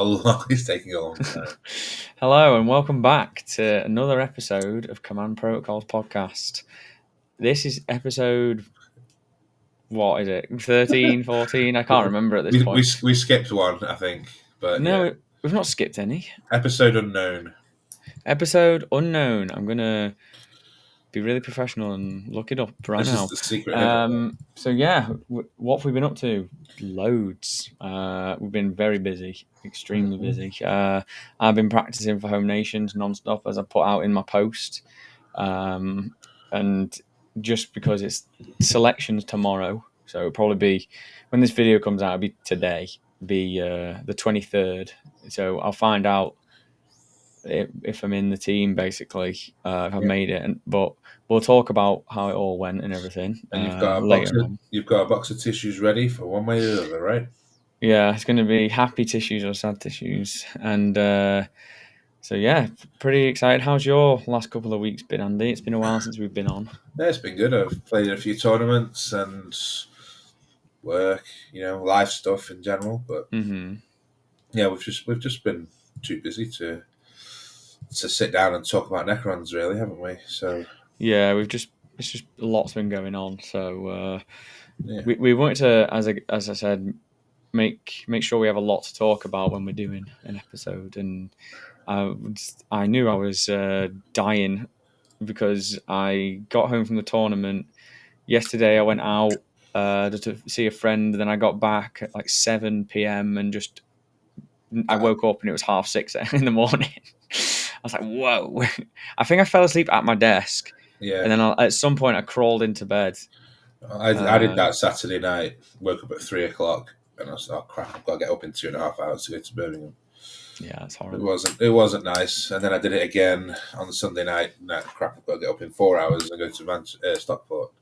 long. It's taking a long time. Hello and welcome back to another episode of Command Protocols podcast. This is episode, what is it, 13, 14? I can't remember at this We point. skipped one, I think, but No, yeah. we've not skipped any. Episode unknown. Episode unknown. I'm going to be really professional and look it up right This now. is the secret hidden. What have we been up to? Loads. We've been very busy, extremely busy. I've been practicing for Home Nations non-stop, as I put out in my post. And just because it's selections tomorrow, so it'll probably be, when this video comes out, it'll be today, the 23rd. So I'll find out if I'm in the team, basically, if I've made it. But we'll talk about how it all went and everything And you've got a box of tissues ready for one way or the other, right? Yeah, it's going to be happy tissues or sad tissues, and so yeah, pretty excited. How's your last couple of weeks been, Andy? It's been a while since we've been on. Yeah, it's been good. I've played in a few tournaments and work, live stuff in general. But yeah, we've just been too busy to sit down and talk about Necrons, really, haven't we? So yeah, it's just lots been going on. So we wanted to, as I said, make sure we have a lot to talk about when we're doing an episode. And I knew I was dying because I got home from the tournament yesterday. I went out to see a friend. Then I got back at like 7 p.m. and I woke up and it was 6:30 in the morning. I was like, whoa. I think I fell asleep at my desk. yeah, And then at some point I crawled into bed. I did that Saturday night. Woke up at 3:00, and I was like, "Oh crap! I've got to get up in 2.5 hours to go to Birmingham." Yeah, it's horrible. It wasn't nice. And then I did it again on the Sunday night. Crap! I've got to get up in 4 hours and go to Stockport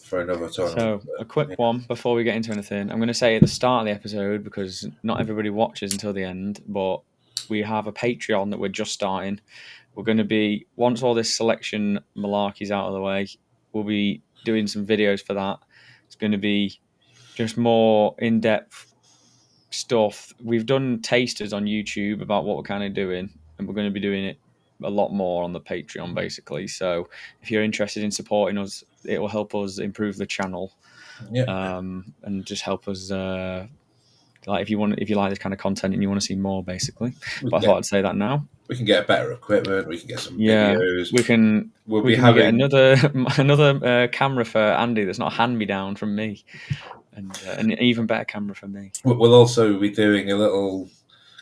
for another tournament. So a quick one before we get into anything. I'm going to say at the start of the episode, because not everybody watches until the end, but we have a Patreon that we're just starting. We're going to be, once all this selection malarkey's out of the way, we'll be doing some videos for that. It's going to be just more in-depth stuff. We've done tasters on YouTube about what we're kind of doing, and we're going to be doing it a lot more on the Patreon, basically. So if you're interested in supporting us, it will help us improve the channel, and just help us. Like if you like this kind of content and you want to see more, basically. But I thought I'd say that now. We can get better equipment. We can get some videos. We can get another camera for Andy that's not hand me down from me, and an even better camera for me. We'll also be doing a little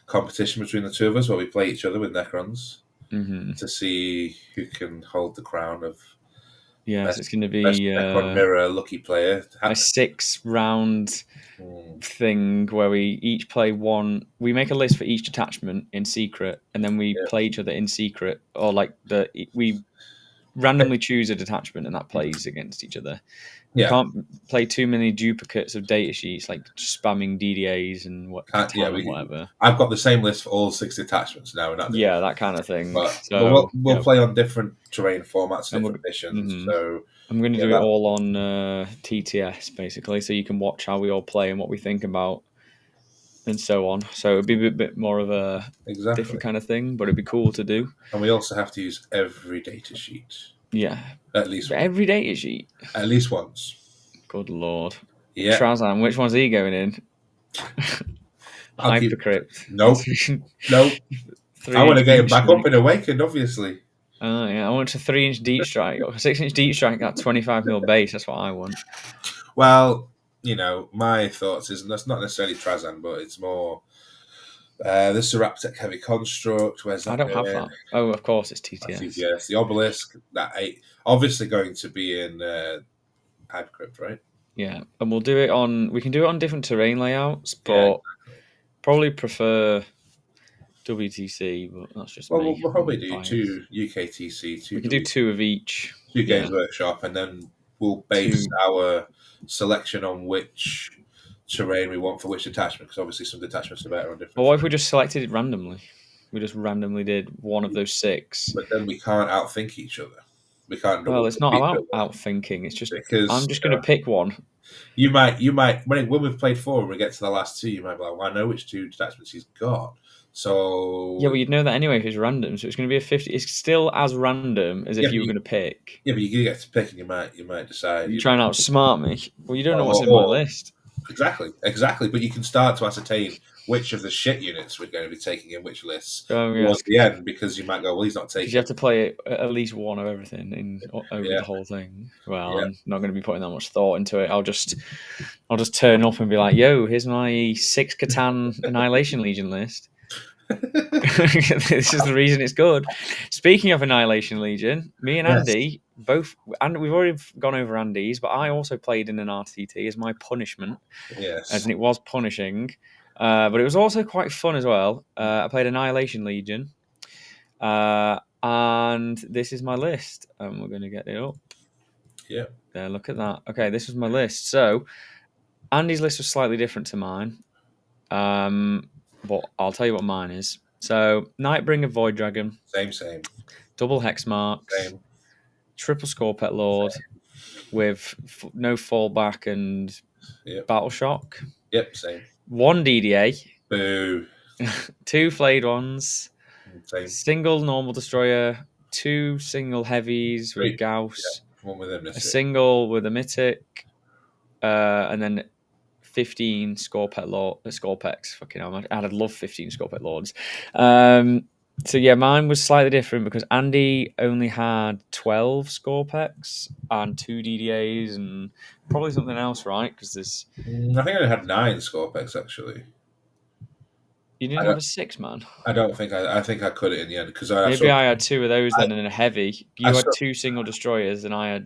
competition between the two of us where we play each other with Necrons to see who can hold the crown of. Yes, it's going to be Necron Mirror lucky player. A 6-round thing where we each play one. We make a list for each detachment in secret, and then we play each other in secret, or we randomly choose a detachment, and that plays against each other. You can't play too many duplicates of data sheets, like spamming DDAs and whatever. I've got the same list for all 6 detachments now. That kind of thing. But we'll play on different terrain formats, different missions. So I'm going to do it all on TTS, basically, so you can watch how we all play and what we think about, and so on. So it'd be a bit more of a different kind of thing, but it'd be cool to do. And we also have to use every data sheet. Yeah. At least every data sheet. At least once. Good lord. Yeah. Trazan, which one's he going in? Hypercrypt. Nope. I want to get him back up and awakened, obviously. Yeah, I want a 3-inch deep strike. 6-inch deep strike at 25 mil base. That's what I want. Well, my thoughts is that's not necessarily Trazan, but it's more the Seraptech Heavy Construct. Where's that? I don't have that. Oh, of course, it's TTS. Yes, the Obelisk. That obviously going to be in Hypercrypt, right? Yeah, and we'll do it on. We can do it on different terrain layouts, but probably prefer WTC. But that's just me. We'll probably do 2 UKTC. We can do 2 of each. 2 Games Workshop, and then we'll base our selection on which terrain we want for which detachment, because obviously some detachments are better on different. But what if we just selected it randomly? We just randomly did one of those 6. But then we can't outthink each other. We can't Well, double it's not double about outthinking. It's just because I'm just going to pick one. you might when we've played 4 and we get to the last 2, you might be like, well, I know which 2 detachments he's got. So Yeah, well, you'd know that anyway if it's random. So it's going to be a 50. It's still as random as if you were going to pick. Yeah, but you get to pick, and you might decide. You're trying to outsmart me. Well, you don't know what's in my Or list. exactly. But you can start to ascertain which of the shit units we're going to be taking in which lists Oh, towards yes. the end, because you might go, well, he's not Because taking. you have to play at least one of everything over Yeah, the whole thing. Well, yeah. I'm not going to be putting that much thought into it. I'll just turn up and be like, "Yo, here's my 6 Catan Annihilation Legion list." This is the reason it's good. Speaking of Annihilation Legion, me and Yes. Andy both, and we've already gone over Andy's, but I also played in an RTT as my punishment, as Yes. in it was punishing, but it was also quite fun as well. I played Annihilation Legion, and this is my list, and we're going to get it up. Yeah. Look at that. Okay, this was my list. So Andy's list was slightly different to mine. But I'll tell you what mine is. So Nightbringer Void Dragon, Same. double hex marks, Same. triple Scorpet Lord with no fallback and Yep. battle shock, Yep. Same. 1 DDA, Boo. 2 flayed ones, Same. single normal destroyer, 2 single heavies with 3. Gauss, Yeah. One with a a mythic. single with a mythic, and then 15 Scorpex. Fucking hell, I'd love 15 Scorpet Lords. So yeah, mine was slightly different because Andy only had 12 Scorpex and 2 DDAs and probably something else, right? Because I think I had 9 Scorpex actually. you didn't have a 6-man. I don't think I think I cut it in the end because I Maybe saw. I had 2 of those I, then and a heavy. I You had saw 2 single destroyers and I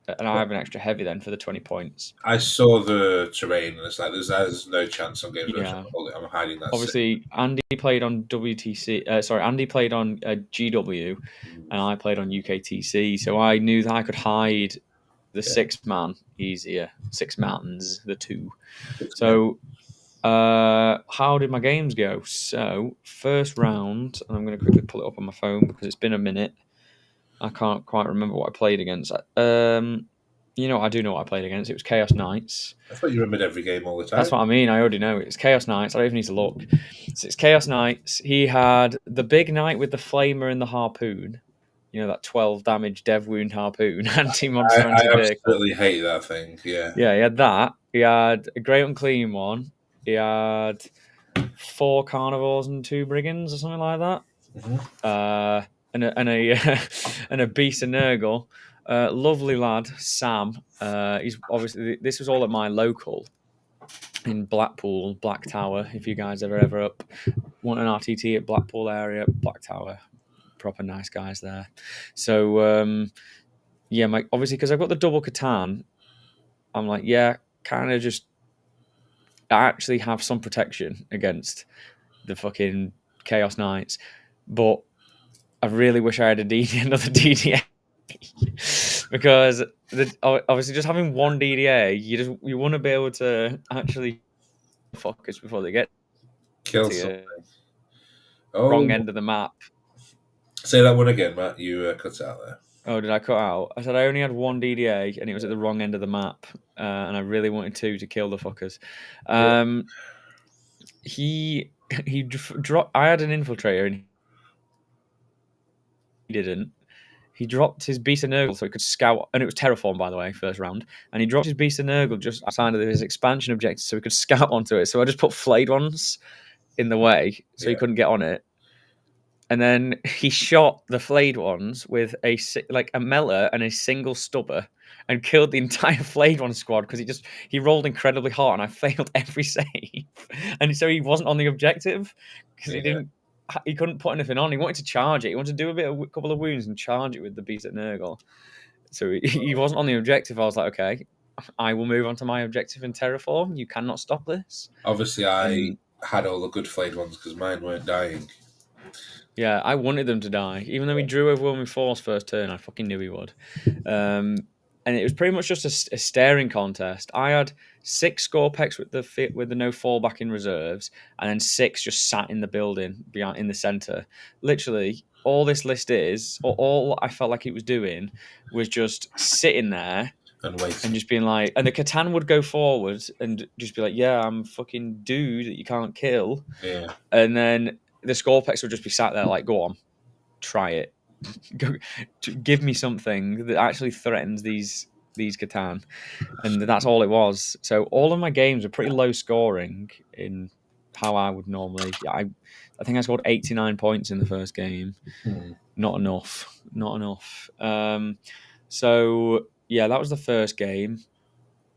have an extra heavy then for the 20 points. I saw the terrain and it's like there's no chance on Games Workshop. Yeah. I'm hiding that. Obviously, Andy played on WTC. Andy played on GW, and I played on UKTC. So I knew that I could hide the 6-man easier. 6 mountains, the 2. So how did my games go? So first round, and I'm going to quickly pull it up on my phone because it's been a minute. I can't quite remember what I played against. I do know what I played against. It was Chaos Knights. I thought you remembered every game all the time. That's what I mean. I already know it's Chaos Knights. I don't even need to look. So it's Chaos Knights. He had the big knight with the flamer and the harpoon. You know, that 12 damage dev wound harpoon, anti-monster, I anti-vehicle. absolutely hate that thing. Yeah. Yeah, he had that. He had a Great Unclean one. He had 4 carnivores and 2 brigands or something like that. Mm-hmm. And a beast of Nurgle. Lovely lad, Sam. He's obviously, this was all at my local in Blackpool, Black Tower. If you guys ever up want an RTT at Blackpool area, Black Tower, proper nice guys there. So yeah, obviously because I've got the double Catan, I'm like, yeah, kind of just I actually have some protection against the fucking Chaos Knights, but I really wish I had another DDA. Because obviously just having one DDA, you want to be able to actually focus before they get Kill to something. you. Wrong Oh, end of the map. say that one again, Matt. You cut out there. Oh, did I cut out? I said I only had 1 DDA and it was at the wrong end of the map, and I really wanted 2 to kill the fuckers. He dropped. I had an infiltrator and he didn't. He dropped his Beast of Nurgle so he could scout, and it was Terraform, by the way, first round. And he dropped his Beast of Nurgle just outside of his expansion objective so he could scout onto it. So I just put flayed ones in the way so he couldn't get on it. And then he shot the flayed ones with a melter and a single stubber and killed the entire flayed one squad because he rolled incredibly hard and I failed every save. And so he wasn't on the objective because he couldn't put anything on. He wanted to charge it. He wanted to do a couple of wounds and charge it with the beast at Nurgle. So he wasn't on the objective. I was like, okay, I will move on to my objective in Terraform. You cannot stop this. Obviously, I had all the good flayed ones because mine weren't dying. Yeah, I wanted them to die. Even though he drew Overwhelming Force first turn, I fucking knew he would. and it was pretty much just a staring contest. I had 6 Scorpex with the no fallback in reserves, and then 6 just sat in the building behind in the center. Literally, all this list is, or all I felt like it was doing, was just sitting there and and waiting. just being like, and the Catan would go forward and just be like, "Yeah, I'm a fucking dude that you can't kill," Yeah, and then the Scorpex would just be sat there like, "Go on, try it." Go, give me something that actually threatens these Catan, and that's all it was. So all of my games are pretty low scoring in how I would normally. I think I scored 89 points in the first game. Not enough. Not enough. So yeah, that was the first game.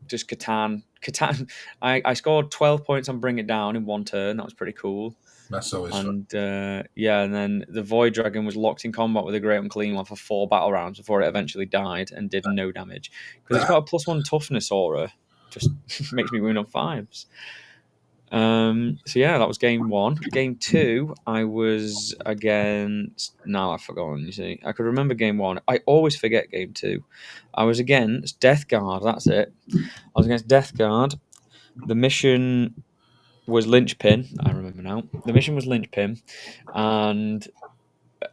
Just Catan. Catan. I scored 12 points on Bring It Down in one turn. That was pretty cool. that's always fun. And yeah, and then the Void Dragon was locked in combat with a Great Unclean One for 4 battle rounds before it eventually died and did no damage. Because it's got a +1 toughness aura. Just makes me win on 5s. So yeah, that was game 1. Game 2, I was against. Now I've forgotten. You see, I could remember game 1. I always forget game 2. I was against Death Guard. That's it. I was against Death Guard. The mission was Linchpin. I remember now. The mission was Linchpin, and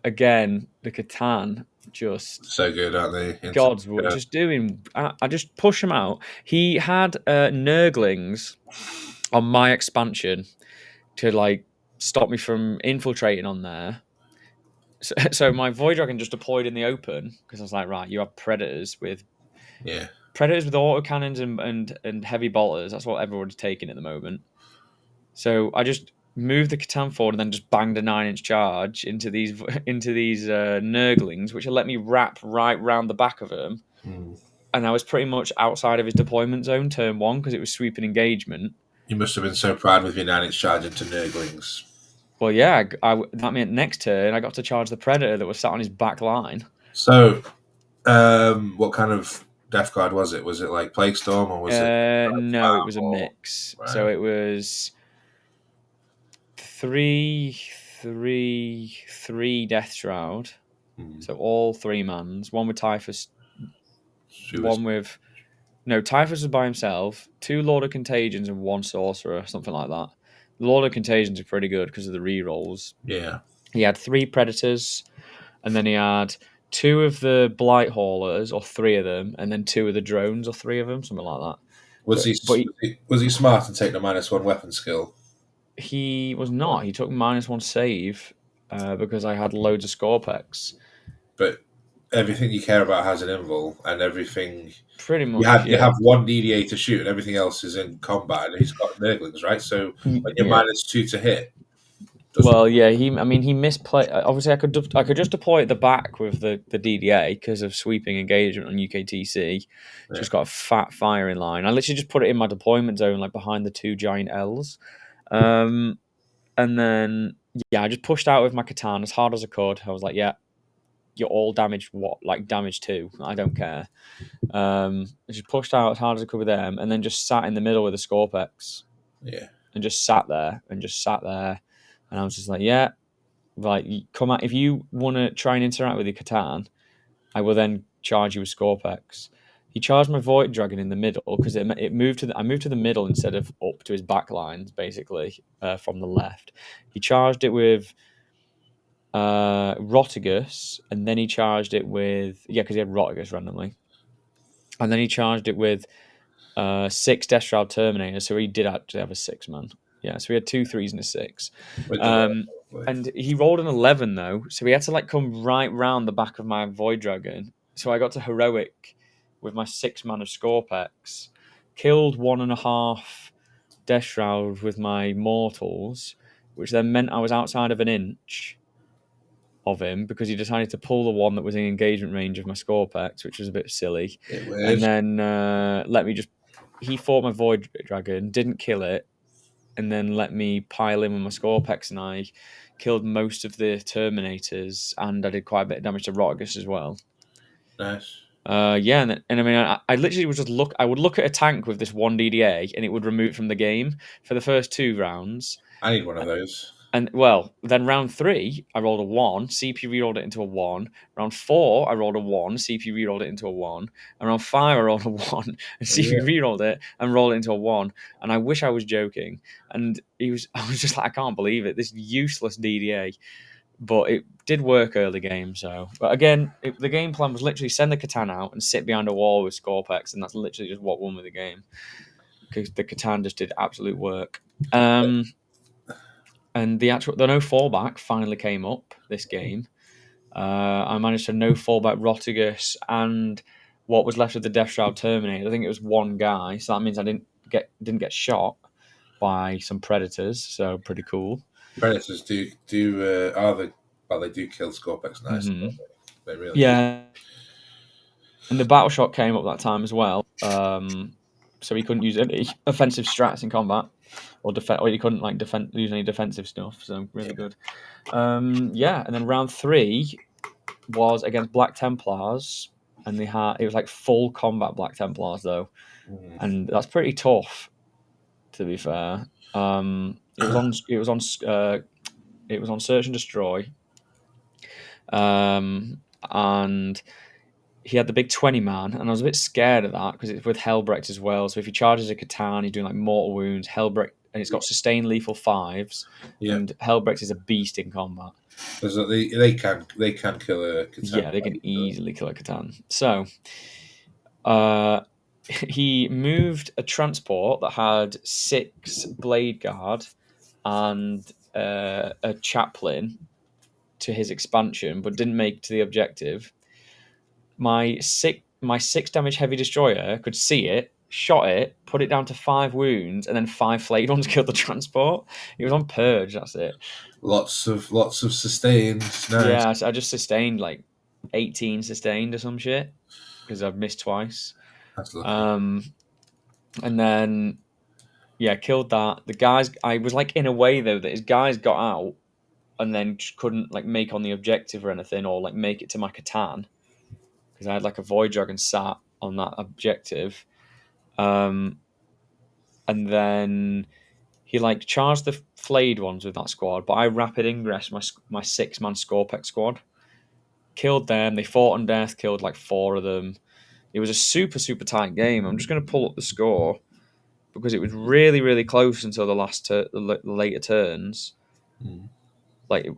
again the Catan just So good, aren't they? gods were just doing. I just push him out. He had Nurglings on my expansion to like stop me from infiltrating on there. So my Void Dragon just deployed in the open because I was like, right, you have Yeah, predators with autocannons and heavy bolters. That's what everyone's taking at the moment. So I just moved the Catan forward and then just banged a 9-inch charge into these Nurglings, which let me wrap right round the back of him. And I was pretty much outside of his deployment zone turn 1 because it was sweeping engagement. you must have been so proud with your 9-inch charge into Nurglings. Well, yeah, that meant next turn I got to charge the Predator that was sat on his back line. So, what kind of Death Guard was it? Was it like Plague Storm or was it? No, it was a mix. Right. So it was three Death Shroud. So all 3 mans. One with Typhus. One with Typhus was by himself. 2 Lord of Contagions and 1 Sorcerer, something like that. The Lord of Contagions are pretty good because of the rerolls. Yeah. He had 3 Predators, and then he had 2 of the Blight Haulers, or 3 of them, and then 2 of the drones, or 3 of them, something like that. Was he smart and take the -1 weapon skill? He was not. He took -1 save because I had loads of Scorpex. But everything you care about has an invul, and everything Pretty much, you have 1 DDA to shoot, and everything else is in combat. And he's got Nurglings, right? So when you're -2 to hit. Well, yeah, he misplayed. Obviously, I could just deploy at the back with the DDA because of sweeping engagement on UKTC. Yeah. Just got a fat firing line. I literally just put it in my deployment zone, like behind the 2 giant L's. And then I just pushed out with my Catan as hard as I could. I was like, yeah, you're all damaged. What, like damage 2? I don't care. I just pushed out as hard as I could with them, and then just sat in the middle with the Scorpex. Yeah. And just sat there. And I was just like, yeah, like, come out. If you want to try and interact with your Catan, I will then charge you with Scorpex. He charged my Void Dragon in the middle because it moved to I moved to the middle instead of up to his back lines, basically, from the left. He charged it with Rotigus, and then he charged it with because he had Rotigus randomly, and then he charged it with 6 Death Shroud Terminators, so he did actually have a 6-man. Yeah, so he had 2 3s and a 6. And he rolled an 11 though, so he had to like come right round the back of my Void Dragon. So I got to heroic with my 6-man of Scorpex, killed 1.5 Death Shroud with my Mortals, which then meant I was outside of an inch of him because he decided to pull the one that was in engagement range of my Scorpex, which was a bit silly. And then he fought my Void Dragon, didn't kill it, and then let me pile in with my Scorpex, and I killed most of the Terminators, and I did quite a bit of damage to Rotigus as well. Nice. And I mean, I literally would just look. I would look at a tank with this 1 DDA, and it would remove it from the game for the first 2 rounds. I need one of those. And well, then round 3, I rolled a 1. CP rerolled it into a 1. Round 4, I rolled a 1. CP rerolled it into a 1. And round 5, I rolled a 1. And CP rerolled it and rolled it into a 1. And I wish I was joking. And I was just like, I can't believe it. This useless DDA. But it did work early game. So, but again, the game plan was literally send the Catan out and sit behind a wall with Scorpex, and that's literally just what won me the game. Because the Catan just did absolute work. And the no fallback finally came up this game. I managed to no fallback Rotigus and what was left of the Death Shroud Terminator. I think it was one guy, so that means I didn't get shot by some predators. So pretty cool. Predators do they do kill Scorpex nice. Mm-hmm. They really do. And the battle shot came up that time as well. So he couldn't use any offensive strats in combat, or he couldn't use any defensive stuff. So really good. And then round 3 was against Black Templars, and it was like full combat Black Templars though, and that's pretty tough, to be fair. It was on Search and Destroy, and he had the big 20 man, and I was a bit scared of that because it's with Hellbrecht as well. So if he charges a Catan, he's doing like mortal wounds. Hellbrecht, and it's got sustained lethal 5s, and Hellbrecht is a beast in combat. They can kill a Catan. Yeah, they can easily kill a Catan. So he moved a transport that had 6 Blade Guard and a Chaplain to his expansion, but didn't make it to the objective. My 6 damage heavy destroyer could see it, shot it, put it down to 5 wounds, and then 5 flayed ones killed the transport. He was on purge. That's it. Lots of sustains. Nice. Yeah, so I just sustained like 18 sustained or some shit because I've missed twice. That's lucky. And then killed that. The guys, I was like in a way though that his guys got out and then just couldn't like make on the objective or anything, or like make it to my Catan because I had like a Void Dragon sat on that objective. And then he like charged the flayed ones with that squad, but I rapid ingress my 6-man Scorpex squad, killed them. They fought on death, killed like 4 of them. It was a super super tight game. I'm just going to pull up the score because it was really really close until the later turns. It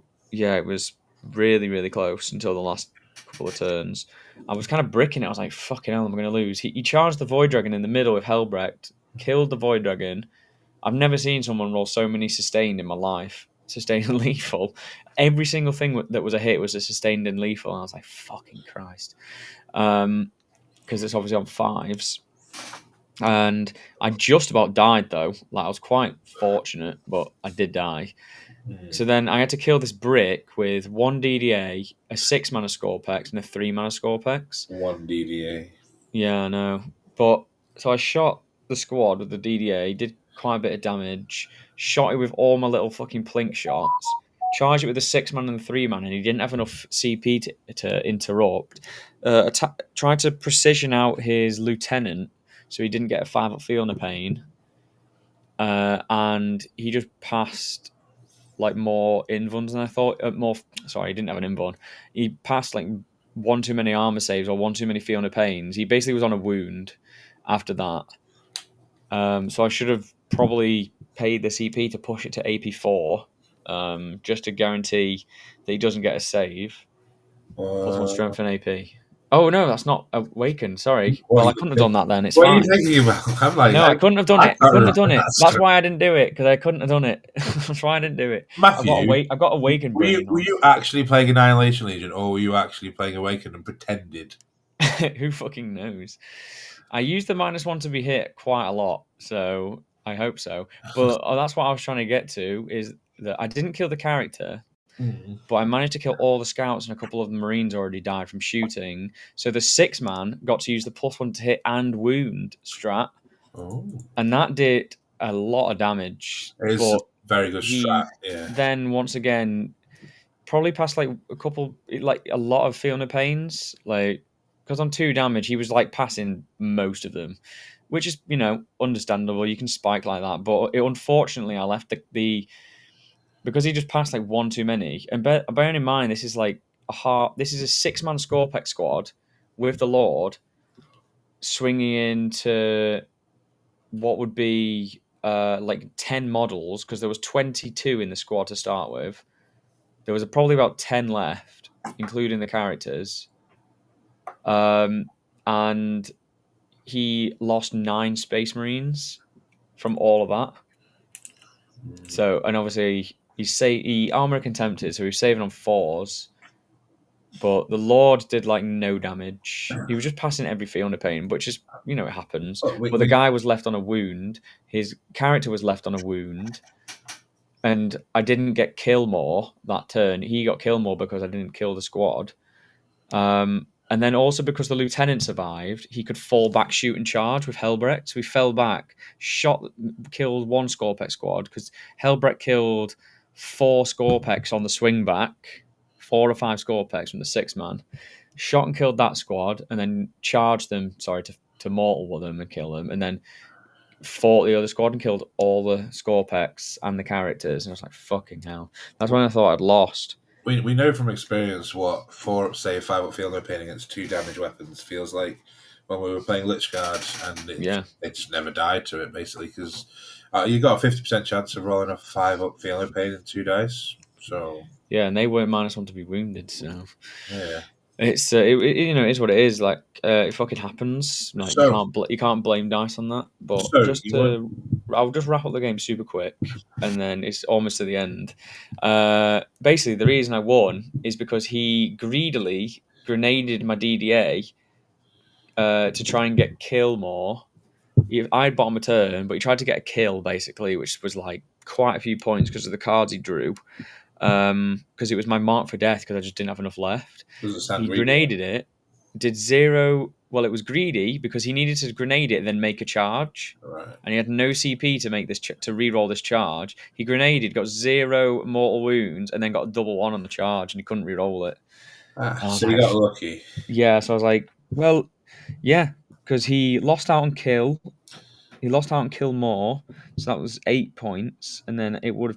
was really really close until the last couple of turns. I was kind of bricking it. I was like, fucking hell, I'm going to lose. He charged the Void Dragon in the middle with Hellbrecht, killed the Void Dragon. I've never seen someone roll so many sustained in my life. Sustained and lethal. Every single thing that was a hit was a sustained and lethal. And I was like, fucking Christ. Because it's obviously on 5s. And I just about died, though. Like, I was quite fortunate, but I did die. So then I had to kill this brick with 1 DDA, a 6-mana Scorpex, and a 3-mana Scorpex. 1 DDA. Yeah, I know. But so I shot the squad with the DDA, did quite a bit of damage, shot it with all my little fucking plink shots, charged it with a 6-man and a 3-man, and he didn't have enough CP to interrupt. Tried to precision out his lieutenant so he didn't get a 5-up Field of Pain. And he just passed like more invuns than I thought. He didn't have an invuln. He passed like 1 too many armor saves or 1 too many Fiona Pains. He basically was on a wound after that. So I should have probably paid the CP to push it to AP4, just to guarantee that he doesn't get a save. +1 strength and AP. Oh no, that's not Awakened. Sorry. Well, I couldn't have done that then. It's what fine. What are you thinking about? I'm like, no, I couldn't have done it. I couldn't have done it. That's why I didn't do it, because I couldn't have done it. That's why I didn't do it. Matthew, I've got Awakened. Were you actually playing Annihilation Legion, or were you actually playing Awakened and pretended? Who fucking knows? I used the -1 to be hit quite a lot, so I hope so. But that's what I was trying to get to, is that I didn't kill the character, but I managed to kill all the scouts, and a couple of the Marines already died from shooting. So the 6-man got to use the +1 to hit and wound strat, and that did a lot of damage. It's a very good strat. Yeah. Then once again, probably passed like a lot of Fiona Pains, like. Because on 2 damage, he was like passing most of them, which is, understandable. You can spike like that. But unfortunately, I left the because he just passed like one too many. And bearing in mind, this is like this is a 6-man Scorpex squad with the Lord swinging into what would be like 10 models, because there was 22 in the squad to start with. There was probably about 10 left, including the characters. And he lost 9 Space Marines from all of that. So, and obviously he armor contempted, so he was saving on 4s. But the Lord did like no damage. He was just passing every field of pain, which is, it happens. But the guy was left on a wound. His character was left on a wound. And I didn't get kill more that turn. He got kill more because I didn't kill the squad. And then also because the lieutenant survived, he could fall back, shoot, and charge with Helbrecht. So he fell back, killed 1 Scorpex squad, because Helbrecht killed 4 Scorpex on the swing back, 4 or 5 Scorpex from the 6-man. Shot and killed that squad, and then charged them, to mortal them and kill them, and then fought the other squad and killed all the Scorpex and the characters. And I was like, fucking hell. That's when I thought I'd lost. We know from experience what 5-up field no pain against 2 damage weapons feels like when we were playing Lich Guard, and it just never died to it, basically, because you got a 50% chance of rolling a 5-up field no pain and 2 dice. So yeah, and they weren't -1 to be wounded, so yeah. It's it is what it is. Like it fucking happens. Like you can't blame dice on that. But I'll just wrap up the game super quick, and then it's almost to the end. Basically, the reason I won is because he greedily grenaded my DDA to try and get kill more. I had bottom a turn, but he tried to get a kill basically, which was like quite a few points because of the cards he drew. Because it was my mark for death because I just didn't have enough left. He grenaded it, did 0. Well, it was greedy because he needed to grenade it and then make a charge, and he had no CP to make this to re-roll this charge. He grenaded, got 0 mortal wounds, and then got a double 1 on the charge, and he couldn't re-roll it. So he got lucky. Yeah, so I was like, well, yeah, because he lost out on kill. He lost out on kill more, so that was 8 points, and then it would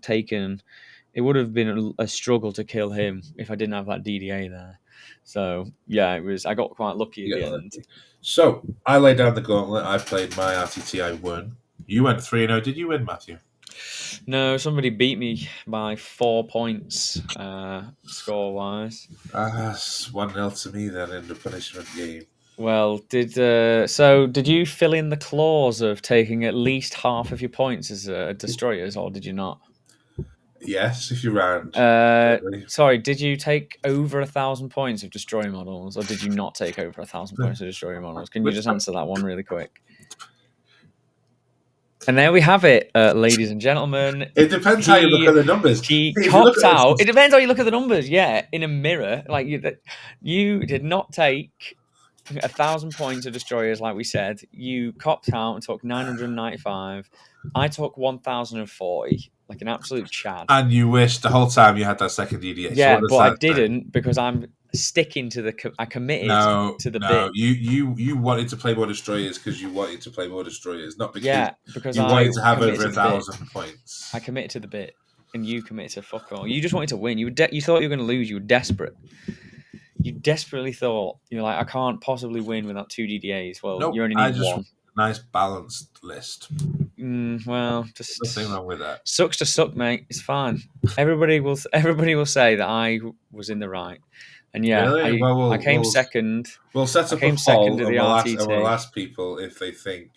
have been a struggle to kill him if I didn't have that DDA there. So yeah, I got quite lucky at the end. So I laid down the gauntlet. I played my RTT. I won. You went 3-0. Did you win, Matthew? No, somebody beat me by 4 points score wise. 1-0 to me then in the punishment game. Well, did you fill in the clause of taking at least half of your points as destroyers, or did you not? Yes, if you round. Sorry, did you take over 1,000 points of destroyer models, or did you not take over 1,000 points of destroyer models? Can you just answer that one really quick? And there we have it, ladies and gentlemen. It depends how you look at the numbers. He copped out. It depends how you look at the numbers. Yeah, in a mirror, like you did not take 1,000 points of destroyers, like we said. You copped out and took 995. I took 1,040, like an absolute chad. And you wished the whole time you had that second DDA. Yeah, so but I didn't because I'm sticking to I committed to the bit. You wanted to play more destroyers because you wanted to play more destroyers, not because you wanted to have over 1,000 points. I committed to the bit, and you committed to fuck all. You just wanted to win. You thought you were going to lose. You were desperate. You desperately thought you're like, I can't possibly win without 2 DDAs. Well, you only need 1. Nice balanced list. Well, just nothing wrong with that. Sucks to suck, mate. It's fine. Everybody will say that I was in the right. And yeah, really? I came second. We'll set up a poll and we'll ask people if they think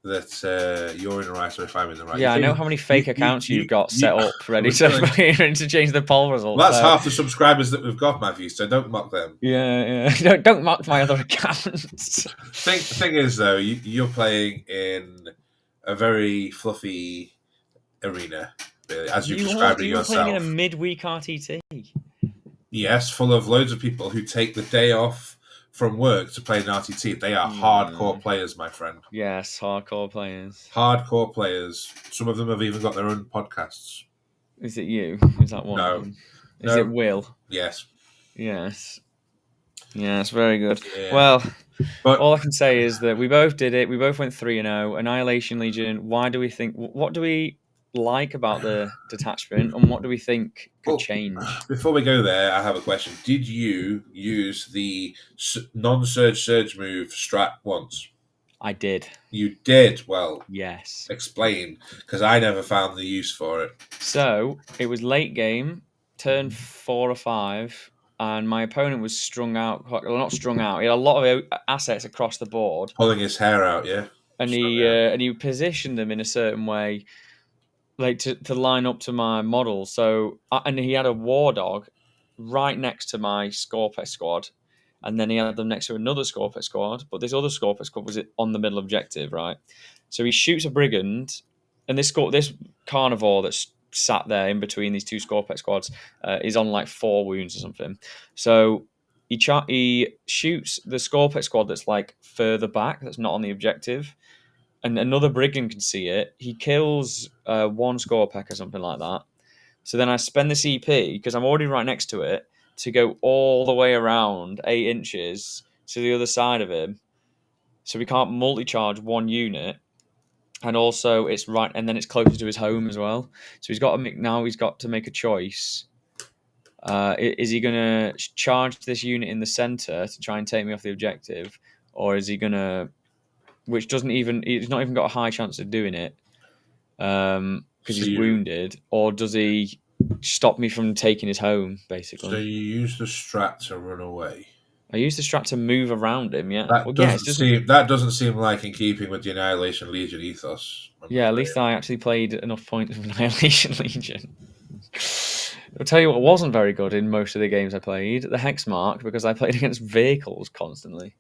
that you're in the right or if I'm in the right. Yeah, I know how many fake accounts you've got set up ready to change the poll results. Well, that's half the subscribers that we've got, Matthew, so don't mock them. Yeah. Don't mock my other accounts. Thing is, though, you're playing in a very fluffy arena, really, as you've described it yourself. You're playing in a midweek RTT. Yes, full of loads of people who take the day off from work to play an RTT. They are hardcore players, my friend. Yes, hardcore players. Hardcore players. Some of them have even got their own podcasts. Is it you? Is that one? No. Is it Will? Yes. Yes. Yes, very good. Yeah. Well, all I can say is that we both did it. We both went 3-0. Annihilation Legion. Why do we think? What do we like about the detachment, and what do we think could change? Before we go there, I have a question. Did you use the non-surge surge move strat once? I did. You did? Well, Yes. explain, because I never found the use for it. So it was late game, turn 4 or 5, and my opponent was strung out. Well, not strung out. He had a lot of assets across the board, Pulling his hair out, yeah. and he positioned them in a certain way, like to line up to my model. So and he had a war dog right next to my Scorpio squad, and then he had them next to another Scorpio squad. But this other Scorpio squad was on the middle objective, right? So he shoots a brigand, and this carnivore that's sat there in between these two Scorpio squads is on like 4 wounds or something. So he shoots the Scorpio squad that's like further back, that's not on the objective, and another brigand can see it. He kills one Scorpec or something like that. So then I spend the CP, because I'm already right next to it, to go all the way around 8 inches to the other side of him. So we can't multi-charge one unit. And also it's right, and then it's closer to his home as well. So he's got to make a choice. Is he going to charge this unit in the center to try and take me off the objective, or is he going to, which doesn't even, he's not even got a high chance of doing it, because he's wounded, or does he stop me from taking his home, basically? So you use the strat to run away. I use the strat to move around him, yeah. That doesn't seem like in keeping with the Annihilation Legion ethos. Yeah, at least I actually played enough points of Annihilation Legion. I'll tell you what wasn't very good in most of the games I played, the Hexmark, because I played against vehicles constantly.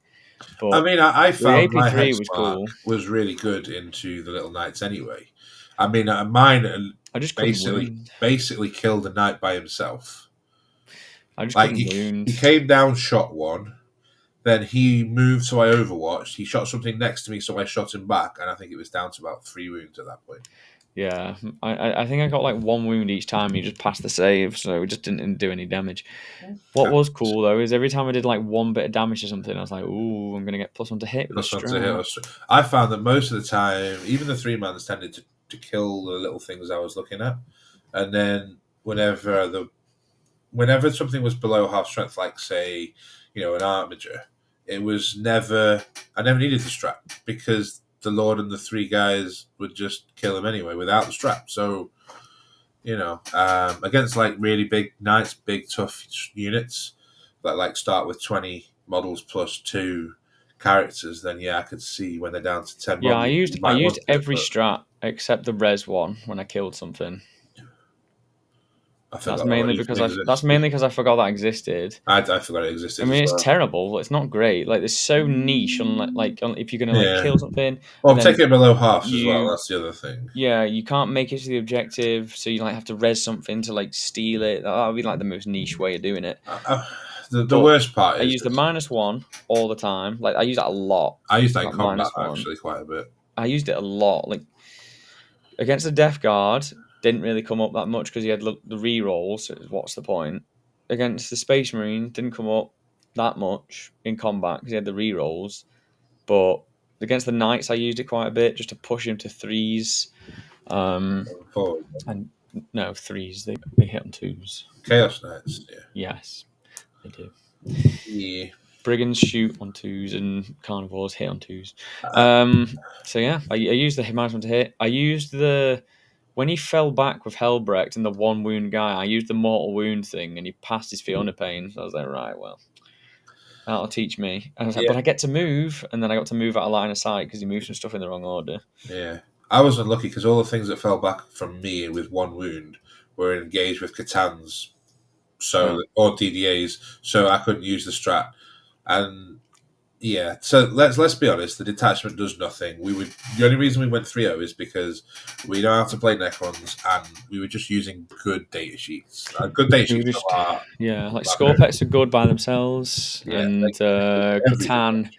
But I mean, I found my AP3 was cool. Was really good into the Little Knights anyway. I mean, mine I just basically killed a knight by himself. I just couldn't wound. He came down, shot one, then he moved, so I overwatched. He shot something next to me, so I shot him back, and I think it was down to about 3 wounds at that point. Yeah, I think I got like 1 wound each time. He just passed the save, so it just didn't do any damage. What was cool though is every time I did like 1 bit of damage or something, I was like, "Ooh, I'm gonna get +1 to hit." I found that most of the time, even the 3-mans tended to kill the little things I was looking at, and then whenever something was below half strength, like say, an armiger, it was never. I never needed the strap because the Lord and the 3 guys would just kill him anyway without the strap. So, against like really big knights, big tough units that like start with 20 models plus 2 characters, then yeah, I could see when they're down to 10 Yeah, models. I used every strat except the res one when I killed something. That's mainly because I forgot that existed. I forgot it existed. I mean, it's terrible. It's not great. Like, it's so niche on if you're gonna kill something. Well, take it below halves as well. That's the other thing. Yeah, you can't make it to the objective, so you like have to res something to like steal it. That would be like the most niche way of doing it. The worst part is I use the -1 all the time. Like, I use that a lot. I use that in combat actually quite a bit. I used it a lot. Like against the Death Guard, didn't really come up that much because he had the re-rolls. So what's the point? Against the Space Marine, didn't come up that much in combat because he had the re-rolls. But against the Knights, I used it quite a bit just to push him to 3s. And no, 3s. They hit on 2s. Chaos Knights, yeah. Yes, they do. Yeah. Brigands shoot on 2s and carnivores hit on 2s. So yeah, I used the management to hit. I used when he fell back with Helbrecht and the 1 wound guy, I used the mortal wound thing and he passed his Fiona Pain. So I was like, right, well, that'll teach me. And I was like, but I get to move, and then I got to move out of line of sight because he moved some stuff in the wrong order. Yeah. I was unlucky because all the things that fell back from me with 1 wound were engaged with Catans, or DDAs, so I couldn't use the strat. And yeah, so let's be honest, the detachment does nothing. The only reason we went 3-0 is because we know how to play Necrons, and we were just using good data sheets. Good data sheets like Scorpets are good by themselves, and Catan.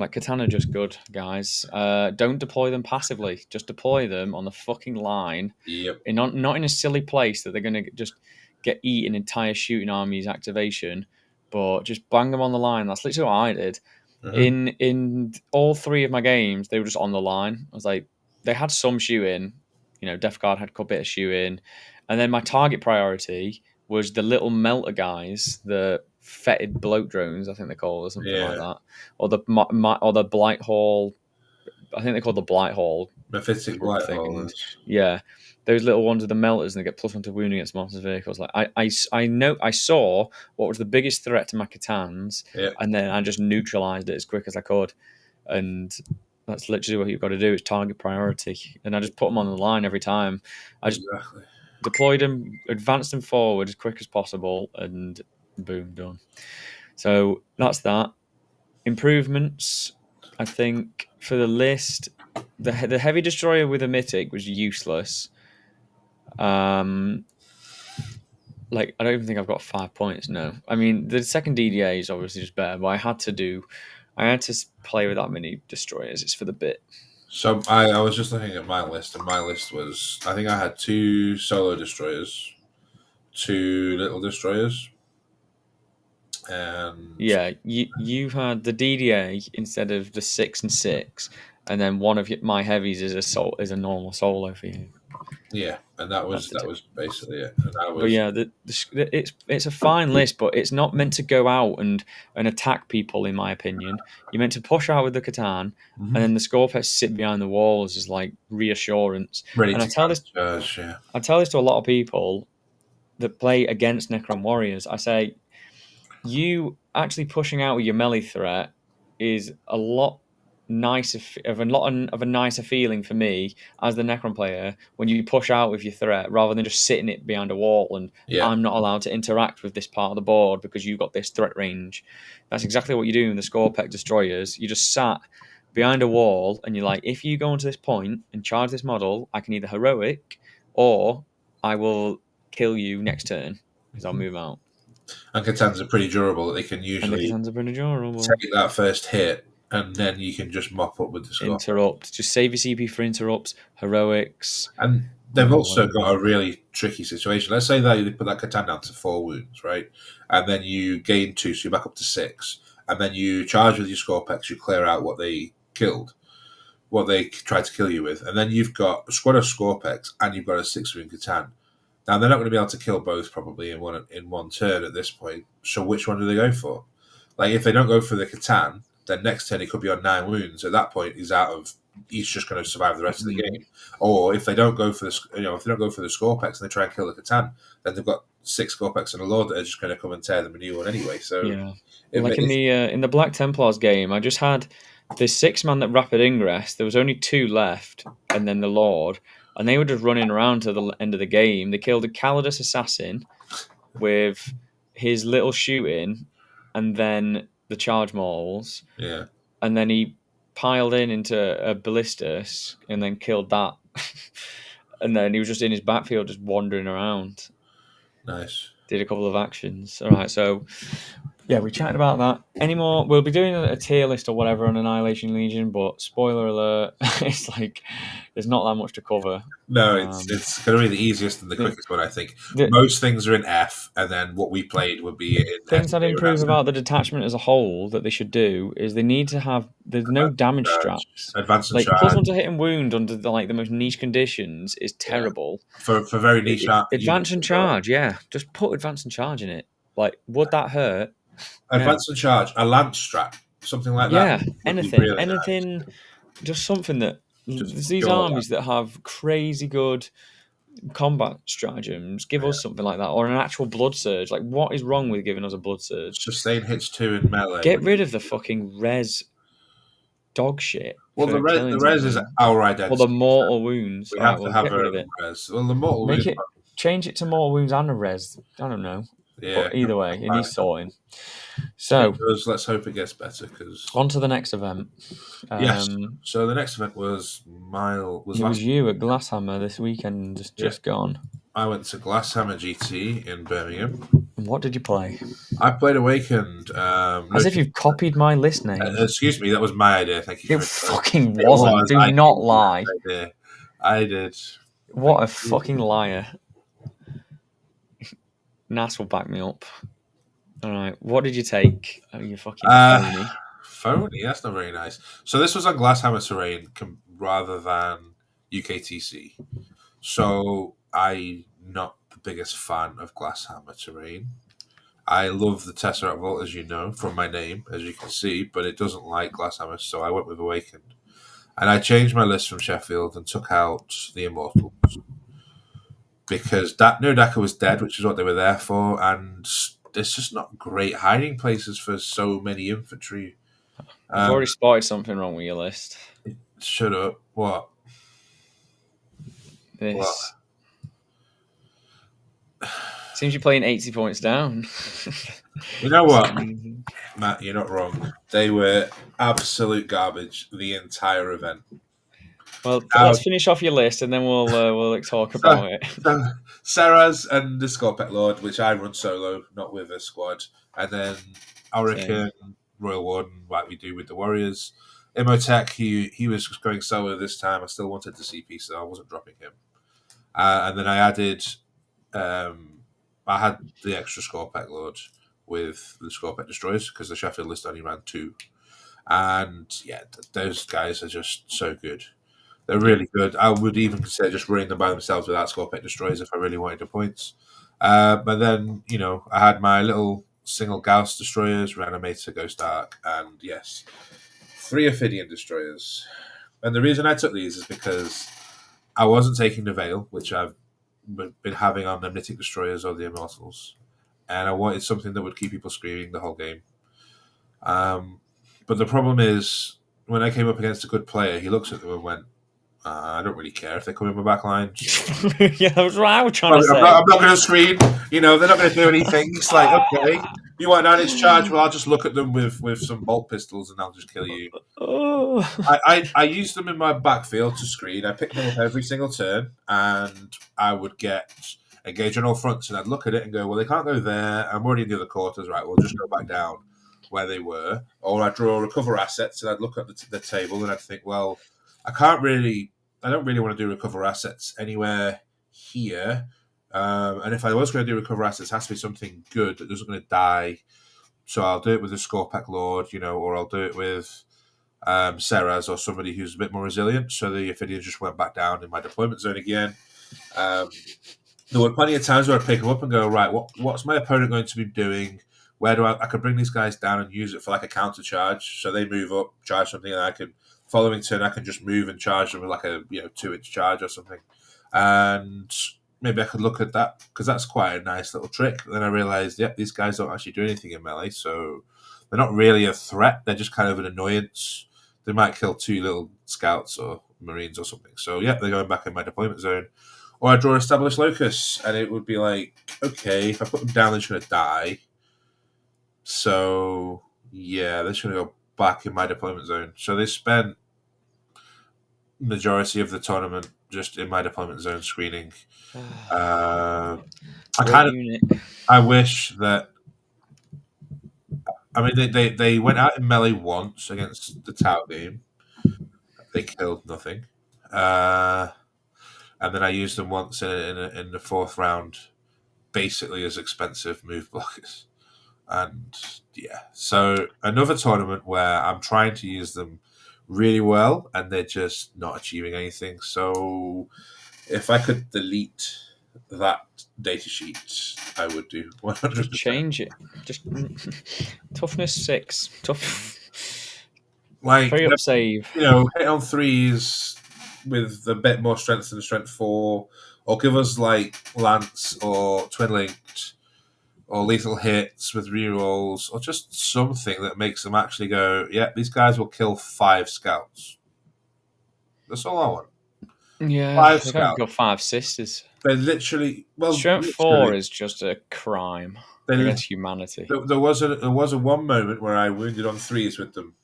Like, Catan are just good, guys. Don't deploy them passively. Just deploy them on the fucking line. Yep. Not in a silly place that they're going to just get eaten entire shooting armies activation, but just bang them on the line. That's literally what I did. Mm-hmm. In all 3 of my games, they were just on the line. I was like, they had some shooting, Death Guard had a bit of shooting, and then my target priority was the little melter guys, the fetid bloat drones, I think they're called, or something like that, or the Blight Hall. I think they're called the Blight Hall Mephitic group Blight Hall. Yeah, those little ones with the melters, and they get +1 to wound against monsters' vehicles. Like I know I saw what was the biggest threat to my Catans, and then I just neutralized it as quick as I could, and that's literally what you've got to do. It's target priority, and I just put them on the line every time. I just deployed them, advanced them forward as quick as possible, and boom, done. So that's that. Improvements, I think, for the list, the heavy destroyer with a mythic was useless. I don't even think I've got 5 points. No, I mean the second DDA is obviously just better, but I had to play with that many destroyers. It's for the bit. So I was just looking at my list, and my list was, I think I had 2 solo destroyers, 2 little destroyers, and you had the DDA instead of the 6 and 6, and then one of my heavies is a normal solo for you. Yeah, and that was basically it. And that was, but yeah, it's a fine list, but it's not meant to go out and attack people. In my opinion, you're meant to push out with the Catan, and then the Scorpets sit behind the walls as like reassurance. ready And to charge. Yeah. I tell this to a lot of people that play against Necron Warriors. I say, you actually pushing out with your melee threat is a lot nicer of a nicer feeling for me as the Necron player when you push out with your threat rather than just sitting it behind a wall and I'm not allowed to interact with this part of the board because you've got this threat range. That's exactly what you do in the Scorpec destroyers. You just sat behind a wall and you're like, if you go onto this point and charge this model, I can either heroic or I will kill you next turn because I'll move out. And Catans are pretty durable. They can usually take that first hit, and then you can just mop up with the score. Interrupt. Just save your CP for interrupts, heroics. And they've also got a really tricky situation. Let's say they put that Catan down to 4 wounds, right? And then you gain 2, so you're back up to 6. And then you charge with your Scorpex, you clear out what they killed, what they tried to kill you with. And then you've got a squad of Scorpex, and you've got a 6-wound Catan. Now, they're not going to be able to kill both probably in one turn at this point. So which one do they go for? Like, if they don't go for the Catan, then next turn he could be on 9 wounds. At that point, he's just going to survive the rest of the game. Or if they don't go for the Scorpex and they try and kill the Catan, then they've got 6 Scorpex and a Lord that are just going to come and tear them a new one anyway. So in the Black Templars game, I just had this 6-man that rapid ingress. There was only 2 left, and then the Lord. And they were just running around to the end of the game. They killed a Calidus assassin with his little shooting, and then the charge mauls. Yeah. And then he piled into a ballistus and then killed that. And then he was just in his backfield, just wandering around. Nice. Did a couple of actions. All right, so yeah, we chatted about that. Any more? We'll be doing a tier list or whatever on Annihilation Legion, but spoiler alert, it's like there's not that much to cover. No, it's going to be the easiest and the quickest one, I think. Most things are in F, and then what we played would be in things I'd improve about the detachment as a whole that they should do is they need to have there's no damage straps. Advance and like charge. +1 to hit and wound under the most niche conditions is terrible. For very niche advance and charge, just put advance and charge in it. Like, would that hurt? Advance and charge, a lance strap, something like that. Yeah, anything, nice. Just something that there's these armies that have crazy good combat stratagems. Give us something like that, or an actual blood surge. Like, what is wrong with giving us a blood surge? Sustain hits 2 in melee. Get rid of the fucking res dog shit. Well, the res is our identity. Well, the mortal wounds. We have to have a res. Well, the mortal wounds. Change it to mortal wounds and a res. I don't know. Yeah. But either way, it needs sorting. So let's hope it gets better. On to the next event. Yes. So the next event was it was you at Glasshammer this weekend, just gone. I went to Glasshammer GT in Birmingham. And what did you play? I played Awakened. As if you've copied my list name. Excuse me, that was my idea. Thank you. It fucking wasn't. Do not lie. I did. What a fucking liar. Nas will back me up. All right, what did you take? Oh, you fucking phony. Phony? That's not very nice. So this was on Glasshammer terrain rather than UKTC. So I'm not the biggest fan of glass hammer terrain. I love the Tesseract Vault, as you know, from my name, as you can see, but it doesn't like glass hammers, so I went with Awakened. And I changed my list from Sheffield and took out the Immortals because that Nodaka was dead, which is what they were there for, and there's just not great hiding places for so many infantry. I've already spotted something wrong with your list. Shut up. What? This seems you're playing 80 points down. You know what, Matt? You're not wrong. They were absolute garbage the entire event. Well, let's finish off your list and then we'll talk about it. Sarah's and the Scorpet Lord, which I run solo, not with a squad, and then Aurican, Royal Warden, like we do with the Warriors. Imhotep, he was going solo this time. I still wanted the CP, so I wasn't dropping him. And then I added, I had the extra Scorpet Lord with the Scorpet Destroyers because the Sheffield list only ran 2. And yeah, those guys are just so good. They're really good. I would even consider just running them by themselves without Scorpet Destroyers if I really wanted the points. But then, I had my little single Gauss Destroyers, Reanimator, Ghost Ark, and yes, 3 Ophidian Destroyers. And the reason I took these is because I wasn't taking the Veil, which I've been having on the Mythic Destroyers or the Immortals. And I wanted something that would keep people screaming the whole game. But the problem is, when I came up against a good player, he looks at them and went, I don't really care if they come in my back line. Yeah, that's what I was trying to say. I'm not going to screen. They're not going to do anything. It's like, okay, you want an edge charge? Well, I'll just look at them with some bolt pistols and I'll just kill you. I used them in my backfield to screen. I picked them up every single turn, and I would get engage on all fronts, and I'd look at it and go, well, they can't go there. I'm already in the other quarters. Right, we'll just go back down where they were. Or I'd draw recover assets, and I'd look at the table, and I'd think, well, I don't really want to do recover assets anywhere here. And if I was going to do recover assets, it has to be something good that isn't going to die. So I'll do it with the Scorpack Lord, or I'll do it with Seraz or somebody who's a bit more resilient. So the Ophidians just went back down in my deployment zone again. There were plenty of times where I'd pick them up and go, right, what's my opponent going to be doing? Where do I could bring these guys down and use it for like a counter charge. So they move up, charge something, and I can following turn I can just move and charge them with like a 2-inch charge or something. And maybe I could look at that because that's quite a nice little trick. But then I realized, these guys don't actually do anything in melee, so they're not really a threat. They're just kind of an annoyance. They might kill 2 little scouts or marines or something. So they're going back in my deployment zone. Or I draw established locus, and it would be like, okay, if I put them down, they're just going to die. So they're just going to go back in my deployment zone. So they spent majority of the tournament just in my deployment zone screening. I wish that. I mean, they went out in melee once against the Tout game. They killed nothing. And then I used them once in the 4th round, basically as expensive move blockers. And so another tournament where I'm trying to use them really well and they're just not achieving anything. So if I could delete that data sheet, I would do 100%. Just change it. Just toughness 6. Like 3 up save. Hit on 3s with a bit more strength than strength 4, or give us like Lance or Twin Linked or lethal hits with rerolls, or just something that makes them actually go, these guys will kill 5 scouts. That's all I want. Yeah, 5 scouts. Got 5 sisters. They literally strength 4 is just a crime against humanity. There was a one moment where I wounded on 3s with them.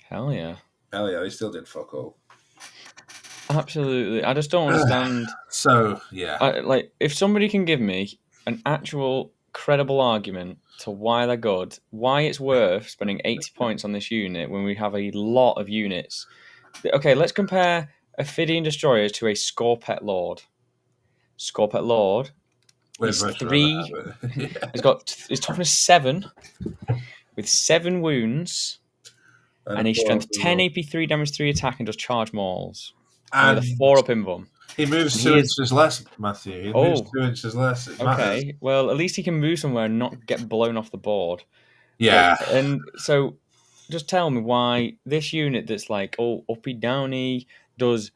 Hell yeah, they still did fuck all. Absolutely, I just don't understand. So if somebody can give me an actual credible argument to why they're good, why it's worth spending 80 points on this unit when we have a lot of units. Okay, let's compare Ophidian Destroyers to a Scorpet Lord. Scorpet Lord is 3. He's got his toughness 7 with 7 wounds, and he's strength 10, AP 3, damage 3, attack, and does charge mauls. And with a 4 up invuln. He moves And 2 inches less, Matthew. He moves 2 inches less. It matters. okay. Well, at least he can move somewhere and not get blown off the board. Yeah. And so, just tell me why this unit that's like uppy downy does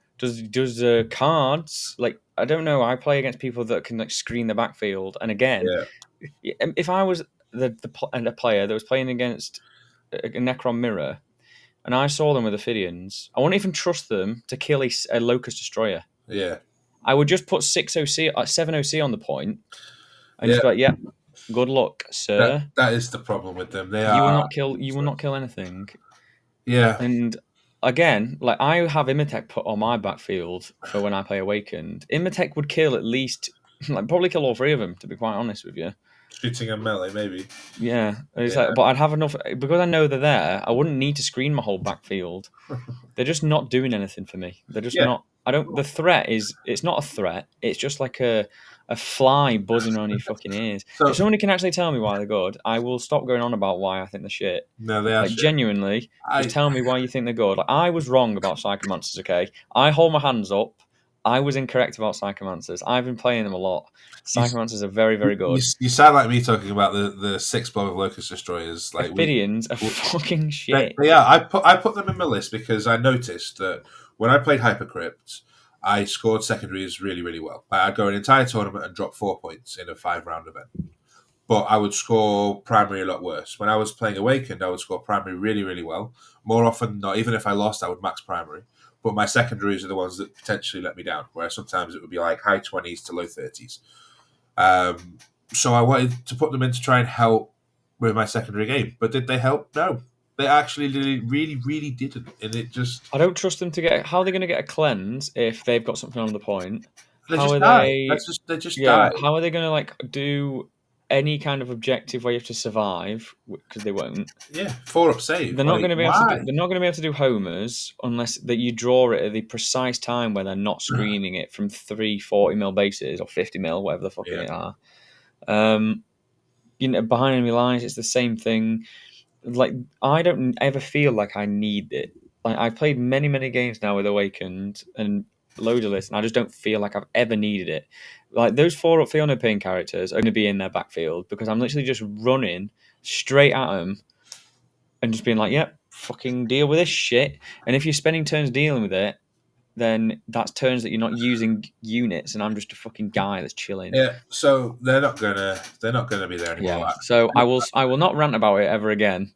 cards like I don't know. I play against people that can like screen the backfield, and again, if I was the player that was playing against a Necron Mirror, and I saw them with Ophidians, I wouldn't even trust them to kill a Locust Destroyer. Yeah. I would just put 7 OC on the point, and Yeah. just be like, "Yep, good luck, sir. That is the problem with them. They You will are. not kill. You will not kill anything." Yeah. And again, like I have Imatech put on my backfield for when I play Awakened. Imatech would kill at least, like probably kill all three of them. To be quite honest with you. Shooting a melee, maybe. Yeah, it's like, but I'd have enough because I know they're there. I wouldn't need to screen my whole backfield. They're just not doing anything for me. They're just not. I don't. The threat is. It's not a threat. It's just like a fly buzzing around your fucking ears. So, if somebody can actually tell me why they're good, I will stop going on about why I think they're shit. No, they are like shit. Genuinely, just tell me why you think they're good. Like, I was wrong about Psychomancers. Okay, I hold my hands up. I was incorrect about Psychomancers. I've been playing them a lot. Psychomancers are very, very good. You sound like me talking about the 6 blob of Locust Destroyers. Like Ophidians are fucking shit. They are. I put them in my list because I noticed that when I played Hypercrypt, I scored secondaries really, really well. I'd go an entire tournament and drop 4 points in a 5-round event. But I would score primary a lot worse. When I was playing Awakened, I would score primary really, really well. More often than not, even if I lost, I would max primary. But my secondaries are the ones that potentially let me down, where sometimes it would be like high 20s to low 30s. So I wanted to put them in to try and help with my secondary game. But did they help? No. They actually really, really didn't. And it just... I don't trust them to get... How are they going to get a cleanse if they've got something on the point? They how just are die. they... They just die. How are they going to like do any kind of objective where you have to survive? Because they won't. Yeah, 4-up save. They're not going to be able to do, they're not going to be able to do homers unless that you draw it at the precise time where they're not screening it from 3 40mm bases or 50mm, whatever the fuck they are. Behind enemy lines, it's the same thing. Like I don't ever feel like I need it. Like I played many games now with Awakened and loads of this, and I just don't feel like I've ever needed it. Like those 4-up Fiona Payne characters are going to be in their backfield because I'm literally just running straight at them and just being like, "Yep, fucking deal with this shit." And if you're spending turns dealing with it, then that's turns that you're not using units, and I'm just a fucking guy that's chilling. Yeah, so they're not gonna be there anymore. Yeah. So I will not rant about it ever again.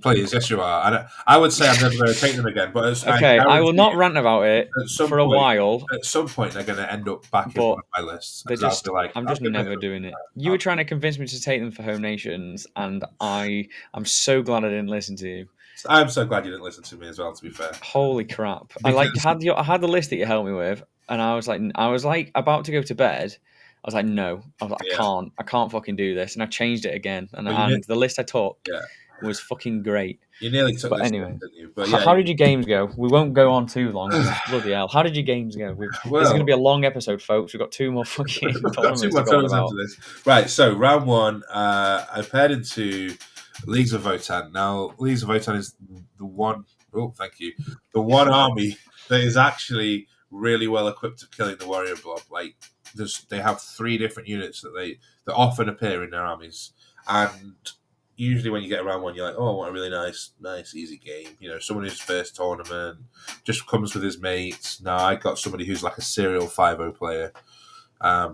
Please, yes, you are. I would say I'm never going to take them again, but I will not rant about it for a while. At some point, they're going to end up back in one of my lists. I'm just never doing it. You were trying to convince me to take them for Home Nations, and I'm so glad I didn't listen to you. I'm so glad you didn't listen to me as well. To be fair, holy crap! I had the list that you helped me with, and I was like about to go to bed. I was like, no, I can't fucking do this, and I changed it again, and the list I took was fucking great. You nearly took this anyway, list, didn't you? But how did your games go? We won't go on too long. Bloody hell! How did your games go? This is going to be a long episode, folks. We've got 2 more fucking tournaments to go on about. Right, so round 1, I paired into Leagues of Votann. Now, Leagues of Votann is the one... Oh, thank you. The one army that is actually really well equipped to killing the warrior blob. Like, they have 3 different units that often appear in their armies. And usually when you get around 1, you're like, oh, I want a really nice, easy game. You know, someone who's first tournament, just comes with his mates. Now, I got somebody who's like a serial 5-0 player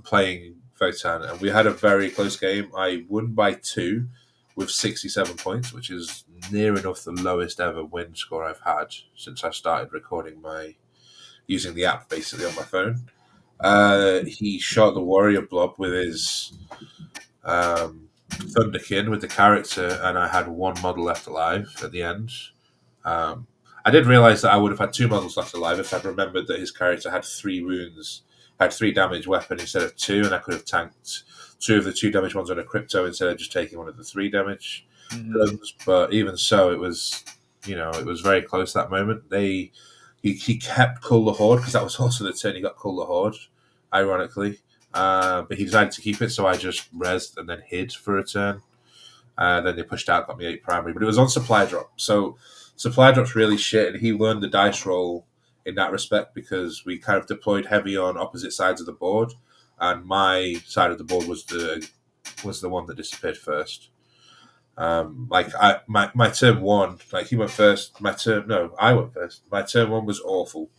playing Votann. And we had a very close game. I won by 2 with 67 points, which is near enough the lowest ever win score I've had since I started recording using the app basically on my phone. He shot the warrior blob with his Thunderkin with the character, and I had 1 model left alive at the end. I did realise that I would have had 2 models left alive if I'd remembered that his character had 3 wounds, had 3 damage weapon instead of 2, and I could have tanked 2 of the 2 damage ones on a crypto instead of just taking 1 of the 3 damage guns. But even so, it was very close that moment. He kept Cull the Horde because that was also the turn he got Cull the Horde, ironically. But he decided to keep it, so I just rezzed and then hid for a turn. Then they pushed out, got me 8 primary. But it was on supply drop. So supply drop's really shit, and he learned the dice roll in that respect because we kind of deployed heavy on opposite sides of the board, and my side of the board was the one that disappeared first. My turn one, like he went first. I went first. My turn one was awful.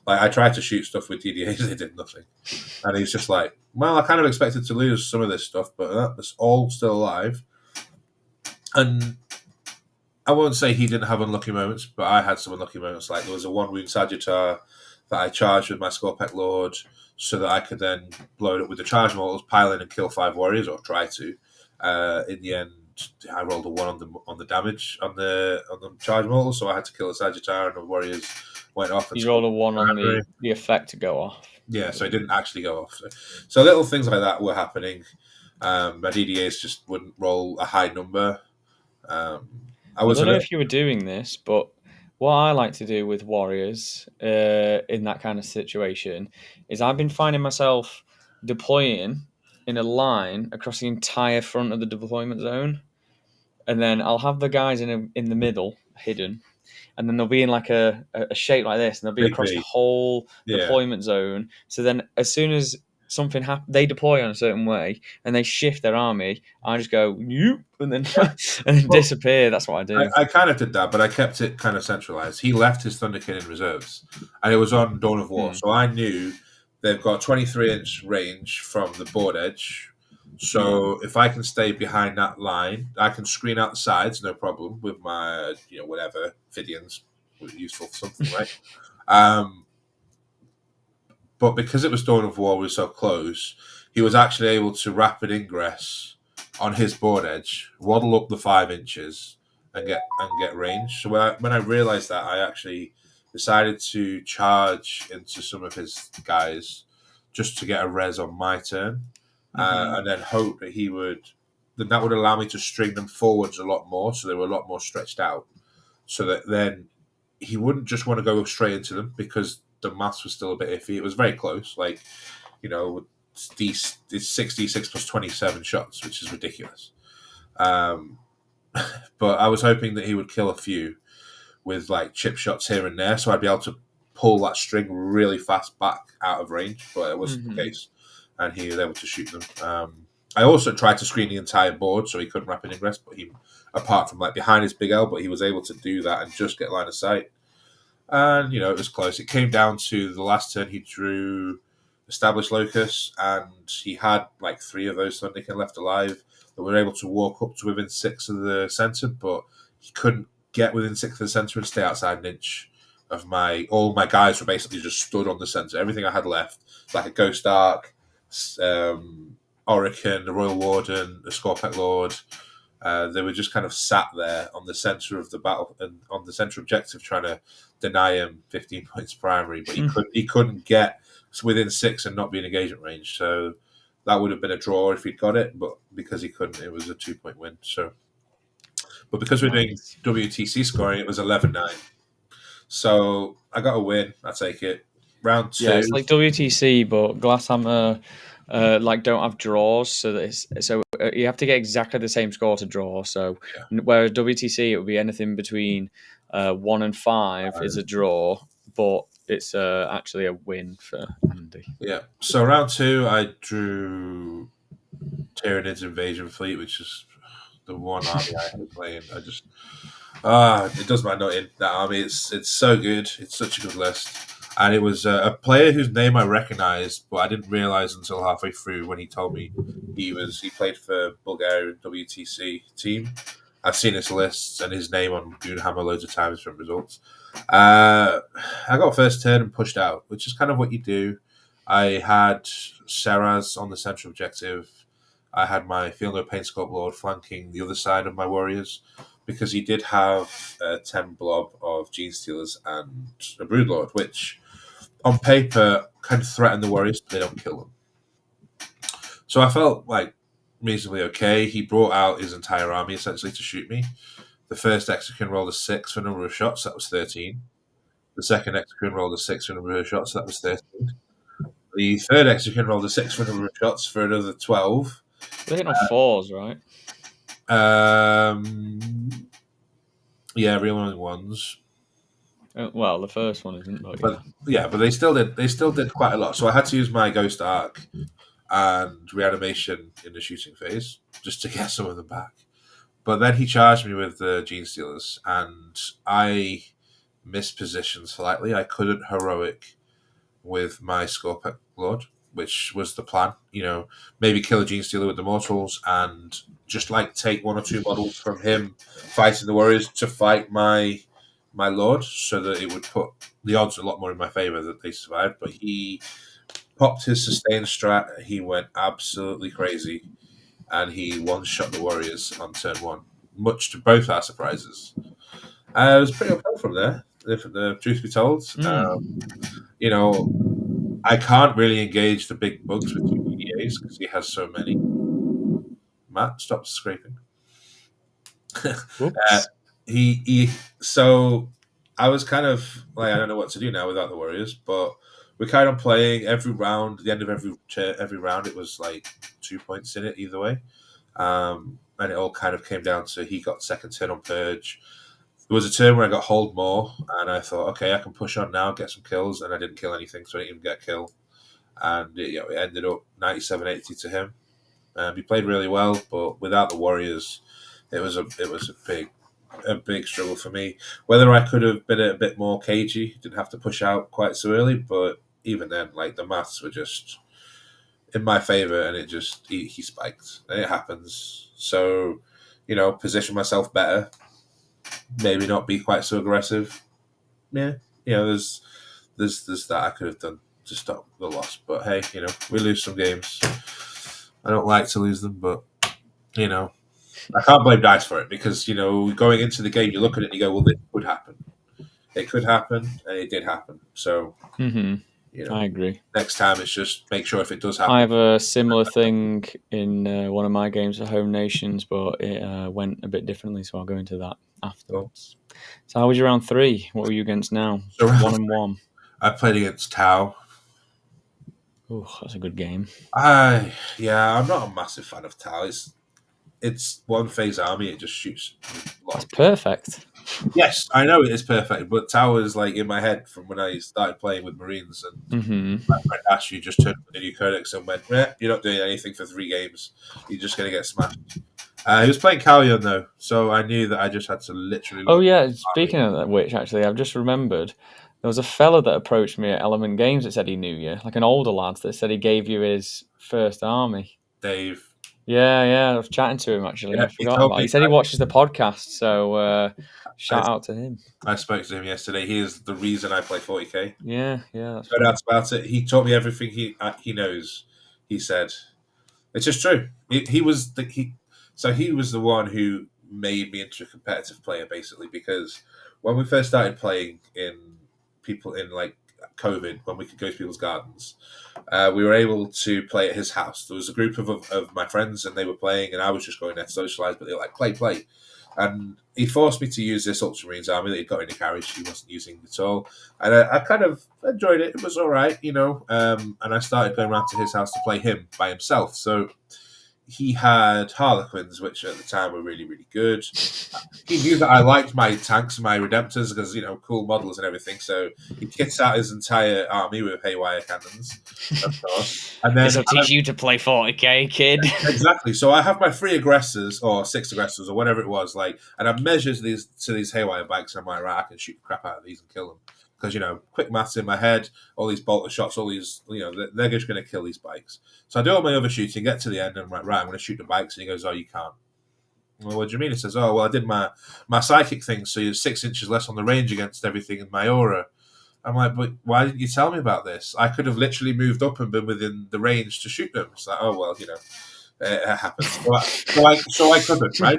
Like I tried to shoot stuff with DDAs, they did nothing, and he's just like, well, I kind of expected to lose some of this stuff, but that's all still alive. And I won't say he didn't have unlucky moments, but I had some unlucky moments. Like there was a one wound Sagittar that I charged with my Scorpec Lord so that I could then blow it up with the charge mortals, pile in and kill 5 warriors, or try to. In the end, I rolled a 1 on the damage on the charge mortals, so I had to kill a Sagittar, and the warriors went off. And you rolled a 1 on the effect to go off. Yeah, so it didn't actually go off. So little things like that were happening. My DDAs just wouldn't roll a high number. I don't know if you were doing this, but what I like to do with warriors in that kind of situation is I've been finding myself deploying in a line across the entire front of the deployment zone, and then I'll have the guys in the middle hidden, and then they'll be in like a shape like this, and they'll be across the whole deployment zone. So then as soon as something happens, they deploy on a certain way and they shift their army. I just go and then disappear. That's what I do. I kind of did that, but I kept it kind of centralized. He left his Thunderkin in reserves, and it was on Dawn of War, so I knew they've got 23-inch range from the board edge. So if I can stay behind that line, I can screen out the sides, no problem, with my whatever Fidians, useful for something, right? But because it was Dawn of War, we were so close, he was actually able to rapid ingress on his board edge, waddle up the 5 inches, and get range. So when I realized that, I actually decided to charge into some of his guys just to get a res on my turn, and then hope that that would allow me to string them forwards a lot more, so they were a lot more stretched out, so that then he wouldn't just want to go straight into them because the maths was still a bit iffy. It was very close, like it's 66 plus 27 shots, which is ridiculous. But I was hoping that he would kill a few with like chip shots here and there, so I'd be able to pull that string really fast back out of range. But it wasn't the case, and he was able to shoot them. I also tried to screen the entire board so he couldn't rapid ingress, but apart from like behind his big L, but he was able to do that and just get line of sight. And it was close. It came down to the last turn. He drew Established Locus, and he had like 3 of those Thunderkin left alive that were able to walk up to within 6 of the center, but he couldn't get within 6 of the center and stay outside an inch of all my guys were basically just stood on the center. Everything I had left, like a Ghost Ark, Orican, the Royal Warden, the Scorpec Lord, they were just kind of sat there on the center of the battle and on the center objective, trying to deny him 15 points primary, but he couldn't get within 6 and not be in engagement range. So that would have been a draw if he'd got it, but because he couldn't, it was a 2-point win. So, but because we're doing WTC scoring, it was 11-9. So I got a win. I take it. Round 2. Yeah, it's like WTC, but Glasshammer don't have draws, so you have to get exactly the same score to draw. So whereas WTC, it would be anything between 1 and 5 is a draw, but it's actually a win for Andy. Yeah. So round 2, I drew Tyranid's Invasion Fleet, which is the one army I had playing. I just it does my nut in, that army. It's so good. It's such a good list. And it was a player whose name I recognised, but I didn't realise until halfway through when he told me he played for Bulgarian WTC team. I've seen his lists and his name on Goonhammer loads of times from results. I got first turn and pushed out, which is kind of what you do. I had Seraz on the central objective. I had my Feel No Pain Sculpt Lord flanking the other side of my warriors, because he did have 10 blob of Gene Stealers and a Broodlord, which on paper kind of threaten the warriors, but they don't kill them. So I felt like reasonably okay. He brought out his entire army essentially to shoot me. The first Execution rolled a 6 for a number of shots, that was 13. The second Execution rolled a 6 for a number of shots, that was 13. The third Execution rolled a 6 for a number of shots for another 12. They're hitting on 4s, right? Yeah, real only 1s. Well, the first one isn't, but yeah. But they still did quite a lot. So I had to use my Ghost Arc and Reanimation in the shooting phase just to get some of them back. But then he charged me with the Gene Stealers, and I mispositioned slightly. I couldn't heroic with my Scorpion Lord, which was the plan. Maybe kill a Gene Stealer with the Mortals and just like take one or two models from him fighting the Warriors to fight my Lord, so that it would put the odds a lot more in my favor that they survived. But he popped his sustain strat. He went absolutely crazy, and he one-shot the Warriors on turn one, much to both our surprises. It was pretty uphill from there, if the truth be told. I can't really engage the big bugs with EDAs because he has so many. Matt, stop scraping. Whoops. So I was kind of like, I don't know what to do now without the Warriors, but we carried on playing every round. At the end of every round, it was like 2 points in it either way. And it all kind of came down to he got second turn on Purge. There was a turn where I got hold more, and I thought, okay, I can push on now, get some kills, and I didn't kill anything, so I didn't even get a kill. And it ended up 97-80 to him. He played really well, but without the Warriors, it was a big struggle for me. Whether I could have been a bit more cagey, didn't have to push out quite so early, but even then, like the maths were just in my favor, and it just he spiked, and it happens. So, position myself better, maybe not be quite so aggressive. Yeah, there's that I could have done to stop the loss, but hey, we lose some games. I don't like to lose them, but I can't blame Dice for it because going into the game, you look at it and you go, well, this could happen. It could happen, and it did happen. So, I agree. Next time, it's just make sure if it does happen. I have a similar thing in one of my games for Home Nations, but it went a bit differently, so I'll go into that afterwards. Cool. So how was your round 3? What were you against now? So 1-1. I played against Tau. Oh, that's a good game. I'm not a massive fan of Tau. It's one phase army. It just shoots. That's perfect. Yes, I know it is perfect, but Tau is like in my head from when I started playing with Marines, and my friend Ash, you just turned up the new codex and went, you're not doing anything for 3 games. You're just going to get smashed. He was playing Callion though, so I knew that I just had to literally. Oh yeah, speaking of which, actually, I've just remembered there was a fella that approached me at Element Games that said he knew you, like an older lad that said he gave you his first army. Dave. Yeah, I was chatting to him actually. I forgot about it. He said he watches the podcast, so shout out to him. I spoke to him yesterday. He is the reason I play 40k. Yeah, that's no doubt about it. He taught me everything he knows. He said, it's just true. He was the one who made me into a competitive player, basically, because when we first started playing in like COVID, when we could go to people's gardens, we were able to play at his house. There was a group of my friends, and they were playing, and I was just going there to socialise, but they were like, play. And he forced me to use this Ultramarines army that he'd got in the carriage. He wasn't using at all. And I kind of enjoyed it. It was all right, and I started going around to his house to play him by himself. So he had Harlequins, which at the time were really, really good. He knew that I liked my tanks and my Redemptors because, cool models and everything. So he kits out his entire army with haywire cannons, of course. And then this will teach you to play 40k, kid. Exactly. So I have my 3 aggressors or 6 aggressors or whatever it was, and I measure these haywire bikes, and I'm like, right, I can shoot the crap out of these and kill them. Because, quick maths in my head, all these bolter shots, all these, they're just going to kill these bikes. So I do all my overshooting, get to the end, and I'm like, right, I'm going to shoot the bikes. And he goes, oh, you can't. Well, what do you mean? He says, oh, well, I did my psychic thing, so you're 6 inches less on the range against everything in my aura. I'm like, but why didn't you tell me about this? I could have literally moved up and been within the range to shoot them. It's like, oh, well, it happens. So I couldn't, right?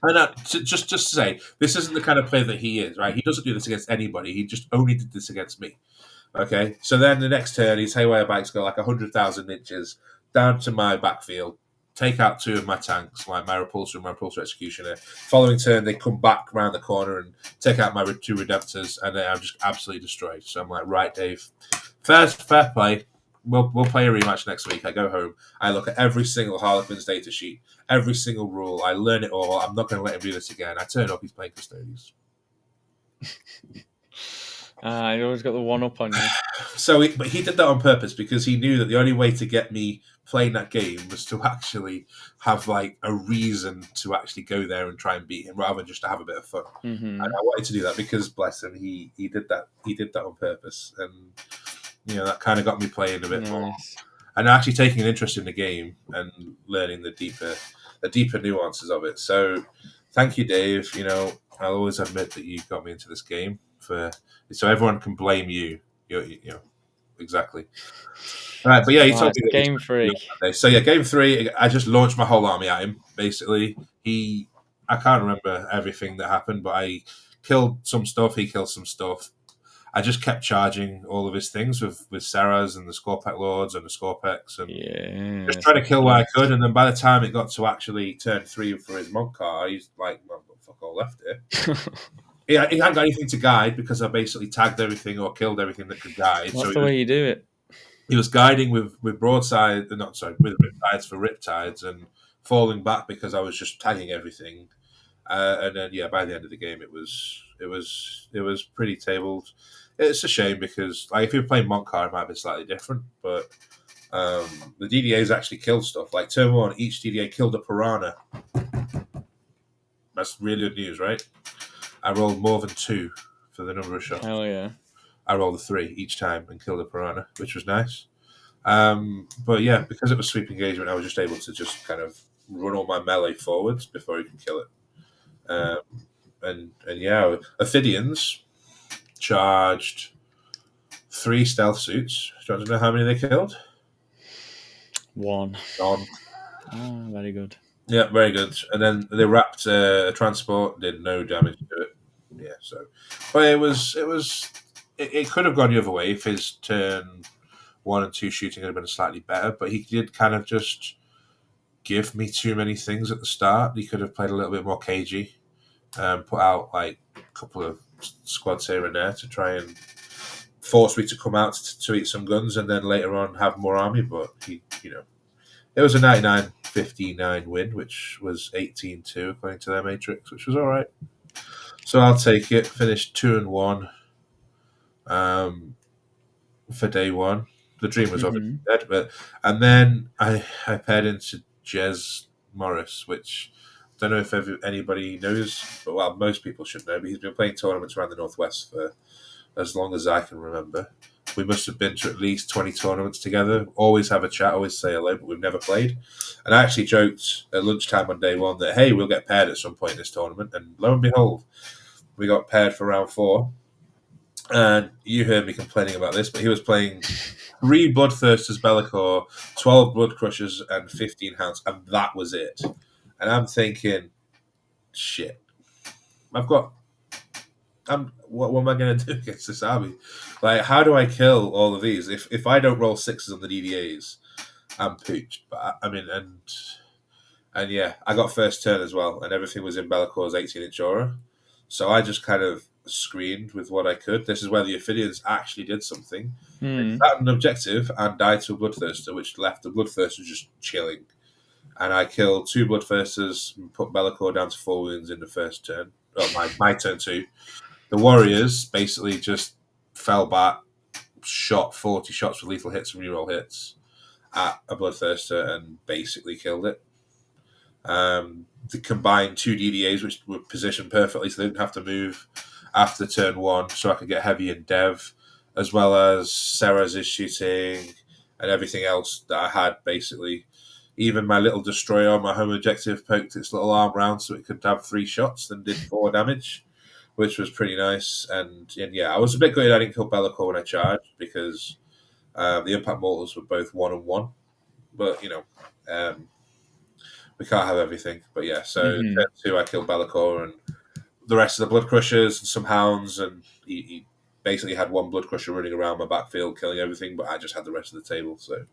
And just to say, this isn't the kind of player that he is, right? He doesn't do this against anybody. He just only did this against me. Okay, so then the next turn, his haywire bikes go like 100,000 inches down to my backfield, take out 2 of my tanks, like my Repulsor and my Repulsor Executioner. Following turn, they come back around the corner and take out my 2 Redemptors, and then I'm just absolutely destroyed. So I'm like, right, Dave, fair play. We'll play a rematch next week. I go home. I look at every single Harlequins data sheet, every single rule. I learn it all. I'm not going to let him do this again. I turn up. He's playing Custodians. You always got the one up on you. But he did that on purpose because he knew that the only way to get me playing that game was to actually have like a reason to actually go there and try and beat him rather than just to have a bit of fun. Mm-hmm. And I wanted to do that because, bless him, he did that. He did that on purpose, and that kind of got me playing a bit more and actually taking an interest in the game and learning the deeper nuances of it. So, thank you, Dave. I'll always admit that you got me into this game so everyone can blame you. Exactly. All right, but yeah, he told me that game 3. So yeah, game 3, I just launched my whole army at him. Basically, I can't remember everything that happened, but I killed some stuff. He killed some stuff. I just kept charging all of his things with Serras and the Scorpec Lords and the Scorpecs and just trying to kill what I could. And then by the time it got to actually turn 3 for his Monk car, he's like, well, fuck all left here. He hadn't got anything to guide because I basically tagged everything or killed everything that could guide. That's the way you do it. He was guiding with broadside, with riptides for riptides and falling back because I was just tagging everything. And then by the end of the game, it was pretty tabled. It's a shame because if you were playing Monk car, it might be slightly different. But the DDAs actually killed stuff. Like turn 1, each DDA killed a piranha. That's really good news, right? I rolled more than 2 for the number of shots. Hell yeah. I rolled a 3 each time and killed a piranha, which was nice. But yeah, because it was sweep engagement, I was just able to just kind of run all my melee forwards before he could kill it. And Ophidians charged 3 stealth suits. Do you want to know how many they killed? 1. Gone. Oh, very good. Yeah, very good. And then they wrapped a transport, did no damage to it. Yeah, so, but it could have gone the other way if his turn 1 and 2 shooting had been slightly better. But he did kind of just give me too many things at the start. He could have played a little bit more cagey, put out like a couple of squads here and there to try and force me to come out to eat some guns, and then later on have more army. But it was a 99-59 win, which was 18-2 according to their matrix, which was all right. So I'll take it. Finished 2-1 for day 1. The dream was obviously dead, and then I paired into Jez Morris, which I don't know if anybody knows, but most people should know. But he's been playing tournaments around the Northwest for as long as I can remember. We must have been to at least 20 tournaments together. Always have a chat, always say hello, but we've never played. And I actually joked at lunchtime on day 1 that, hey, we'll get paired at some point in this tournament. And lo and behold, we got paired for round 4. And you heard me complaining about this, but he was playing 3 Bloodthirsters Be'lakor, 12 Blood Crushers, and 15 Hounds, and that was it. And I'm thinking, shit. What am I going to do against this army? Like, how do I kill all of these? If I don't roll 6s on the DDAs, I'm pooched. But and yeah, I got first turn as well, and everything was in Bellacor's 18-inch aura. So I just kind of screened with what I could. This is where the Ophidians actually did something. They had an objective and died to a Bloodthirster, which left the Bloodthirster just chilling. And I killed 2 Bloodthirsters and put Be'lakor down to 4 wounds in the first turn. Oh, my turn 2. The Warriors basically just fell back, shot 40 shots with lethal hits and reroll hits at a Bloodthirster and basically killed it. They combined 2 DDAs, which were positioned perfectly, so they didn't have to move after turn 1, so I could get heavy and dev, as well as Serra's shooting and everything else that I had, basically. Even my little destroyer, my home objective, poked its little arm round so it could have 3 shots, then did 4 damage, which was pretty nice. And yeah, I was a bit gutted I didn't kill Be'lakor when I charged, because the Impact Mortals were both 1-1. But, we can't have everything. But yeah, so turn 2, I killed Be'lakor and the rest of the Blood Crushers and some Hounds, and he basically had 1 Blood Crusher running around my backfield killing everything, but I just had the rest of the table. So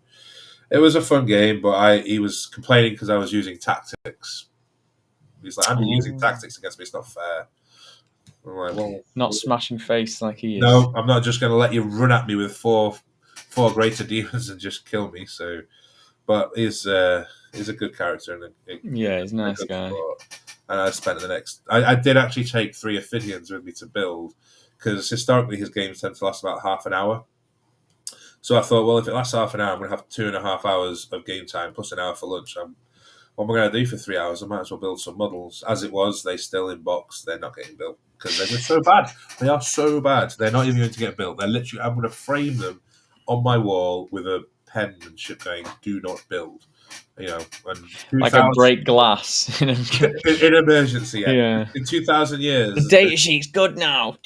it was a fun game, but he was complaining because I was using tactics. He's like, I'm using tactics against me, it's not fair. I'm like, well, not smashing face like he is. No, I'm not just going to let you run at me with four greater demons and just kill me. So, but he's a good character and he's a nice guy. Support. And I spent I did actually take 3 Ophidians with me to build, because historically his games tend to last about half an hour. So I thought, well, if it lasts half an hour, I'm going to have 2.5 hours of game time plus an hour for lunch. What am I going to do for 3 hours? I might as well build some models. As it was, they still in box. They're not getting built because they're just so bad. They are so bad. They're not even going to get built. They're literally. I'm going to frame them on my wall with a penmanship going, "Do not build." You know, and like a break glass. in emergency. Yeah. In 2,000 years, the data sheet's good now.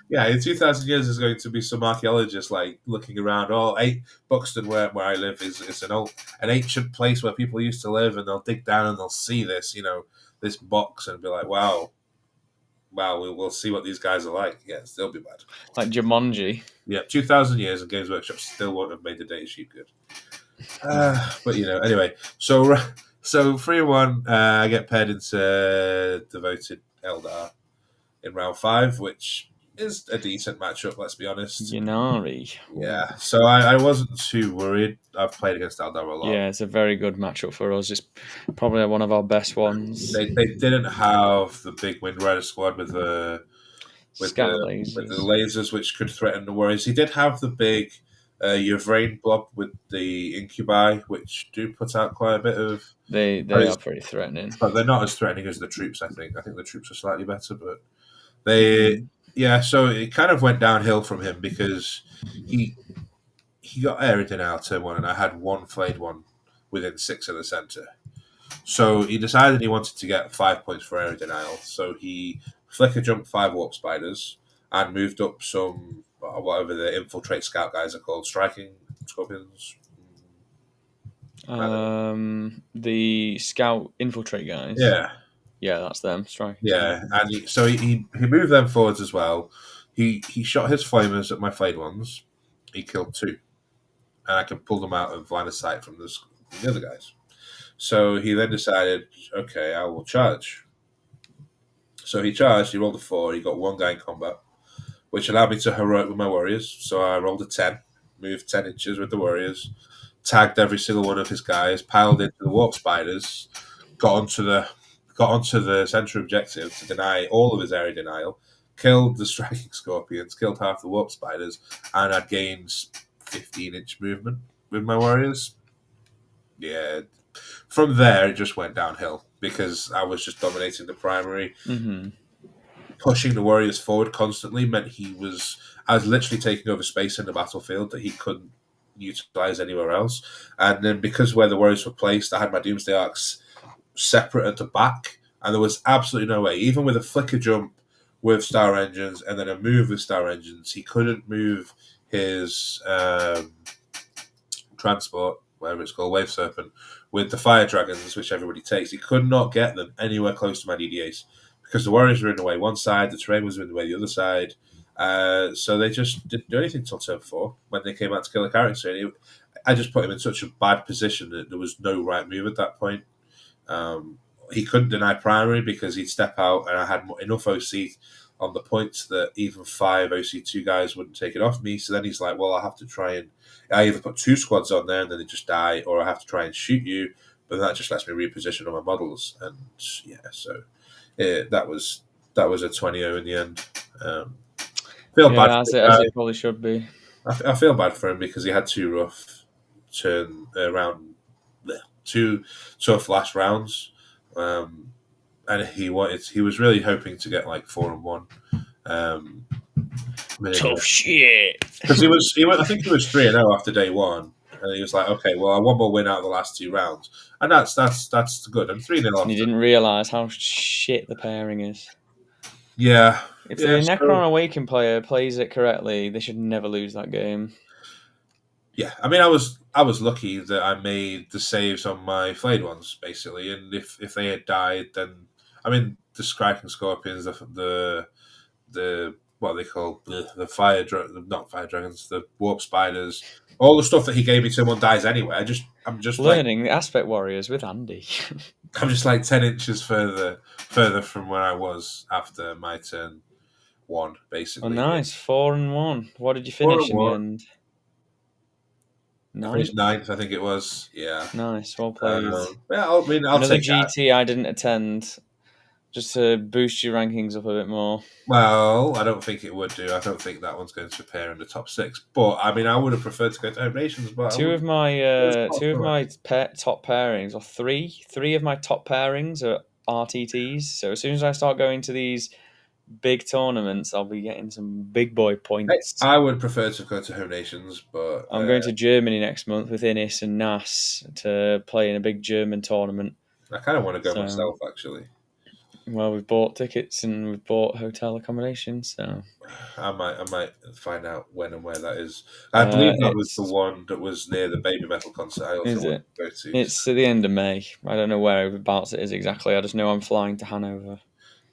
yeah, in 2,000 years, there's going to be some archaeologists like looking around. Oh, Buxton, where I live, is an ancient place where people used to live, and they'll dig down and they'll see this, this box, and be like, wow, we'll see what these guys are like. Yes, they'll be bad. Like Jumanji. Yeah, 2,000 years, and Games Workshop still won't have made the data sheet good. But anyway, so 3-1, I get paired into Devoted Eldar in round 5, which is a decent matchup, let's be honest. Ynnari. Yeah, so I wasn't too worried. I've played against Eldar a lot. Yeah, it's a very good matchup for us. It's probably one of our best ones. They didn't have the big Wind Rider squad with the lasers, which could threaten the Warriors. He did have the big Yvrain blob with the Incubi, which do put out quite a bit of... They are pretty threatening. But they're not as threatening as the troops, I think. I think the troops are slightly better, but they... Yeah, so it kind of went downhill from him because he got Aerodin out turn 1, and I had one flayed one within 6 of the centre. So he decided he wanted to get 5 points for Aerodenial. So he flicker jumped 5 warp spiders and moved up some, whatever the infiltrate scout guys are called, striking scorpions. The scout infiltrate guys. Yeah, that's them. Striking. Yeah, and he moved them forwards as well. He shot his flamers at my flayed ones. He killed 2, and I could pull them out of line of sight from the other guys. So he then decided, okay, I will charge. So he charged, he rolled a 4, he got 1 guy in combat, which allowed me to heroic with my warriors. So I rolled a 10, moved 10 inches with the warriors, tagged every single one of his guys, piled into the warp spiders, got onto the centre objective to deny all of his area denial, killed the striking scorpions, killed half the warp spiders, and I'd gained 15-inch movement with my warriors. Yeah. From there, it just went downhill because I was just dominating the primary. Mm-hmm. Pushing the warriors forward constantly meant I was literally taking over space in the battlefield that he couldn't utilize anywhere else. And then because where the warriors were placed, I had my Doomsday Arcs separate at the back, and there was absolutely no way, even with a flicker jump with Star Engines and then a move with Star Engines, he couldn't move his transport, whatever it's called, Wave Serpent, with the Fire Dragons, which everybody takes. He could not get them anywhere close to my DDAs because the warriors were in the way one side, the terrain was in the way the other side. So they just didn't do anything till turn 4 when they came out to kill a character. I just put him in such a bad position that there was no right move at that point. He couldn't deny primary because he'd step out, and I had enough OC on the points that even 5 OC2 guys wouldn't take it off me. So then he's like, well, I have to try and I either put 2 squads on there and then they just die, or I have to try and shoot you, but that just lets me reposition on my models. And yeah, so that was a 20-0 in the end. Feel bad as it probably should be. I feel bad for him because he had 2 rough two tough last rounds, and he was really hoping to get like 4-1. Tough shit. Because I think he was 3-0 after day 1, and he was like, okay, well, I want more win out of the last 2 rounds, and that's good. I'm 3-0. And you didn't realise how shit the pairing is. Yeah. If the Necron Awakened player plays it correctly, they should never lose that game. Yeah, I mean, I was lucky that I made the saves on my flayed ones basically, and if they had died, then I mean the Striking Scorpions, the what they call the not fire dragons, the warp spiders, all the stuff that he gave me to one dies anyway. I'm just learning the Aspect Warriors with Andy. I'm just like 10 inches further from where I was after my turn 1, basically. Oh, nice. 4-1. What did you finish in the end? 9th? I finished 9th, I think it was. Yeah. Nice. Well played. I'll Another take GT that. I didn't attend. just to boost your rankings up a bit more. Well, I don't think it would do. I don't think that one's going to appear in the top 6. But I mean, I would have preferred to go to Home Nations. But Two of my top pairings, or three of my top pairings are RTTs. So as soon as I start going to these big tournaments, I'll be getting some big boy points. I would prefer to go to Home Nations, but I'm going to Germany next month with Innis and Nas to play in a big German tournament. I kind of want to go So, myself, actually. Well, we've bought tickets and we've bought hotel accommodation, so I might find out when and where that is. I believe that was the one that was near the Baby Metal concert. I also want to go to. It's at the end of May. I don't know whereabouts it is exactly. I just know I'm flying to Hanover.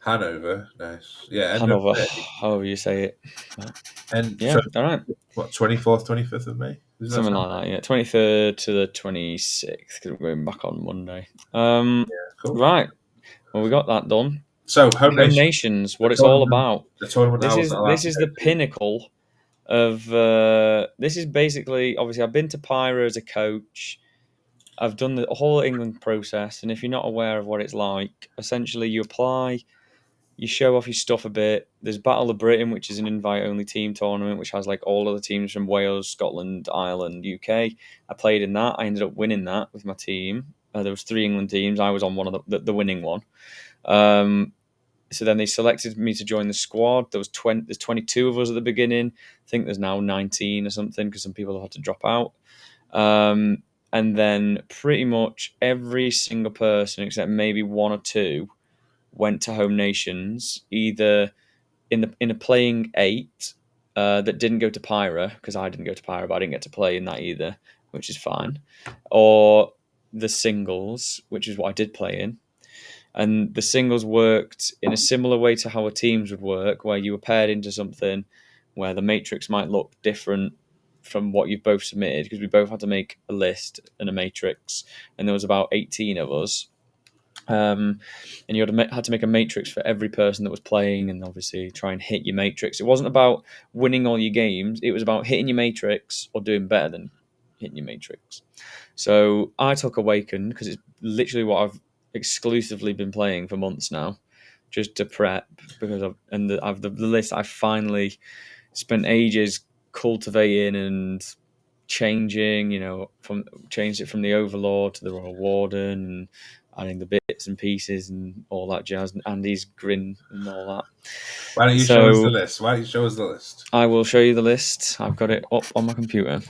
Hanover, nice. Yeah, end Hanover, of May. however you say it. And yeah, all right. What, 24th, 25th of May? Something like that, yeah. 23rd to the 26th, because we're going back on Monday. Cool. Right. Well, we got that done. So, Home Nations, what it's all about. The tournament this is the pinnacle of... this is basically... Obviously, I've been to Pyro as a coach. I've done the whole England process, and if you're not aware of what it's like, essentially you apply... You show off your stuff a bit. There's Battle of Britain, which is an invite-only team tournament, which has like all of the teams from Wales, Scotland, Ireland, UK. I played in that. I ended up winning that with my team. There was 3 England teams. I was on one of the winning one. So then they selected me to join the squad. There's 22 of us at the beginning. I think there's now 19 or something because some people have had to drop out. And then pretty much every single person, except maybe 1 or 2, went to Home Nations, either in a playing 8 that didn't go to Pyra, because I didn't go to Pyra, but I didn't get to play in that either, which is fine, or the singles, which is what I did play in. And the singles worked in a similar way to how a teams would work, where you were paired into something where the matrix might look different from what you've both submitted, because we both had to make a list and a matrix, and there was about 18 of us. And you had to make a matrix for every person that was playing, and obviously try and hit your matrix. It wasn't about winning all your games. It was about hitting your matrix or doing better than hitting your matrix. So I took Awakened because it's literally what I've exclusively been playing for months now, just to prep, because the list I finally spent ages cultivating and changing. Changed it from the Overlord to the Royal Warden, and adding the bits and pieces and all that jazz, and Andy's grin and all that. Why don't you show us the list? I will show you the list. I've got it up on my computer.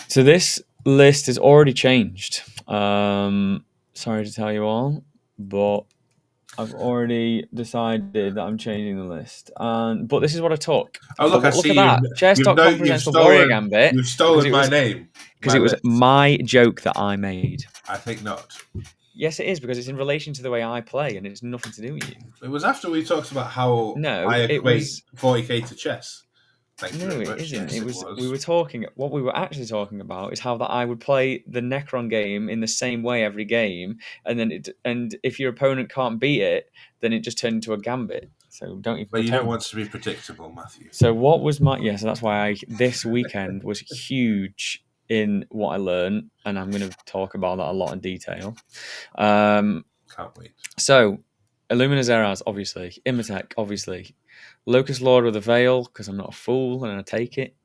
So this list is already changed. Sorry to tell you all, but I've already decided that I'm changing the list. But this is what I took. Oh, look, I see at that. Chess.com presents the Warrior Gambit. You've stolen my name. Because it was my joke that I made. I think not. Yes, it is, because it's in relation to the way I play, and it's nothing to do with you. It was after we talked about how I equate 40k to chess. No, it isn't. Yes, we were talking. What we were actually talking about is how that I would play the Necron game in the same way every game, and if your opponent can't beat it, then it just turned into a gambit. So don't even. But you don't want to be predictable, Matthew. So what was my so that's why this weekend was huge in what I learned, and I'm going to talk about that a lot in detail. Can't wait. So, Illumina Zeraz, obviously. Imhotep, obviously. Locust Lord with a Veil, because I'm not a fool and I take it.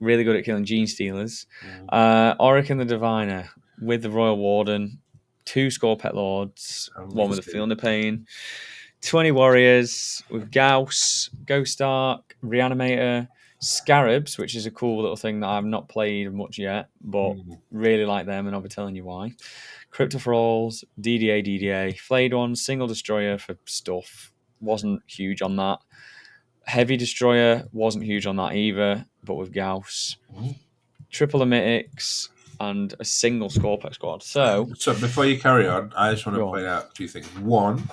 Really good at killing Gene Stealers. Orican the Diviner with the Royal Warden. 2 Score Pet Lords. 1 with a Feeling of Pain. 20 Warriors with Gauss, Ghost Ark, Reanimator, Scarabs, which is a cool little thing that I've not played much yet, but really like them, and I'll be telling you why. Cryptofrolls, DDA, Flayed Ones, Single Destroyer for stuff. Wasn't huge on that. Heavy Destroyer, wasn't huge on that either, but with Gauss. Triple Emetics, and a single Scorpec squad. So before you carry on, I just want to point out 2 things. 1,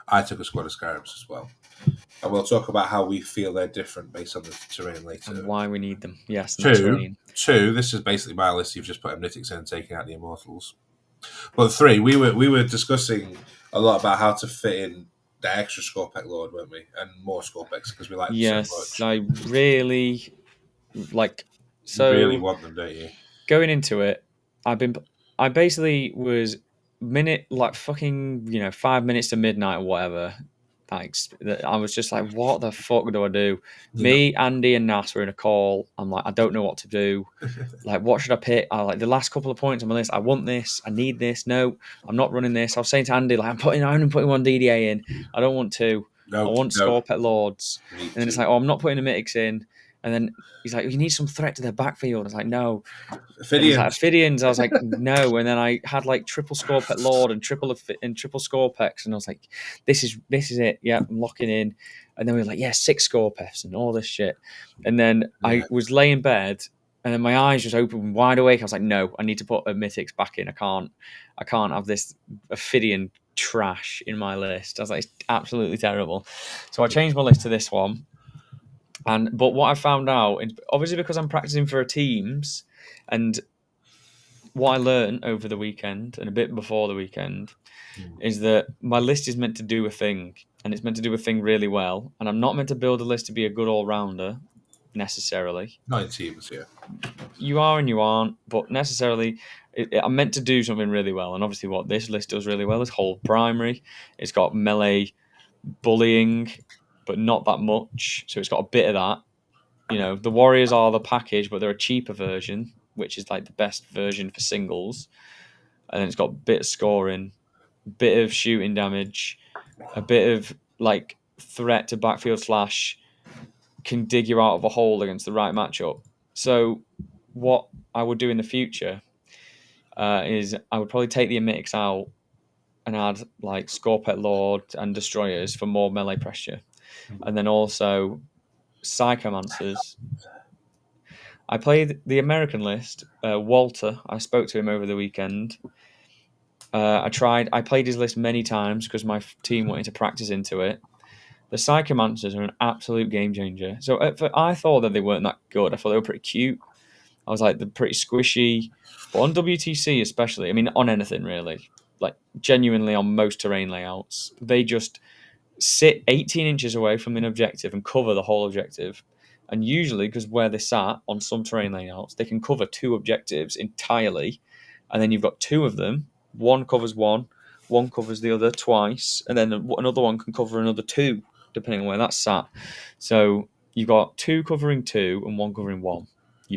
I took a squad of Scarabs as well. And we'll talk about how we feel they're different based on the terrain later. And why we need them. Yes, 2, this is basically my list. You've just put Amnitics in and taken out the Immortals. But 3, we were discussing a lot about how to fit in the extra Scorpec Lord, weren't we? And more Scorpecs, because we like them so much. I really like. So you really want them, don't you? Going into it, I basically was minute, like fucking, 5 minutes to midnight or whatever. Like, I was just like, what the fuck do I do? Me, Andy, and Nas were in a call. I'm like, I don't know what to do. Like, what should I pick? I like the last couple of points on my list. I want this. I need this. No, I'm not running this. I was saying to Andy, like, I'm only putting one DDA in. I don't want two. I want Scorpet Lords. And then it's like, oh, I'm not putting a Mythics in. And then he's like, you need some threat to their backfield. I was like, no. And he's like, Ophidians. I was like, no. And then I had like triple Scorpet Lord and triple Scorpex. And I was like, this is it. Yeah, I'm locking in. And then we were like, yeah, 6 Scorpefs and all this shit. And then I was laying in bed. And then my eyes just opened wide awake. I was like, no, I need to put a Mythics back in. I can't have this Ophidian trash in my list. I was like, it's absolutely terrible. So I changed my list to this one. But what I found out, obviously because I'm practicing for teams, and what I learned over the weekend and a bit before the weekend is that my list is meant to do a thing, and it's meant to do a thing really well. And I'm not meant to build a list to be a good all-rounder necessarily. Not in teams, yeah. You are and you aren't, but necessarily I'm meant to do something really well. And obviously what this list does really well is hold primary. It's got melee bullying, but not that much. So it's got a bit of that. The Warriors are the package, but they're a cheaper version, which is like the best version for singles. And then it's got a bit of scoring, a bit of shooting damage, a bit of like threat to backfield slash, can dig you out of a hole against the right matchup. So what I would do in the future is I would probably take the Emetics out and add like Scorpet Lord and Destroyers for more melee pressure. And then also Psychomancers. I played the American list. Walter, I spoke to him over the weekend. I played his list many times because my team wanted to practice into it. The Psychomancers are an absolute game changer. So I thought that they weren't that good. I thought they were pretty cute. I was like, they're pretty squishy. But on WTC especially, I mean, on anything really, like genuinely on most terrain layouts, they just sit 18 inches away from an objective and cover the whole objective. And usually, because where they sat on some terrain layouts, they can cover 2 objectives entirely. And then you've got 2 of them. One covers one covers the other twice, and then another one can cover another 2, depending on where that's sat. So you've got 2 covering 2 and 1 covering 1.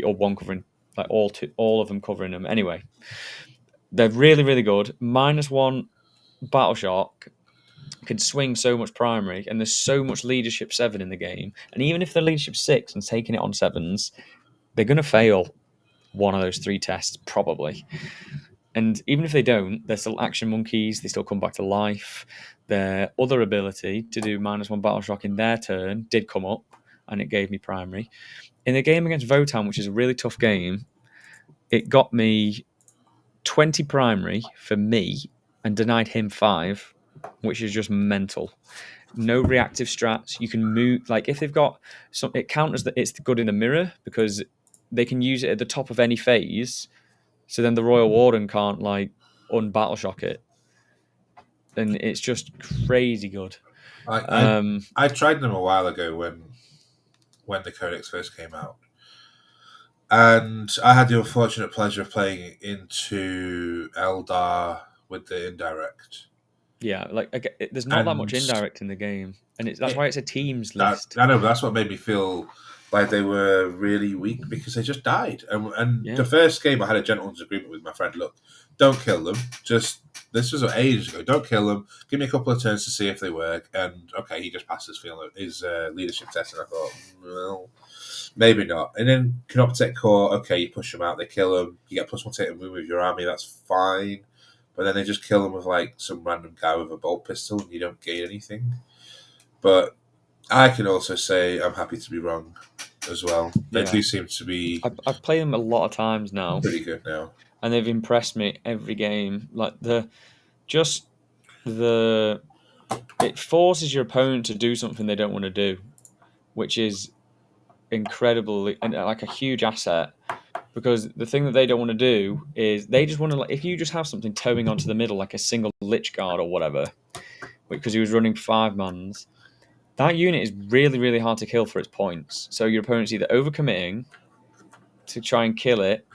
Or 1 covering, like all of them covering them. Anyway, they're really, really good. -1 battle shock can swing so much primary, and there's so much leadership 7 in the game. And even if they're leadership 6 and taking it on 7s, they're going to fail one of those 3 tests probably. And even if they don't, they're still action monkeys. They still come back to life. Their other ability to do -1 battle shock in their turn did come up, and it gave me primary. In the game against Votan, which is a really tough game, it got me 20 primary for me and denied him 5, which is just mental. No reactive strats. You can move, like if they've got some, it counters that it's good in the mirror because they can use it at the top of any phase. So then the Royal Warden can't like unbattle shock it. And it's just crazy good. I tried them a while ago when the Codex first came out. And I had the unfortunate pleasure of playing into Eldar with the indirect. Yeah, like there's not that much indirect in the game, and that's why it's a teams list. I know, but that's what made me feel like they were really weak because they just died. And the first game, I had a gentleman's agreement with my friend. Look, don't kill them. This was ages ago. Don't kill them. Give me a couple of turns to see if they work. And okay, he just passed his leadership test, and I thought, well, maybe not. And then Canoptek Core, okay, you push them out, they kill them, you get +1 to move with your army, that's fine. But then they just kill them with like some random guy with a bolt pistol, and you don't gain anything. But I can also say I'm happy to be wrong as well. They do seem to be. I've played them a lot of times now. Pretty good now, and they've impressed me every game. Like it forces your opponent to do something they don't want to do, which is incredible and like a huge asset. Because the thing that they don't want to do is they just want to, like, if you just have something towing onto the middle, like a single Lich Guard or whatever, because he was running 5 mans, that unit is really, really hard to kill for its points. So your opponent's either overcommitting to try and kill it,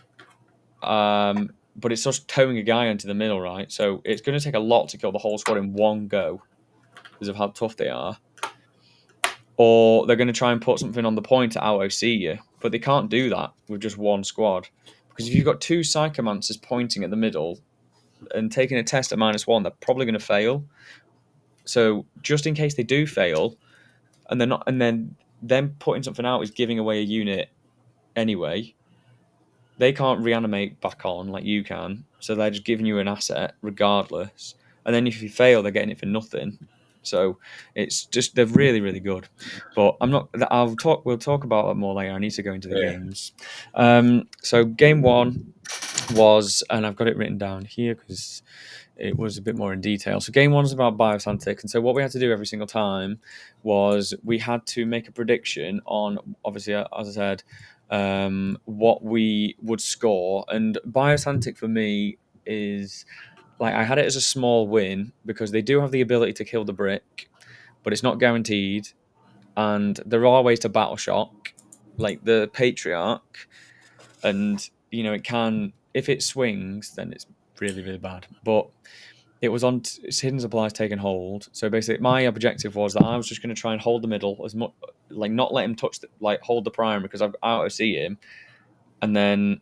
but it's just towing a guy into the middle, right? So it's going to take a lot to kill the whole squad in one go because of how tough they are. Or they're going to try and put something on the point to out-OC you, but they can't do that with just one squad. Because if you've got two Psychomancers pointing at the middle and taking a test at -1, they're probably going to fail. So just in case they do fail, and they're not, and then them putting something out is giving away a unit anyway. They can't reanimate back on like you can, so they're just giving you an asset regardless. And then if you fail, they're getting it for nothing. So it's just they're really really good. But I'm not. I'll talk. We'll talk about it more later. I need to go into the games. So game one was, and I've got it written down here because it was a bit more in detail. So game one was about Biosantic, and so what we had to do every single time was we had to make a prediction on, obviously, as I said, what we would score. And Biosantic for me is like I had it as a small win because they do have the ability to kill the brick, but it's not guaranteed. And there are ways to battle shock, like the Patriarch, and it can, if it swings, then it's really really bad. But it was on its hidden supplies taking hold. So basically, my objective was that I was just going to try and hold the middle as much, like not let him touch, hold the primary because I've out to see him, and then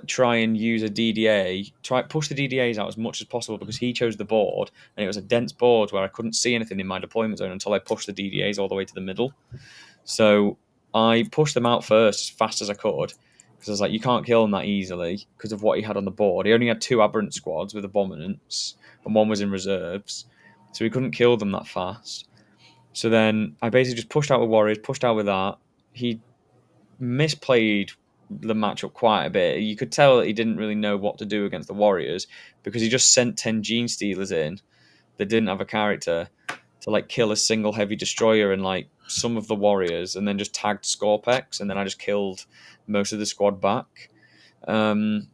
try and use a DDA, try push the DDAs out as much as possible because he chose the board and it was a dense board where I couldn't see anything in my deployment zone until I pushed the DDAs all the way to the middle. So I pushed them out first as fast as I could because I was like, you can't kill him that easily because of what he had on the board. He only had 2 aberrant squads with abominants and 1 was in reserves, so he couldn't kill them that fast. So then I basically just pushed out with warriors, pushed out with that. He misplayed the matchup quite a bit. You could tell that he didn't really know what to do against the warriors because he just sent 10 gene stealers in that didn't have a character to kill a single heavy destroyer and some of the warriors, and then just tagged Scorpex, and then I just killed most of the squad back. And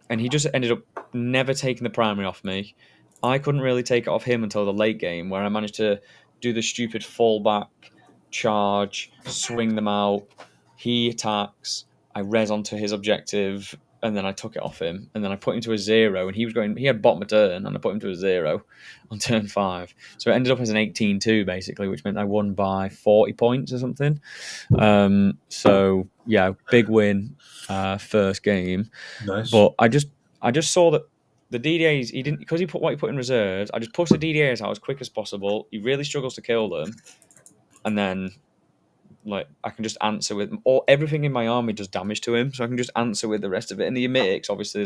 he just ended up never taking the primary off me. I couldn't really take it off him until the late game, where I managed to do the stupid fallback, charge, swing them out. He attacks. I res onto his objective, and then I took it off him. And then I put him to a 0, and he had bottom of turn, and I put him to a 0 on turn 5. So it ended up as an 18-2, basically, which meant I won by 40 points or something. So, yeah, big win, first game. Nice. But I just saw that the DDAs, he didn't, because he put what he put in reserves, I just pushed the DDAs out as quick as possible. He really struggles to kill them. And then I can just answer with everything in my army does damage to him, so I can just answer with the rest of it. And the Emetics, obviously,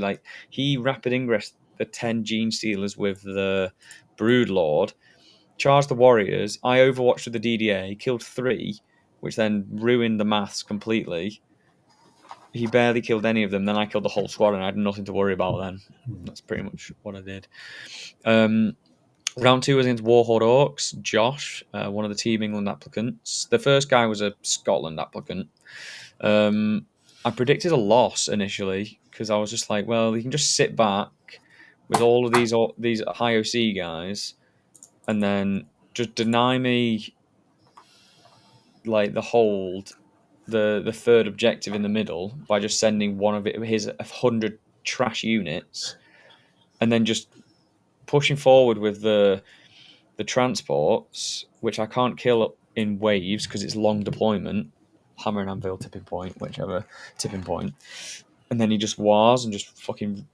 he rapid ingress the 10 gene stealers with the Brood Lord, charged the warriors. I overwatched with the DDA, killed 3, which then ruined the maths completely. He barely killed any of them. Then I killed the whole squad, and I had nothing to worry about then. That's pretty much what I did. Round 2 was against Warhorde Orcs. Josh, one of the Team England applicants. The first guy was a Scotland applicant. I predicted a loss initially because I was just like, well, you can just sit back with all of these high OC guys and then just deny me the hold, the third objective in the middle by just sending one of his 100 trash units, and then just pushing forward with the transports, which I can't kill in waves because it's long deployment. Hammer and anvil, tipping point, whichever tipping point, and then he just wars and just fucking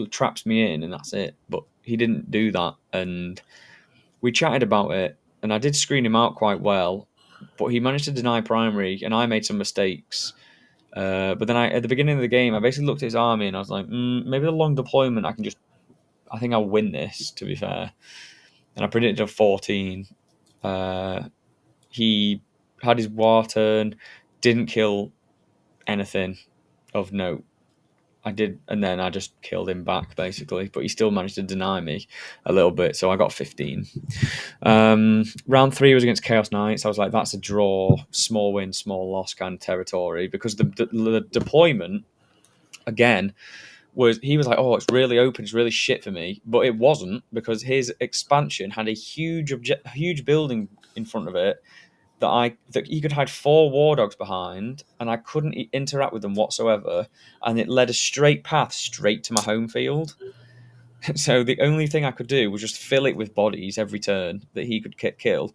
traps me in, and that's it. But he didn't do that, and we chatted about it, and I did screen him out quite well, but he managed to deny primary, and I made some mistakes. But then at the beginning of the game, I basically looked at his army, and I was like, maybe the long deployment, I think I'll win this, to be fair. And I predicted a 14. He had his war turn, didn't kill anything of note. I did, and then I just killed him back, basically. But he still managed to deny me a little bit, so I got 15. Round 3 was against Chaos Knights. I was like, that's a draw, small win, small loss kind of territory, because the deployment, again, he was like, oh, it's really open, it's really shit for me. But it wasn't, because his expansion had a huge building in front of it that he could hide 4 war dogs behind, and I couldn't interact with them whatsoever, and it led a straight path straight to my home field. So the only thing I could do was just fill it with bodies every turn that he could kill.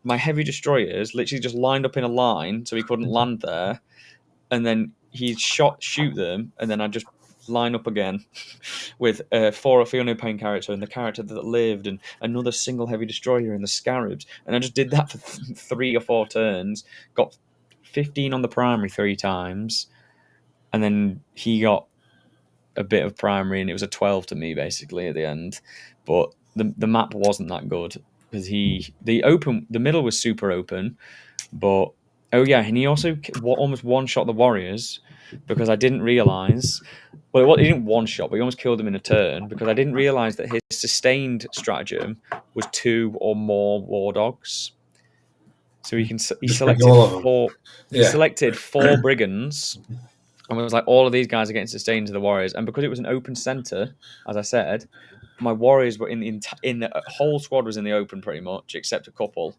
My heavy destroyers literally just lined up in a line so he couldn't land there, and then he'd shoot them, and then I'd just line up again with 4 or Fiona Payne character and the character that lived, and another single heavy destroyer and the scarabs, and I just did that for 3 or 4 turns. Got 15 on the primary 3 times, and then he got a bit of primary, and it was a 12 to me basically at the end. But the map wasn't that good because the middle was super open, but oh yeah, and he also almost one shot the warriors because I didn't realize. Well, he didn't one shot, but he almost killed them in a turn because I didn't realize that his sustained stratagem was 2 or more war dogs. So he Just bring all of them. 4. He Yeah. selected 4 brigands, and was like, all of these guys are getting sustained to the warriors. And because it was an open center, as I said, my warriors were in the whole squad was in the open pretty much, except a couple.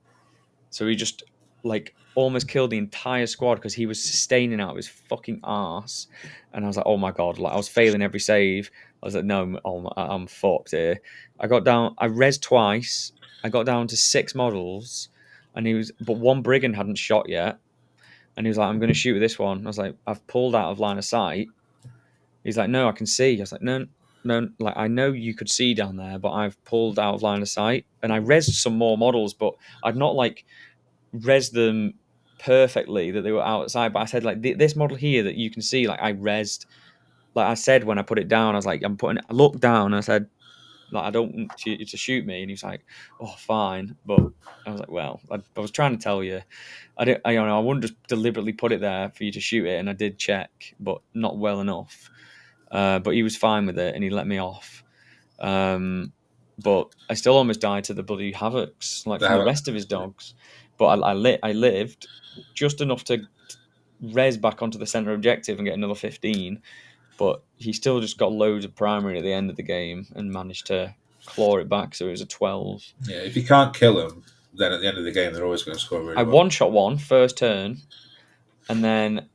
So he just like almost killed the entire squad because he was sustaining out of his fucking ass. And I was like, oh my god, like I was failing every save. I was like, no, I'm fucked here. I res twice. I got down to 6 models, but 1 brigand hadn't shot yet. And he was like, I'm going to shoot with this one. I was like, I've pulled out of line of sight. He's like, no, I can see. I was like, no, like I know you could see down there, but I've pulled out of line of sight. And I rezzed some more models, but I'd not like rezzed them perfectly that they were outside. But I said like this model here that you can see, like I rezzed, like I said when I put it down, I was like, I looked down and I said, like I don't want you to shoot me. And he was like, oh, fine. But I was like, well, I was trying to tell you. I wouldn't just deliberately put it there for you to shoot it, and I did check, but not well enough. But he was fine with it, and he let me off. But I still almost died to the bloody havocs, like from the rest of his dogs. But I lived just enough to res back onto the center objective and get another 15. But he still just got loads of primary at the end of the game and managed to claw it back, so it was a 12. Yeah, if you can't kill them, then at the end of the game they're always going to score really well. I one-shot one first turn, and then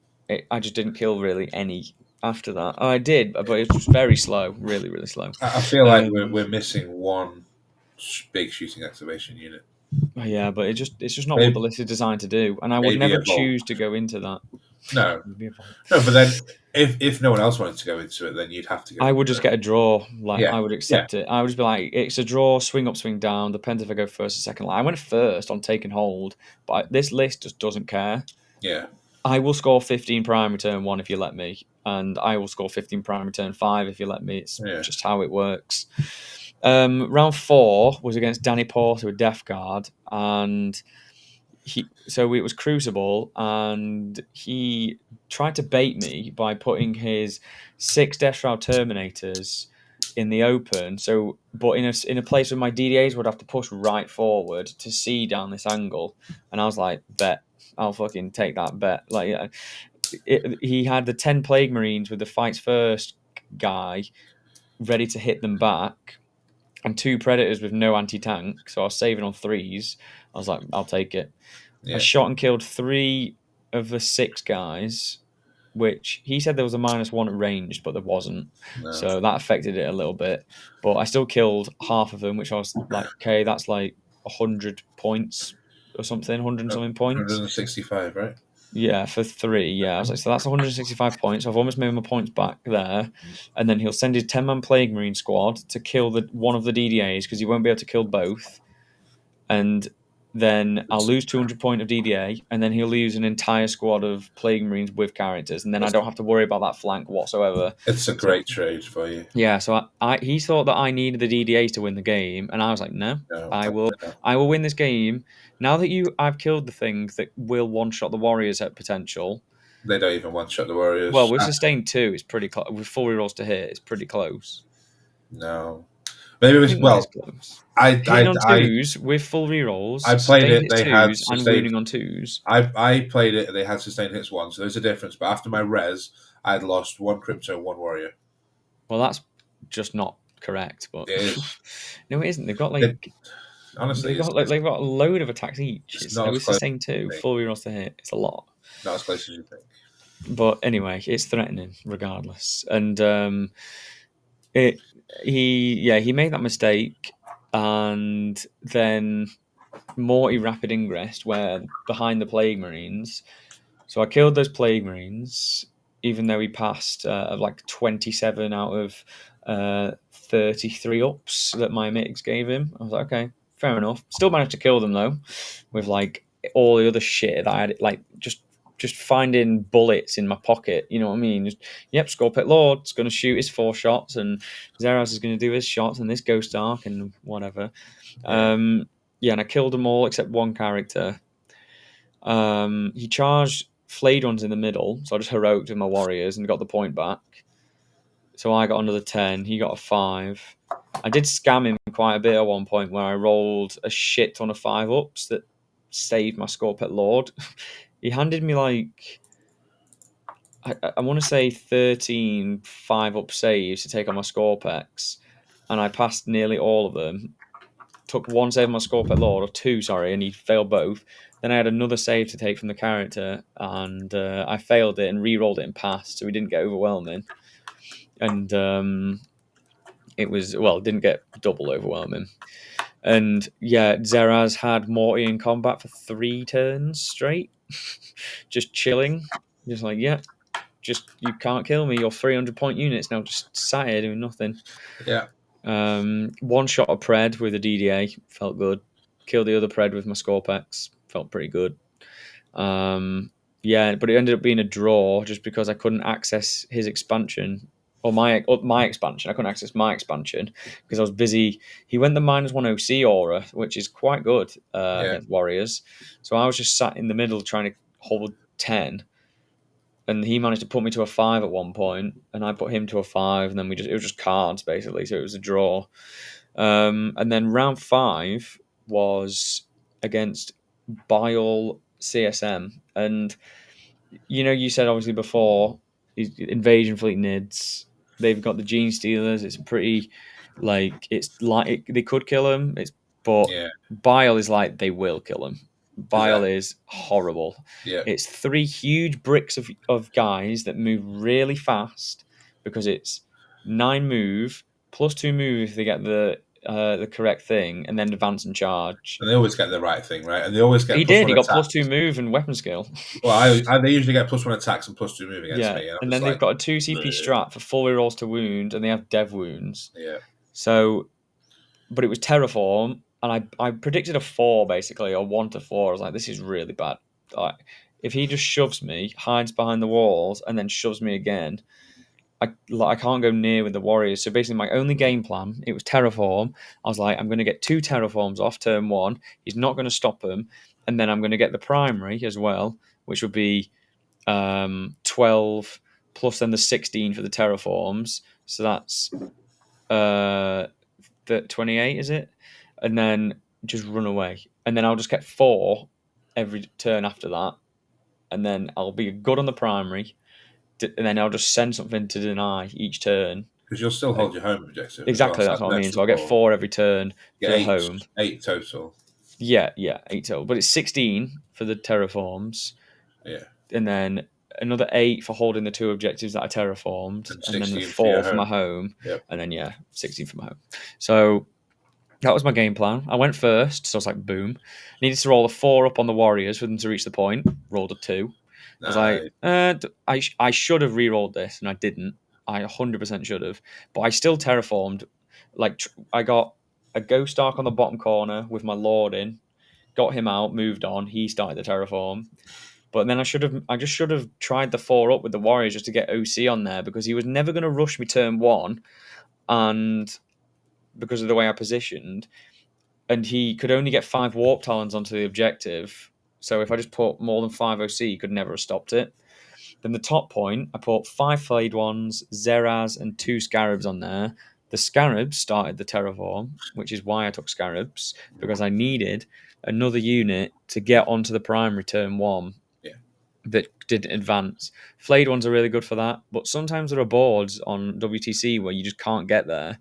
I just didn't kill really any after that. I did, but it was just very slow, really, really slow. I feel like we're missing one big shooting activation unit. Yeah, but it's just not what the list is designed to do, and I would never choose to go into that. No, but then if no one else wanted to go into it, then you'd have to go. I would just get a draw. Like Yeah, I would accept it. I would just be like, it's a draw, swing up, swing down. Depends if I go first or second. Like, I went first on take and hold, but this list just doesn't care. Yeah. I will score 15 primary turn 1 if you let me, and I will score 15 primary turn 5 if you let me. It's just how it works. Round 4 was against Danny Porter with Death Guard, and so it was Crucible, and he tried to bait me by putting his 6 Death Shroud Terminators in the open. So, but in a place where my DDAs would have to push right forward to see down this angle, and I was like, bet. I'll fucking take that bet. Like, he had the 10 Plague Marines with the fights first guy ready to hit them back, and 2 Predators with no anti-tank. So I was saving on 3s. I was like, I'll take it. Yeah. I shot and killed 3 of the 6 guys, which he said there was a -1 at ranged, but there wasn't. No. So that affected it a little bit. But I still killed half of them, which I was like, okay, that's like 100 points or something, 100 something points. 165, right? Yeah, for 3. Yeah, I was like, so that's 165 points. So I've almost made my points back there. And then he'll send his 10-man Plague Marine squad to kill one of the DDAs because he won't be able to kill both. And then I'll lose 200 point of DDA, and then he'll lose an entire squad of Plague Marines with characters, and then I don't have to worry about that flank whatsoever. It's a great trade for you. Yeah, so he thought that I needed the DDAs to win the game, and I was like, no, I will win this game. Now that I've killed the thing that will one-shot the Warriors at potential. They don't even one-shot the Warriors. Well, with sustained 2, it's pretty close. With 4 rerolls to hit, it's pretty close. No. Maybe it was, well, close. Hitting on 2s with full rerolls. I played it. They had and wounding on 2s. I played it. They had sustained hits 1, so there's a difference. But after my res, I had lost 1 crypto, 1 warrior. Well, that's just not correct. But it is. No, it isn't. They've got like Honestly, they've got a load of attacks each. it's It's not as the close same two. as you think. 4 rerolls to hit. It's a lot. Not as close as you think. But anyway, it's threatening regardless. And he made that mistake, and then Morty rapid ingress where behind the Plague Marines. So I killed those Plague Marines, even though he passed like 27 out of 33 ups that my mix gave him. I was like, okay, fair enough. Still managed to kill them though, with like all the other shit that I had, like just finding bullets in my pocket. You know what I mean? Just, yep, Scorpit Lord's going to shoot his 4 shots, and Zeraz is going to do his shots, and this Ghost Arc and whatever. Yeah. And I killed them all except one character. He charged flayed ones in the middle, so I just heroic with my warriors and got the point back. So I got another 10. He got a 5. I did scam him quite a bit at one point where I rolled a shit ton of 5 ups that saved my Scorpit Lord. He handed me like I want to say 13 5-up saves to take on my Scorpex, and I passed nearly all of them. Took one save on my Scorpit Lord, or 2, sorry, and he failed both. Then I had another save to take from the character, and I failed it and re-rolled it and passed, so we didn't get overwhelming. And it didn't get double overwhelming. And yeah, Zeraz had Morty in combat for 3 turns straight, just chilling, just like, yeah, you can't kill me. Your 300-point unit's now just sat here doing nothing. Yeah. One shot of Pred with a DDA, felt good. Killed the other Pred with my Scorpex, felt pretty good. But it ended up being a draw just because I couldn't access his expansion or my expansion. I couldn't access my expansion because I was busy. He went the -1 OC aura, which is quite good against warriors. So I was just sat in the middle trying to hold 10. And he managed to put me to a 5 at one point, and I put him to a 5, and then it was just cards basically, so it was a draw. And then round 5 was against Bile CSM, and you said obviously before Invasion Fleet Nids. They've got the Gene Stealers. It's pretty they could kill him. But Yeah. Bile is like they will kill him. Bile Exactly. is horrible. Yeah. It's 3 huge bricks of guys that move really fast because it's 9 move plus 2 move if they get the correct thing, and then advance and charge. And they always get the right thing, right? And they always get He did. +1 He got attack. +2 move and weapon skill. Well, they usually get +1 attacks and +2 move against me. And then they've got a 2 CP strat for full rerolls to wound, and they have dev wounds. Yeah. So, but it was Terraform, and I predicted a 4 basically, or 1 to 4. I was like, this is really bad. Like, if he just shoves me, hides behind the walls, and then shoves me again, I can't go near with the warriors. So basically, my only game plan, it was Terraform. I was like, I'm going to get 2 Terraforms off turn 1. He's not going to stop him, and then I'm going to get the primary as well, which would be 12 plus then the 16 for the terraforms, so that's the 28, is it? And then just run away, and then I'll just get 4 every turn after that, and then I'll be good on the primary, and then I'll just send something to deny each turn. Because you'll still hold your home objective Exactly, as well. that's what I mean. So I'll get 4 every turn for the home. 8 total. Yeah, 8 total. But it's 16 for the terraforms. Yeah. And then another 8 for holding the 2 objectives that I terraformed, and then the 4 for my home, and then 16 for my home. So that was my game plan. I went first, so I was like, boom. Needed to roll a 4 up on the warriors for them to reach the point. Rolled a 2. I was like, I should have re-rolled this, and I didn't. I 100% should have, but I still terraformed. Like I got a Ghost Arc on the bottom corner with my Lord in, got him out, moved on. He started the terraform. But then I just should have tried the 4 up with the Warriors just to get OC on there, because he was never going to rush me turn 1, and because of the way I positioned, and he could only get 5 Warp Talons onto the objective. So if I just put more than 5 OC, he could never have stopped it. Then the top point, I put 5 Flayed Ones, Zeraz, and 2 Scarabs on there. The Scarabs started the Terraform, which is why I took Scarabs, because I needed another unit to get onto the primary turn 1 that didn't advance. Flayed Ones are really good for that, but sometimes there are boards on WTC where you just can't get there.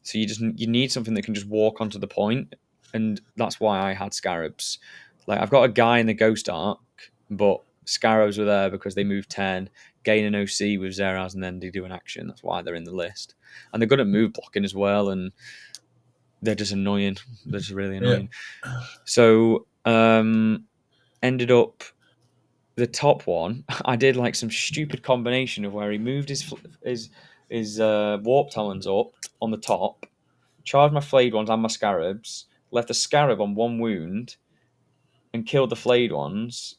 So you need something that can just walk onto the point, and that's why I had Scarabs. Like I've got a guy in the Ghost arc, but Scarabs were there because they move 10, gain an OC with Zeraz, and then they do an action. That's why they're in the list. And they're good at move blocking as well, and they're just annoying. They're just really annoying. Yeah. So ended up the top one. I did like some stupid combination of where he moved his warp talons up on the top, charged my flayed ones and my scarabs, left a scarab on one wound, and killed the flayed ones.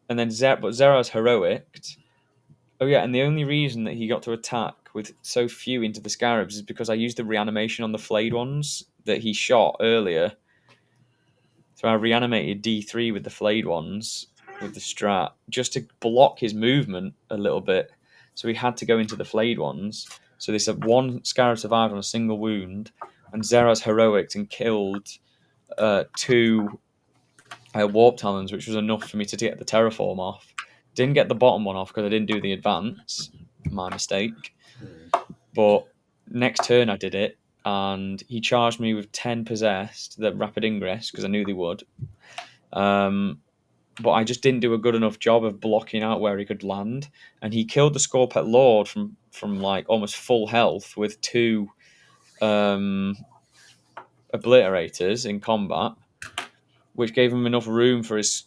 And then but Zeros heroicked. Oh yeah, and the only reason that he got to attack with so few into the scarabs is because I used the reanimation on the flayed ones that he shot earlier. So I reanimated D3 with the flayed ones with the strat just to block his movement a little bit. So he had to go into the flayed ones. So they said one scarab survived on a single wound, and Zeros heroicked and killed two warp talons, which was enough for me to get the terraform off. Didn't get the bottom one off because I didn't do the advance. My mistake. But next turn I did it, and he charged me with 10 possessed, the rapid ingress, because I knew they would. But I just didn't do a good enough job of blocking out where he could land, and he killed the Scorpet Lord from like almost full health with two obliterators in combat, which gave him enough room for his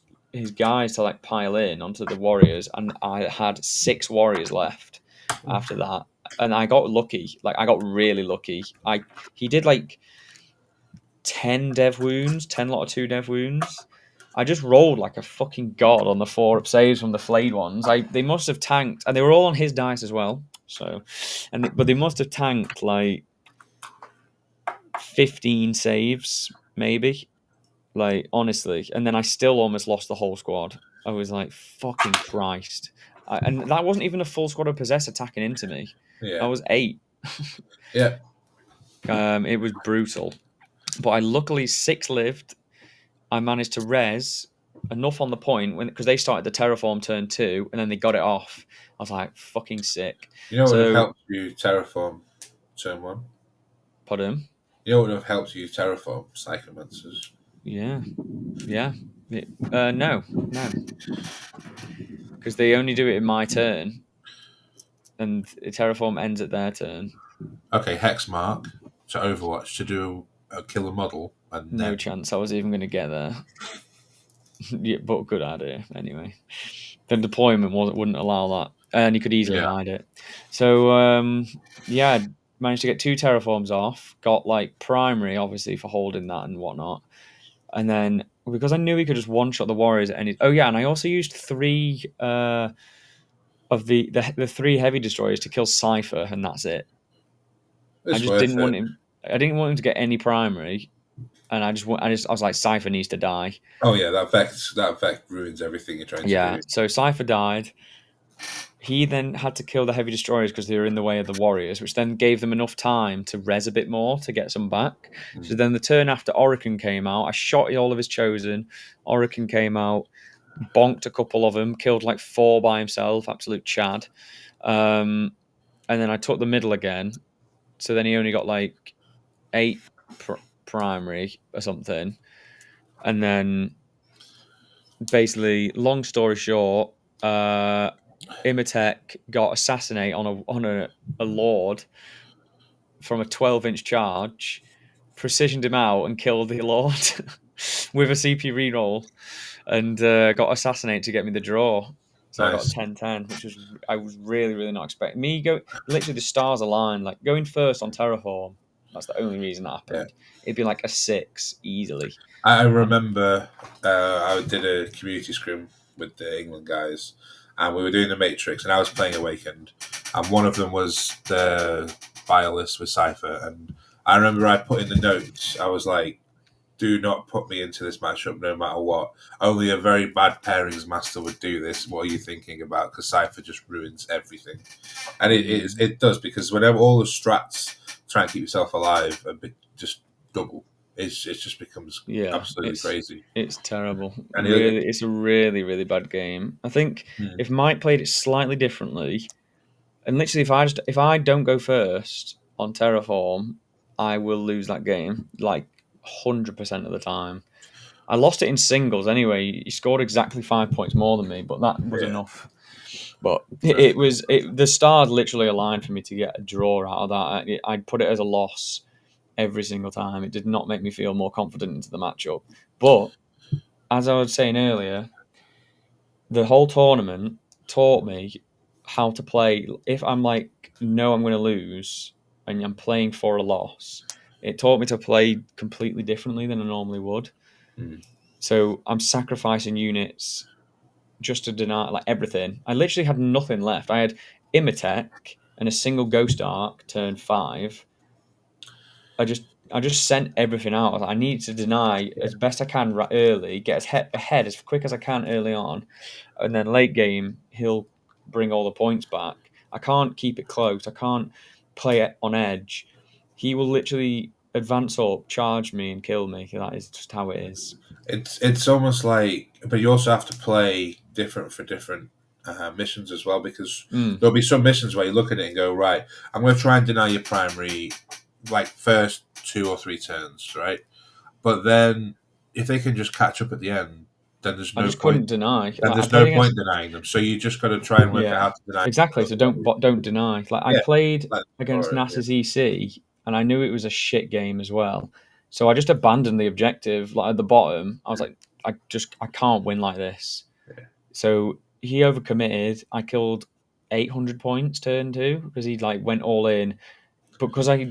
guys to like pile in onto the warriors, and I had 6 warriors left after that, and I got lucky. Like I got really lucky. He did like 10 dev wounds, 10 lot of 2 dev wounds. I just rolled like a fucking god on the 4 up saves from the flayed ones. They must have tanked, and they were all on his dice as well. So, but they must have tanked like 15 saves, maybe. Like honestly, and then I still almost lost the whole squad. I was like, "Fucking Christ!" And that wasn't even a full squad of possess attacking into me. I Yeah. was 8. Yeah. It was brutal, but I luckily 6 lived. I managed to res enough on the point because they started the terraform turn 2 and then they got it off. I was like, "Fucking sick." You know what would have So, helped you terraform turn 1? pardon. You know what would have helped you terraform Psychomancers? Yeah, yeah. No, because they only do it in my turn, and terraform ends at their turn. Okay, Hexmark to Overwatch to do a killer model, and No then chance I was even going to get there. Yeah, but good idea anyway. The deployment wouldn't allow that, and you could easily hide it. So yeah, managed to get 2 terraforms off. Got like primary, obviously, for holding that and whatnot. And then because I knew he could just one shot the warriors at any. Oh yeah, and I also used 3 of the 3 heavy destroyers to kill Cypher, and that's it. I it's just worth didn't it. want him. I didn't want him to get any primary, and I was like, Cypher needs to die. Oh yeah, that vect ruins everything you're trying to Yeah. do. So Cypher died. He then had to kill the heavy destroyers because they were in the way of the warriors, which then gave them enough time to res a bit more to get some back. So then the turn after Orican came out, I shot all of his chosen. Orican came out, bonked a couple of them, killed like 4 by himself, absolute Chad. And then I took the middle again. So then he only got like 8 primary or something. And then basically, long story short, Imatech got assassinate on a lord from a 12-inch charge, precisioned him out and killed the lord with a CP reroll, and got assassinate to get me the draw. So I got Nice. 10-10, which was I was really not expecting. Me go literally the stars aligned, like going first on Terraform. That's the only reason that Yeah. happened. It'd be like a 6 easily. I remember I did a community scrim with the England guys, and we were doing the Matrix, and I was playing Awakened, and one of them was the Violist with Cypher, and I remember I put in the notes, I was like, do not put me into this matchup no matter what. Only a very bad pairings master would do this. What are you thinking about? Because Cypher just ruins everything. And it does, because whenever all the strats try and keep yourself alive, just double. It just becomes absolutely crazy. It's terrible. And Really, it's a really bad game. I think if Mike played it slightly differently, and literally if I don't go first on Terraform, I will lose that game, like 100% of the time. I lost it in singles anyway. He scored exactly 5 points more than me, but that was enough. But the stars literally aligned for me to get a draw out of that. I'd put it as a loss every single time. It did not make me feel more confident into the matchup. But as I was saying earlier, the whole tournament taught me how to play. If I'm like, no, I'm going to lose, and I'm playing for a loss, it taught me to play completely differently than I normally would. So I'm sacrificing units just to deny like everything. I literally had nothing left. I had Imatech and a single Ghost Arc turn 5. I just sent everything out. I need to deny as best I can right early, get ahead as quick as I can early on, and then late game he'll bring all the points back. I can't keep it close. I can't play it on edge. He will literally advance up, charge me, and kill me. That is just how it is. It's almost like, but you also have to play different for different missions as well, because there'll be some missions where you look at it and go, right, I'm going to try and deny your primary, like first 2 or 3 turns, right? But then if they can just catch up at the end, then there's no point. Couldn't deny. Then there's no point denying them. So you just got to try and work out how to deny. Exactly. So don't deny. Like I played against NASA's EC, and I knew it was a shit game as well. So I just abandoned the objective. Like at the bottom, I was like, I can't win like this. Yeah. So he overcommitted. I killed 800 points turn 2 because he like went all in. But because I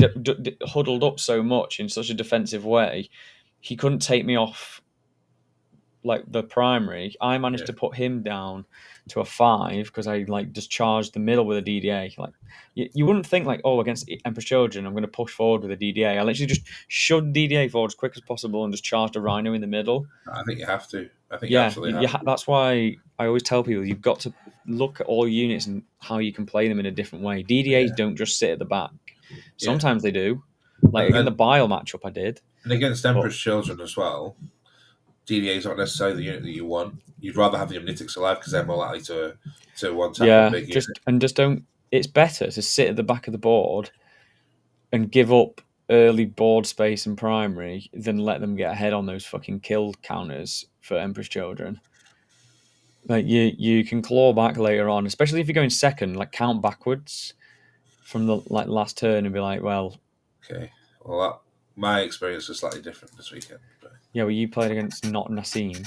huddled up so much in such a defensive way, he couldn't take me off like the primary. I managed to put him down to a 5 because I like just charged the middle with a DDA. Like you wouldn't think like, oh, against Emperor's Children I'm going to push forward with a DDA. I literally just shoved DDA forward as quick as possible and just charged a Rhino in the middle. I think you have to. I think you absolutely have to. That's why I always tell people you've got to look at all units and how you can play them in a different way. DDAs don't just sit at the back. Sometimes they do. Like in the Bile matchup I did. And against Emperor's Children as well, DDA is not necessarily the unit that you want. You'd rather have the Omnitics alive because they're more likely to one tap a big unit. Just don't. It's better to sit at the back of the board and give up early board space and primary than let them get ahead on those fucking kill counters for Emperor's Children. Like you can claw back later on, especially if you're going second. Like count backwards from the like last turn and be like, well, okay. Well, my experience was slightly different this weekend. But... yeah, well, you played against not Nassim.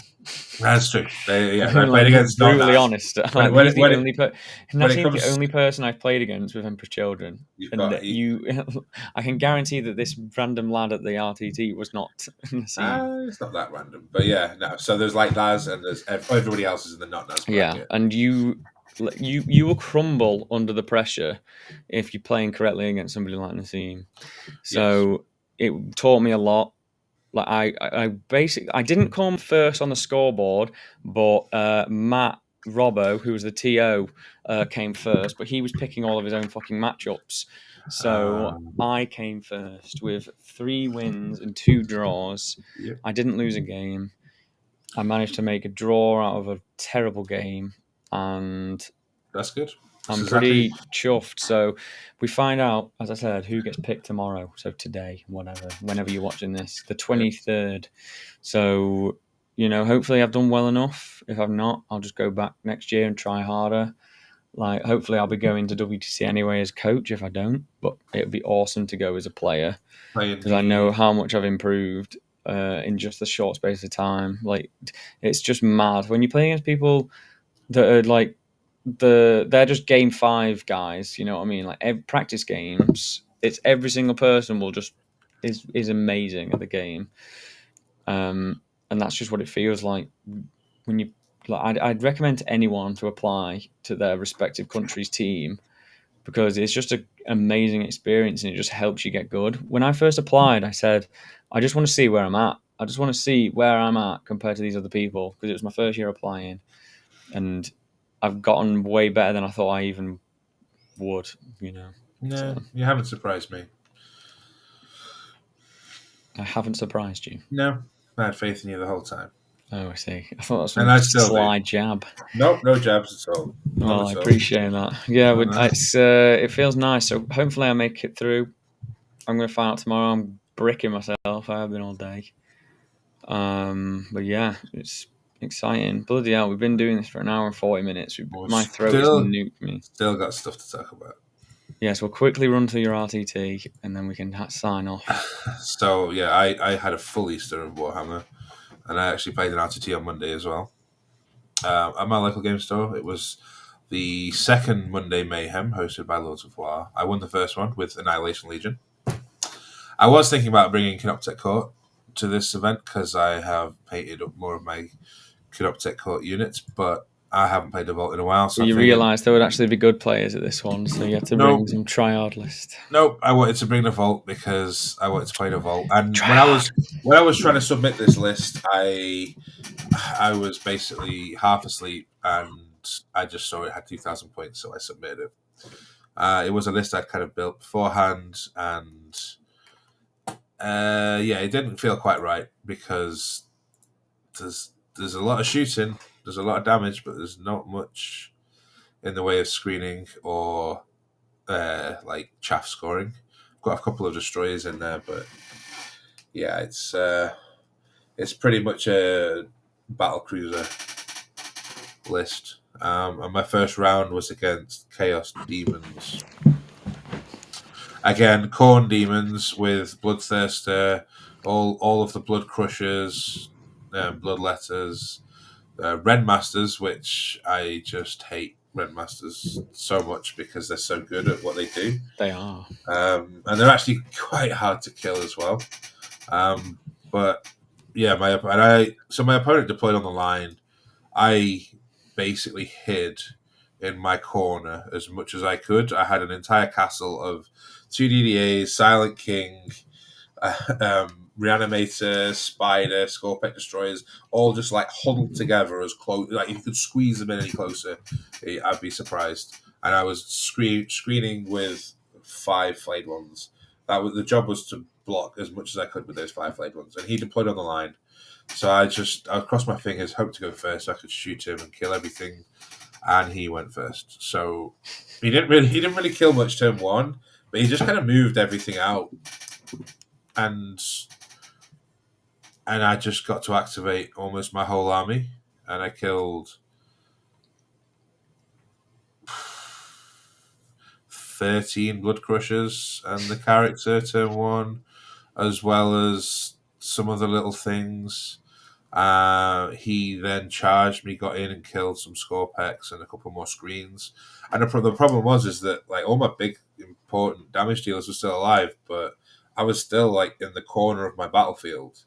That's true. I played against brutally honest. He's the only person I've played against with Emperor's Children. I can guarantee that this random lad at the RTT was not Nassim. It's not that random, but yeah, no. So there's like Naz and there's everybody else is in the not Naz bracket. Yeah, and you will crumble under the pressure if you're playing correctly against somebody like Nassim. So it taught me a lot. Like I didn't come first on the scoreboard, but Matt Robbo, who was the TO, came first, but he was picking all of his own fucking matchups. So I came first with 3 wins and 2 draws. Yep. I didn't lose a game. I managed to make a draw out of a terrible game, and that's good. I'm pretty chuffed. So we find out, as I said, who gets picked tomorrow. So today, whenever you're watching this, the 23rd. So, hopefully I've done well enough. If I've not, I'll just go back next year and try harder. Like, hopefully I'll be going to WTC anyway as coach if I don't. But it would be awesome to go as a player because I know how much I've improved in just a short space of time. Like, it's just mad. When you play against people that are like, they're just game 5 guys, you know what I mean? Like practice games, it's every single person will just is amazing at the game, and that's just what it feels like when you. Like, I'd recommend to anyone to apply to their respective country's team because it's just an amazing experience and it just helps you get good. When I first applied, I said, I just want to see where I'm at. I just want to see where I'm at compared to these other people because it was my first year applying, and I've gotten way better than I thought I even would, No, so. You haven't surprised me. I haven't surprised you? No, I had faith in you the whole time. Oh, I see. I thought that was a sly jab. Nope, no jabs at all. Well, I appreciate that. Yeah, it feels nice. So hopefully I make it through. I'm going to find out tomorrow. I'm bricking myself. I have been all day. But yeah, it's exciting. Bloody hell, we've been doing this for an hour and 40 minutes. My throat has nuked me. Still got stuff to talk about. Yes, we'll quickly run through your RTT and then we can sign off. So yeah, I had a full Easter of Warhammer, and I actually played an RTT on Monday as well. At my local game store, it was the second Monday Mayhem hosted by Lords of War. I won the first one with Annihilation Legion. I was thinking about bringing Canoptek Court to this event because I have painted up more of my Canoptek Court units, but I haven't played the Vault in a while. So you realised there would actually be good players at this one, so you had to bring some tryhard list. Nope, I wanted to bring the Vault because I wanted to play the Vault. And when I was trying to submit this list, I was basically half asleep and I just saw it had 2,000 points, so I submitted it. It was a list I'd kind of built beforehand, and it didn't feel quite right because there's a lot of shooting, there's a lot of damage, but there's not much in the way of screening or like chaff scoring. I've got a couple of destroyers in there, but yeah, it's pretty much a battle cruiser list. And my first round was against Chaos Demons. Again, Khorne Demons with Bloodthirster, all of the Blood Crushers, Bloodletters, Red Masters, which I just hate Red Masters so much because they're so good at what they do. They are. And they're actually quite hard to kill as well. But yeah, my opponent deployed on the line. I basically hid in my corner as much as I could. I had an entire castle of 2 DDAs, Silent King, Reanimator, Spider, Scorpec Destroyers, all just like huddled together as close. Like if you could squeeze them in any closer, I'd be surprised. And I was screening with 5 flayed ones. The job was to block as much as I could with those 5 flayed ones, and he deployed on the line. So I crossed my fingers, hoped to go first, so I could shoot him and kill everything, and he went first. So he didn't really kill much turn 1, but he just kind of moved everything out, and I just got to activate almost my whole army, and I killed 13 Blood Crushers and the character turn 1, as well as some other little things. He then charged me, got in and killed some Scorpex and a couple more screens. And the problem was that like all my big important damage dealers were still alive, but I was still like in the corner of my battlefield.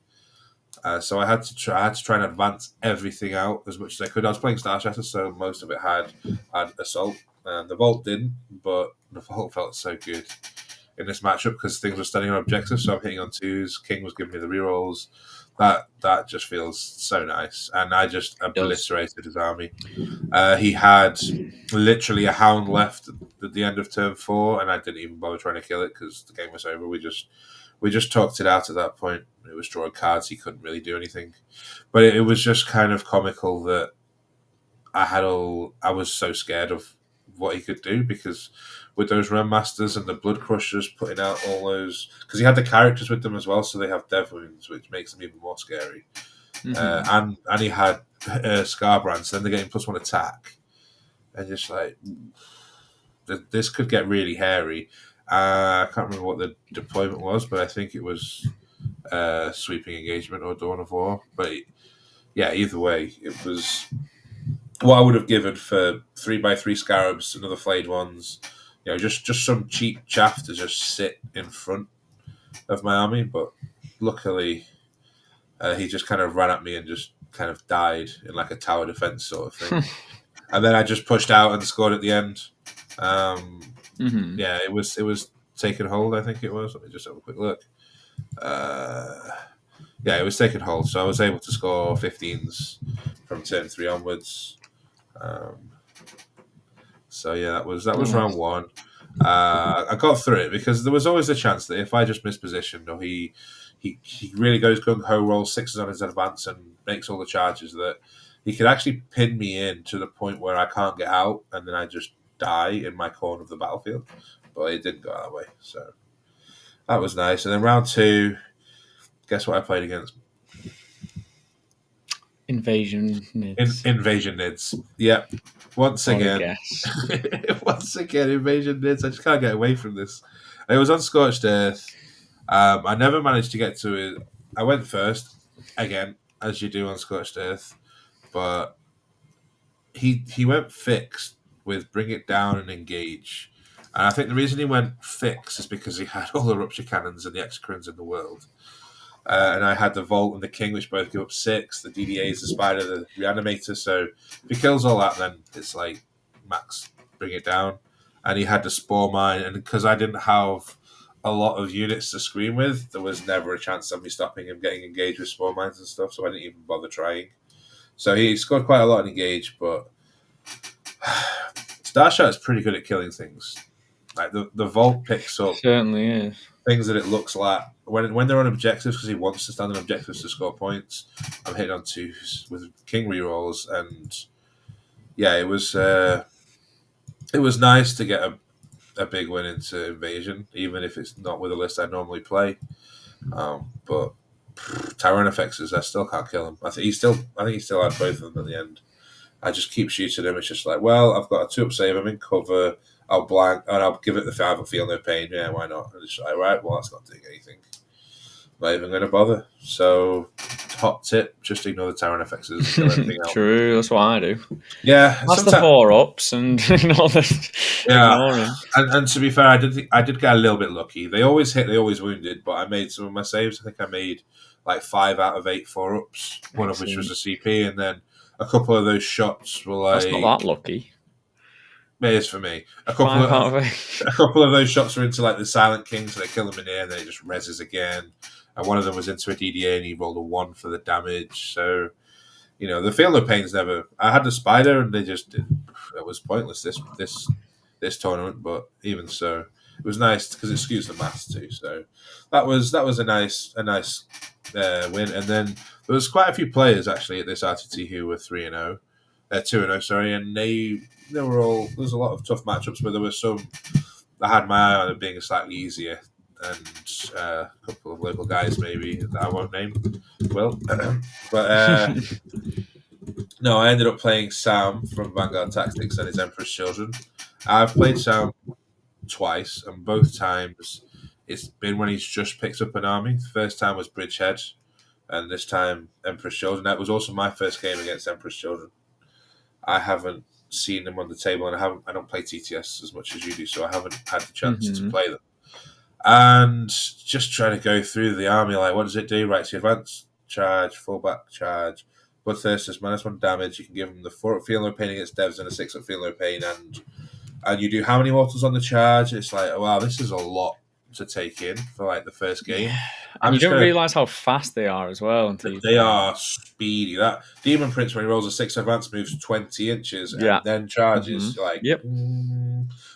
So I had to try and advance everything out as much as I could. I was playing Star Shatter, so most of it had assault, and the Vault didn't, but the Vault felt so good in this matchup because things were standing on objectives. So I'm hitting on 2s. King was giving me the rerolls. That just feels so nice, and I just obliterated his army. He had literally a hound left at the end of turn 4, and I didn't even bother trying to kill it because the game was over. We just talked it out at that point. It was drawing cards. He couldn't really do anything, but it was just kind of comical that I was so scared of what he could do because with those Realm Masters and the Blood Crushers putting out all those, because he had the characters with them as well, so they have Dev Wounds, which makes them even more scary. And he had Scarbrands, so then they're getting +1 attack, and just like this could get really hairy. I can't remember what the deployment was, but I think it was Sweeping Engagement or Dawn of War. But yeah, either way, it was what I would have given for 3x3 Scarabs, another flayed ones. Just some cheap chaff to just sit in front of my army. But luckily, he just kind of ran at me and just kind of died in like a tower defense sort of thing. And then I just pushed out and scored at the end. Yeah, it was taken hold, I think it was. Let me just have a quick look. Yeah, it was taken hold, so I was able to score 15s from turn 3 onwards. So yeah, that was round 1. I got through it because there was always a chance that if I just mispositioned or he really goes gung ho, rolls 6s on his advance and makes all the charges, that he could actually pin me in to the point where I can't get out, and then I just die in my corner of the battlefield. But it didn't go that way. So that was nice. And then round 2, guess what I played against? Invasion Nids. Invasion Nids. Yep. Once What a again. guess. Once again, Invasion Nids. I just can't get away from this. It was on Scorched Earth. I never managed to get to it. I went first, again, as you do on Scorched Earth. But he went fixed with Bring It Down and Engage. And I think the reason he went fixed is because he had all the Rupture Cannons and the Exocrines in the world. And I had the Vault and the King, which both give up 6. The DDAs, the Spider, the Reanimator. So if he kills all that, then it's like max Bring It Down. And he had the Spore Mine. And because I didn't have a lot of units to screen with, there was never a chance of me stopping him getting engaged with Spore Mines and stuff. So I didn't even bother trying. So he scored quite a lot in Engage, but Starshot is pretty good at killing things. Like the Vault picks up Certainly is. things that it looks like when they're on objectives, because he wants to stand on objectives to score points. I'm hitting on 2s with King rerolls, and yeah, it was nice to get a big win into Invasion, even if it's not with a list I normally play. But Tyrant effects, I still can't kill him. I think he still had both of them at the end. I just keep shooting him. It's just like, well, I've got a 2-up save. I'm in cover. I'll blank and I'll give it the 5 and feel no pain. Yeah, why not? And it's like, right, well, that's not doing anything. Not even going to bother. So, hot tip: just ignore the Tyrant effects. Kill everything else. True, that's what I do. Yeah, that's the 4-ups and ignore the ignoring. And to be fair, I did get a little bit lucky. They always hit, they always wounded, but I made some of my saves. I think I made like 5 out of 8 4-ups. One of which was a CP, and then a couple of those shots were like. That's not that lucky. It is for me. A couple of those shots were into like the Silent King, so they kill him in the air, and then it just reses again. And one of them was into a DDA, and he rolled a 1 for the damage. So, the Feel No Pain's never. I had the Spider, and they just it was pointless this tournament. But even so, it was nice because it skews the maths too. So that was a nice win. And then there was quite a few players actually at this RTT who were 3-0. 2-0, sorry, and there was a lot of tough matchups, but there were some I had my eye on it being slightly easier, and a couple of local guys maybe that I won't name will. But no, I ended up playing Sam from Vanguard Tactics and his Emperor's Children. I've played Sam twice, and both times it's been when he's just picked up an army. The first time was Bridgehead, and this time Emperor's Children. That was also my first game against Emperor's Children. I haven't seen them on the table, and I don't play TTS as much as you do, so I haven't had the chance to play them. And just trying to go through the army, like, what does it do? Right, so advance, charge, fullback, charge, Bloodthirsters, -1 damage. You can give them the 4-up Feel No Pain against devs and a 6-up Feel No Pain, and you do how many mortals on the charge? It's like, wow, this is a lot to take in for like the first game. Yeah. And you don't realise how fast they are as well until they are speedy. That Demon Prince, when he rolls a 6 advance, moves 20 inches and then charges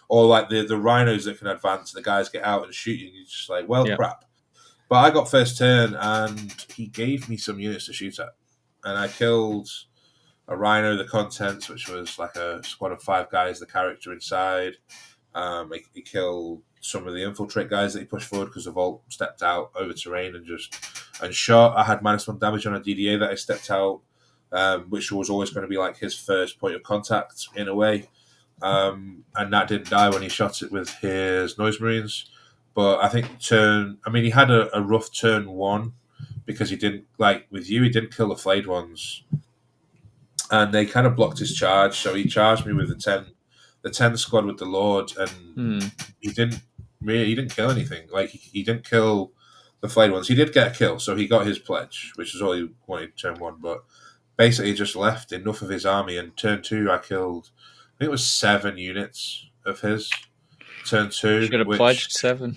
or like the rhinos that can advance, the guys get out and shoot you, and you're just like, well, crap. But I got first turn, and he gave me some units to shoot at, and I killed a rhino, the contents, which was like a squad of 5 guys, the character inside. He killed some of the infiltrate guys that he pushed forward because the Vault stepped out over terrain and shot. I had -1 damage on a DDA that I stepped out, which was always going to be like his first point of contact in a way. And that didn't die when he shot it with his Noise Marines. But I think he had a rough turn 1 because he didn't, like with you, he didn't kill the flayed ones. And they kind of blocked his charge, so he charged me with the 10 squad with the Lord, and he didn't kill anything. Like he didn't kill the flayed ones. He did get a kill, so he got his pledge, which is all he wanted turn 1. But basically, he just left enough of his army. And turn 2, I killed, I think it was 7 units of his. Turn 2, you could have pledged 7.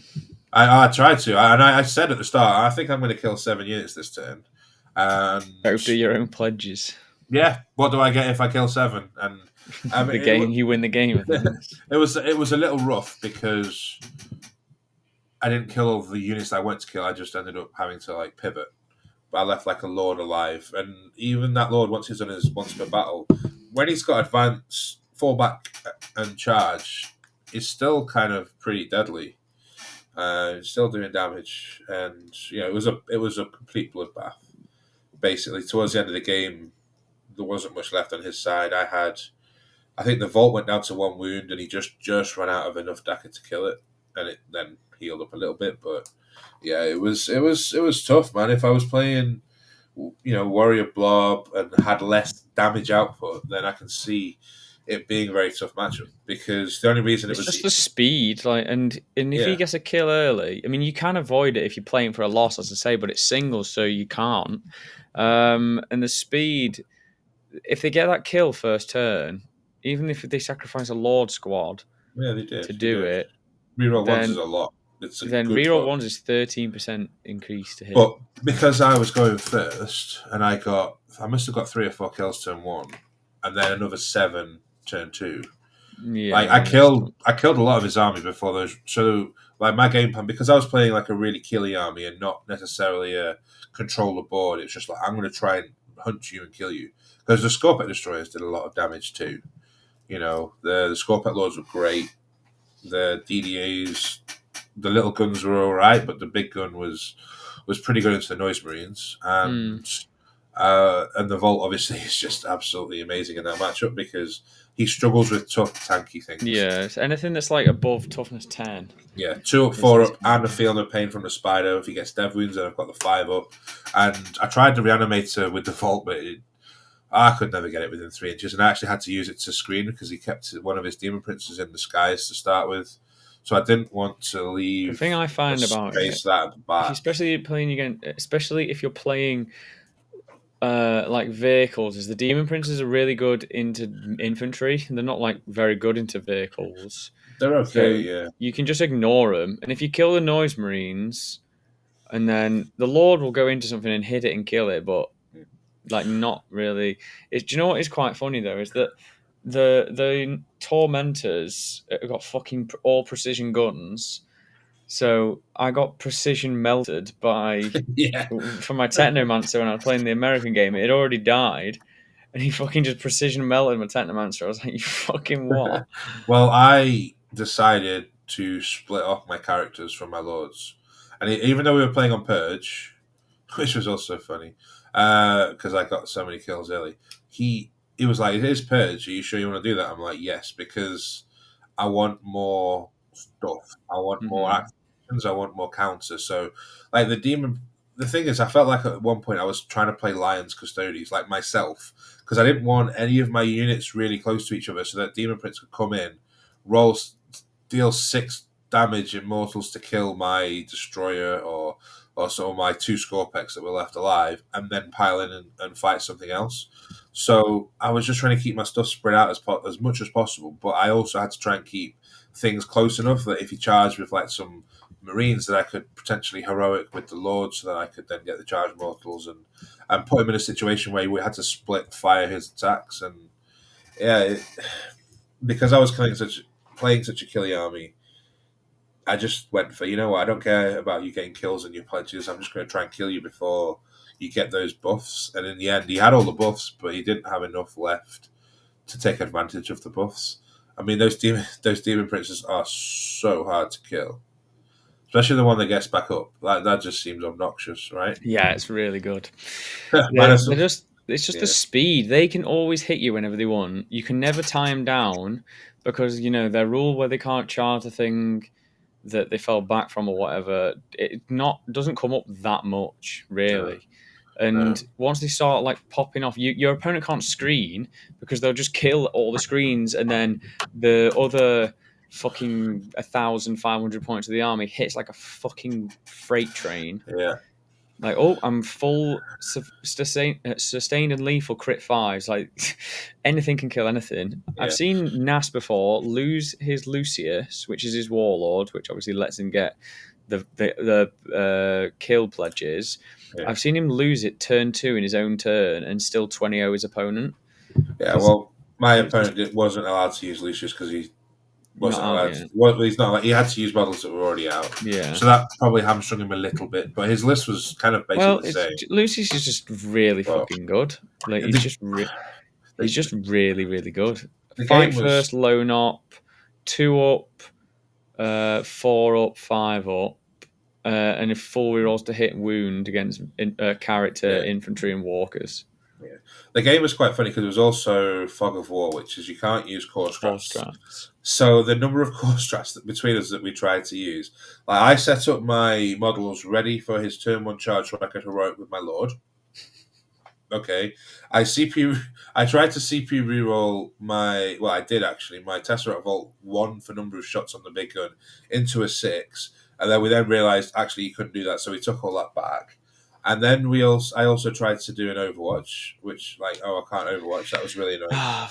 I tried to, and I said at the start, I think I'm going to kill 7 units this turn. And do your own pledges. Yeah, what do I get if I kill 7? And you win the game. It was a little rough because I didn't kill all the units I went to kill. I just ended up having to like pivot. But I left like a Lord alive, and even that Lord, once he's done his once per battle, when he's got advance, fall back, and charge, is still kind of pretty deadly. Still doing damage, and it was a complete bloodbath. Basically, towards the end of the game, there wasn't much left on his side. I think the vault went down to 1 wound, and he just ran out of enough DACA to kill it, and it then healed up a little bit. But yeah, it was tough, man. If I was playing, Warrior Blob and had less damage output, then I can see it being a very tough matchup, because the only reason it It's was just the speed, and if he yeah gets a kill early, I mean, you can avoid it if you're playing for a loss, as I say, but it's singles, so you can't. And the speed, if they get that kill first turn, even if they sacrifice a Lord squad yeah to they do did. it, Reroll ones is then a lot. It's a then good reroll fun. ones is 13% increase to hit. But because I was going first, and I must have got 3 or 4 kills turn one, and then another 7 turn two. Like Yeah, that's not. I killed a lot of his army before those. So like my game plan, because I was playing like a really killy army and not necessarily a control the board. It's just like, I'm going to try and hunt you and kill you, because the Scorpet destroyers did a lot of damage too. The Scorpet lords were great. The DDAs, the little guns were all right, but the big gun was pretty good into the Noise Marines, Mm, and the Vault obviously is just absolutely amazing in that matchup, because he struggles with tough, tanky things. yeah, it's anything that's like above toughness 10 Yeah, 2 up, is 4 is up, gonna and a be. feeling of pain from the spider. If he gets dev wounds, then I've got the 5 up. And I tried the reanimator with the Vault, but I could never get it within 3 inches, and I actually had to use it to screen, because he kept one of his demon princes in the skies to start with. So I didn't want to The leave thing I a find about it, space that at the if you back. especially playing again, especially if you're playing like vehicles, is the demon princes are really good into infantry. They're not like very good into vehicles, They're okay, so yeah. you can just ignore them. And if you kill the noise marines, and then the lord will go into something and hit it and kill it, but like not really. Do you know what is quite funny though? Is that the tormentors have got fucking all precision guns. So I got precision melted by Yeah. from my Technomancer when I was playing the American game. It had already died, and he fucking just precision melted my Technomancer. I was like, "You fucking what?" Well, I decided to split off my characters from my lords, and even though we were playing on Purge, which was also funny, because I got so many kills early, he was like, "It is Purge. Are you sure you want to do that?" I'm like, "Yes," because I want more stuff. I want more Hmm. actions. I want more counters. So, like the demon. The thing is, I felt like at one point I was trying to play Lions Custodies, like myself, because I didn't want any of my units really close to each other, so that Demon Prince could come in, roll, deal 6 damage immortals to kill my destroyer, or some of my 2 Scorpex that were left alive, and then pile in and fight something else. So I was just trying to keep my stuff spread out as much as possible, but I also had to try and keep things close enough that if he charged with like some Marines, that I could potentially heroic with the Lord, so that I could then get the charge mortals and put him in a situation where we had to split fire his attacks. And yeah, because I was playing such a killy army, I just went for, what, I don't care about you getting kills and your pledges. I'm just going to try and kill you before you get those buffs. And in the end, he had all the buffs, but he didn't have enough left to take advantage of the buffs. I mean, those demon princes are so hard to kill, especially the one that gets back up. That just seems obnoxious, right? Yeah, it's really good. Minus They're some, just it's just the yeah, speed. They can always hit you whenever they want. You can never tie them down because their rule where they can't charge a thing that they fell back from or whatever. It not doesn't come up that much no, really. And no, once they start like popping off, your opponent can't screen because they'll just kill all the screens, and then the other fucking 1,500 points of the army hits like a fucking freight train. yeah, Like, oh, I'm full sustained and lethal crit fives. Like, anything can kill anything. I've yeah, seen Nas before lose his Lucius, which is his warlord, which obviously lets him get the kill pledges. yeah. I've seen him lose it turn two in his own turn and still 20-0 his opponent Yeah, because well, my it's just opponent wasn't allowed to use Lucius because he not wasn't out allowed to. yet. Well, he's not. He had to use models that were already out, Yeah. so that probably hamstrung him a little bit. But his list was kind of Well, basically the it's same. Lucius is just really But fucking good. Like, the he's the, just really, really good. the Fight game was first, lone up, two up. 4 up, 5 up, and if full rerolls to hit wound against character, infantry, and walkers. Yeah, the game was quite funny because it was also fog of war, which is you can't use core strats. So the number of core strats that between us that we tried to use, like I set up my models ready for his turn 1 charge so I could heroic with my lord. Okay, I tried to CP reroll my. Well, I did actually. My Tesseract Vault 1 for number of shots on the big gun into a 6, and then we realized actually you couldn't do that, so we took all that back. And then I also tried to do an Overwatch, which I can't Overwatch. That was really annoying.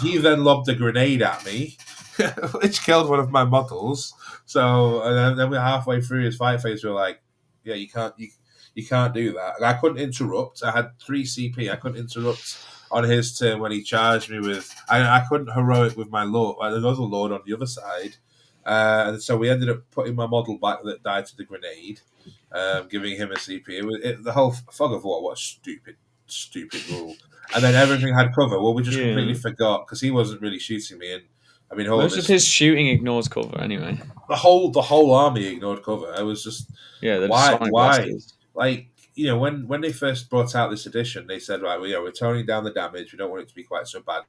He then lobbed a grenade at me, which killed one of my models. So and then we're halfway through his fight phase. We're like, yeah, you can't do that. I couldn't interrupt. I had 3 CP. I couldn't interrupt on his turn when he charged me with. I couldn't heroic with my lord, another lord on the other side. And so we ended up putting my model back that died to the grenade, giving him a CP. The whole fog of war, what a stupid rule. And then everything had cover. Well, we just completely forgot because he wasn't really shooting me. And I mean, most of his shooting ignores cover anyway. The whole army ignored cover. I was just why? Blasters. Like, when they first brought out this edition, they said, right, we're toning down the damage. We don't want it to be quite so bad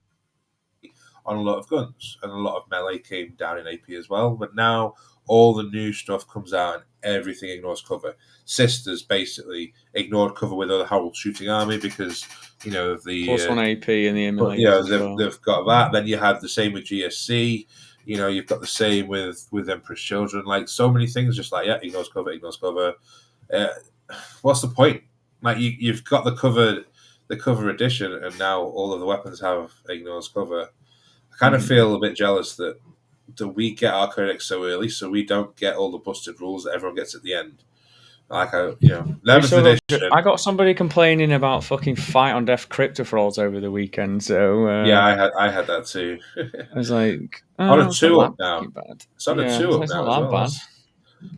on a lot of guns, and a lot of melee came down in AP as well. But now all the new stuff comes out and everything ignores cover. Sisters basically ignored cover with the whole shooting army because of the +1 AP and the emulators. They've got that. Then you have the same with GSC. You've got the same with Emperor's Children. Like so many things, just like ignores cover. What's the point? Like you've got the cover edition, and now all of the weapons have ignores cover. I kind of feel a bit jealous that we get our codex so early, so we don't get all the busted rules that everyone gets at the end. Like 11th edition. I got somebody complaining about fucking fight on death cryptofrauds over the weekend. So I had that too. I was like, on a 2 up now. Bad. It's on a 2 up now as well. Bad.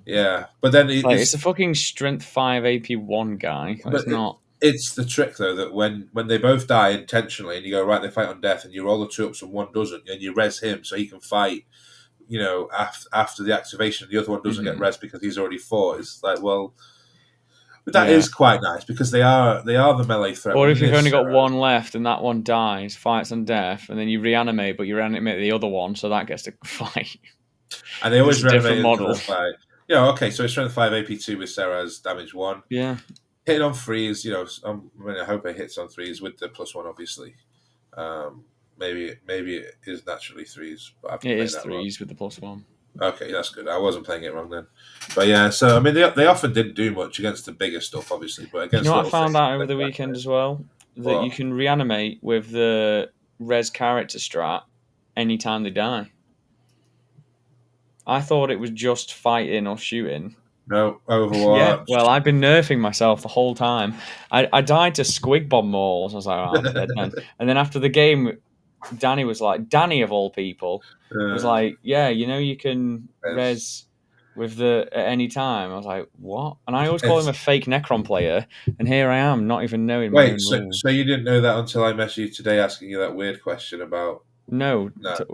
Yeah, but then it's a fucking strength 5 AP 1 guy. It's not. It's the trick though that when they both die intentionally, and you go right, they fight on death, and you roll the 2 ups and one doesn't, and you res him so he can fight. After the activation, the other one doesn't get res because he's already fought. It's like, well, but that is quite nice because they are the melee threat. Or if you've only got one left and that one dies, fights on death, and then you reanimate, but you reanimate the other one, so that gets to fight. And they always reanimate model. Okay, so it's strength 5 AP2 with Sarah's damage 1. Yeah. Hitting on 3s, I hope it hits on 3s with the +1, obviously. Maybe it is naturally 3s, but it is 3s with the +1. Okay, that's good. I wasn't playing it wrong then. But yeah, so I mean, they often didn't do much against the bigger stuff, obviously, but against. I found out over the weekend as well that you can reanimate with the res character strat anytime they die. I thought it was just fighting or shooting. No, Overwatch. Yeah, well, I've been nerfing myself the whole time. I died to Squig Bomb Mauls. I was like, oh, I'm dead man. And then after the game, Danny was like, Danny of all people, was like, yeah, you can res with at any time. I was like, what? And I always call him a fake Necron player, and here I am, not even knowing my own rules. So you didn't know that until I messaged you today asking you that weird question about... No,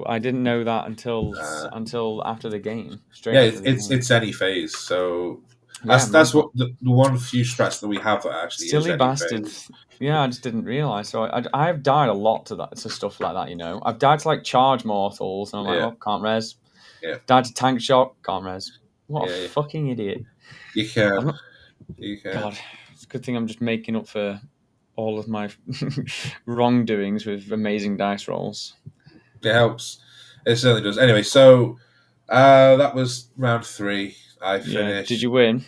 I didn't know that until after the game. It's any phase, so that's what the one few strats that we have that actually silly bastard. Yeah, I just didn't realize. So I've died a lot to stuff like that. I've died to like charge mortals, and I'm like, oh, can't res. Yeah. Died to tank shot, can't res. What a fucking idiot! You can. God, it's a good thing I'm just making up for all of my wrongdoings with amazing dice rolls. It helps. It certainly does. Anyway, so that was round 3. I finished. Yeah. Did you win?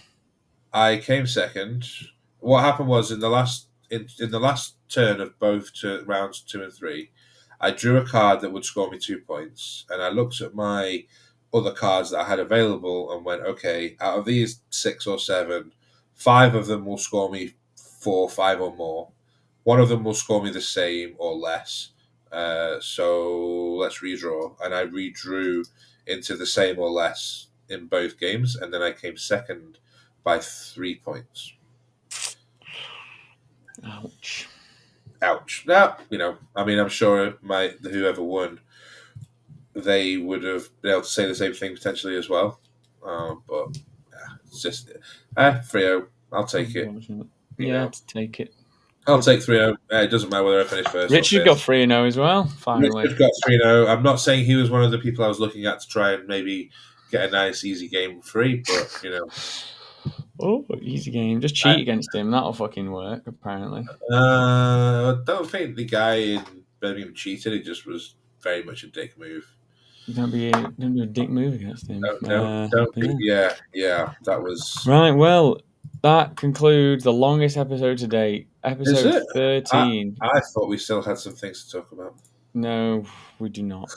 I came second. What happened was in the last turn of both rounds 2 and 3, I drew a card that would score me 2 points, and I looked at my other cards that I had available and went, okay, out of these 6 or 7, 5 of them will score me 4, 5 or more. One of them will score me the same or less. So let's redraw. And I redrew into the same or less in both games, and then I came second by 3 points. Ouch. Now, I'm sure whoever won they would have been able to say the same thing potentially as well. But yeah, it's just 3-0. I'll take it. Yeah, to take it. I'll take 3-0. It doesn't matter whether I finish first or Richard fifth. got 3-0 as well, finally. Richard got 3-0. I'm not saying he was one of the people I was looking at to try and maybe get a nice, easy game free, but, Oh, easy game. Just cheat against him. That'll fucking work, apparently. I don't think the guy in Birmingham cheated. It just was very much a dick move. Don't be a dick move against him. Don't be, yeah, that was... Right, well, that concludes the longest episode to date. Is Episode it? 13. I thought we still had some things to talk about. No, we do not.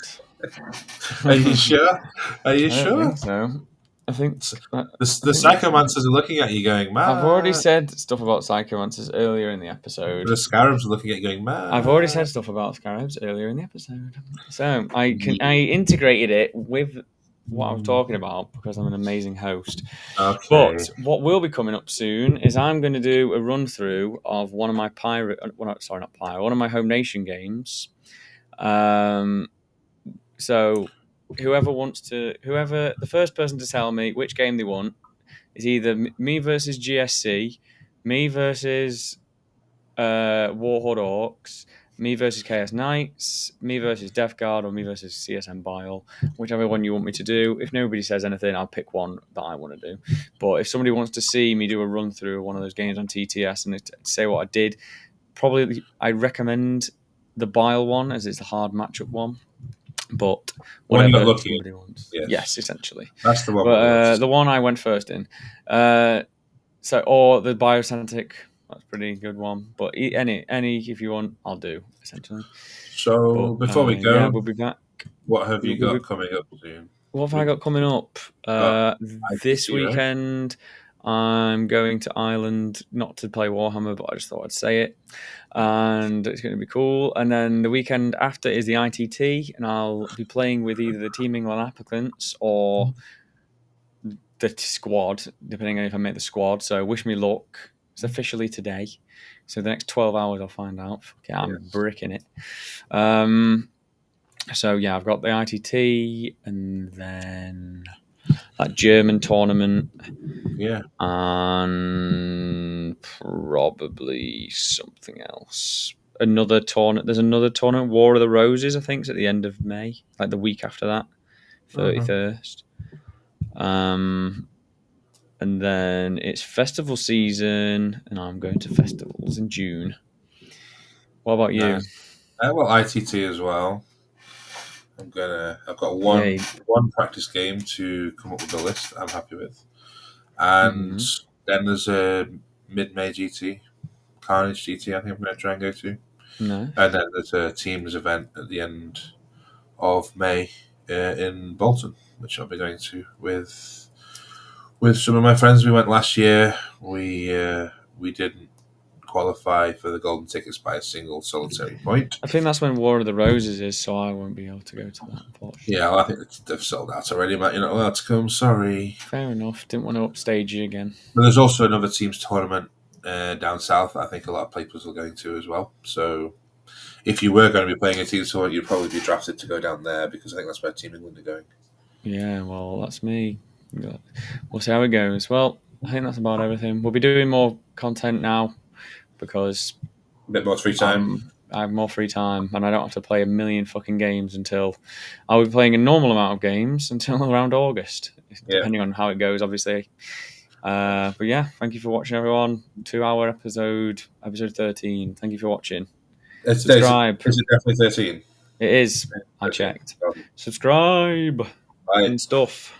Are you sure? Are you I don't sure? think so. I think the psychomancers are looking at you going, mad. I've already said stuff about psychomancers earlier in the episode. The scarabs are looking at you going, mad. I've already said stuff about scarabs earlier in the episode. So I integrated it with what I'm talking about because I'm an amazing host. Okay. But what will be coming up soon is I'm going to do a run through of one of my one of my Home Nation games. So the first person to tell me which game they want is either me versus GSC, me versus Warhorde Orcs, me versus Chaos Knights, me versus Death Guard, or me versus CSM Bile, whichever one you want me to do. If nobody says anything, I'll pick one that I want to do. But if somebody wants to see me do a run through one of those games on TTS and say what I did, probably I recommend the Bile one as it's the hard matchup one. But whatever somebody wants. Yes, essentially. That's the one. But the one I went first in. Or the Biocentric. That's a pretty good one. But any if you want, I'll do, essentially. So before we go, we'll be back. What have you got coming up soon? What have I got coming up? This weekend, I'm going to Ireland, not to play Warhammer, but I just thought I'd say it. And it's going to be cool. And then the weekend after is the ITT, and I'll be playing with either the Team England applicants or the squad, depending on if I make the squad. So wish me luck. It's officially today. So the next 12 hours I'll find out. I'm bricking it. So yeah, I've got the ITT and then that German tournament. Yeah. And probably something else. Another tournament. There's another tournament, War of the Roses, I think, it's at the end of May, like the week after that, 31st. And then it's festival season, and I'm going to festivals in June. What about you? Well, ITT as well. I've got one practice game to come up with a list I'm happy with. And then there's a mid-May GT, Carnage GT, I think I'm going to try and go to. Nice. And then there's a teams event at the end of May in Bolton, which I'll be going to with some of my friends. We went last year. We didn't qualify for the golden tickets by a single solitary point. I think that's when War of the Roses is, so I won't be able to go to that, unfortunately. Yeah, well, I think they've sold out already, but you're not allowed to come. Sorry. Fair enough. Didn't want to upstage you again. But there's also another teams tournament down south. I think a lot of players are going to as well. So if you were going to be playing a teams tournament, you'd probably be drafted to go down there because I think that's where Team England are going. Yeah, well, that's me. We'll see how it goes. Well, I think that's about everything. We'll be doing more content now because a bit more free time. I have more free time and I don't have to play a million fucking games until I'll be playing a normal amount of games until around August, depending on how it goes, obviously. But yeah, thank you for watching, everyone. 2-hour episode 13. Thank you for watching. Subscribe. Is it definitely 13? It is. I checked. Subscribe and stuff.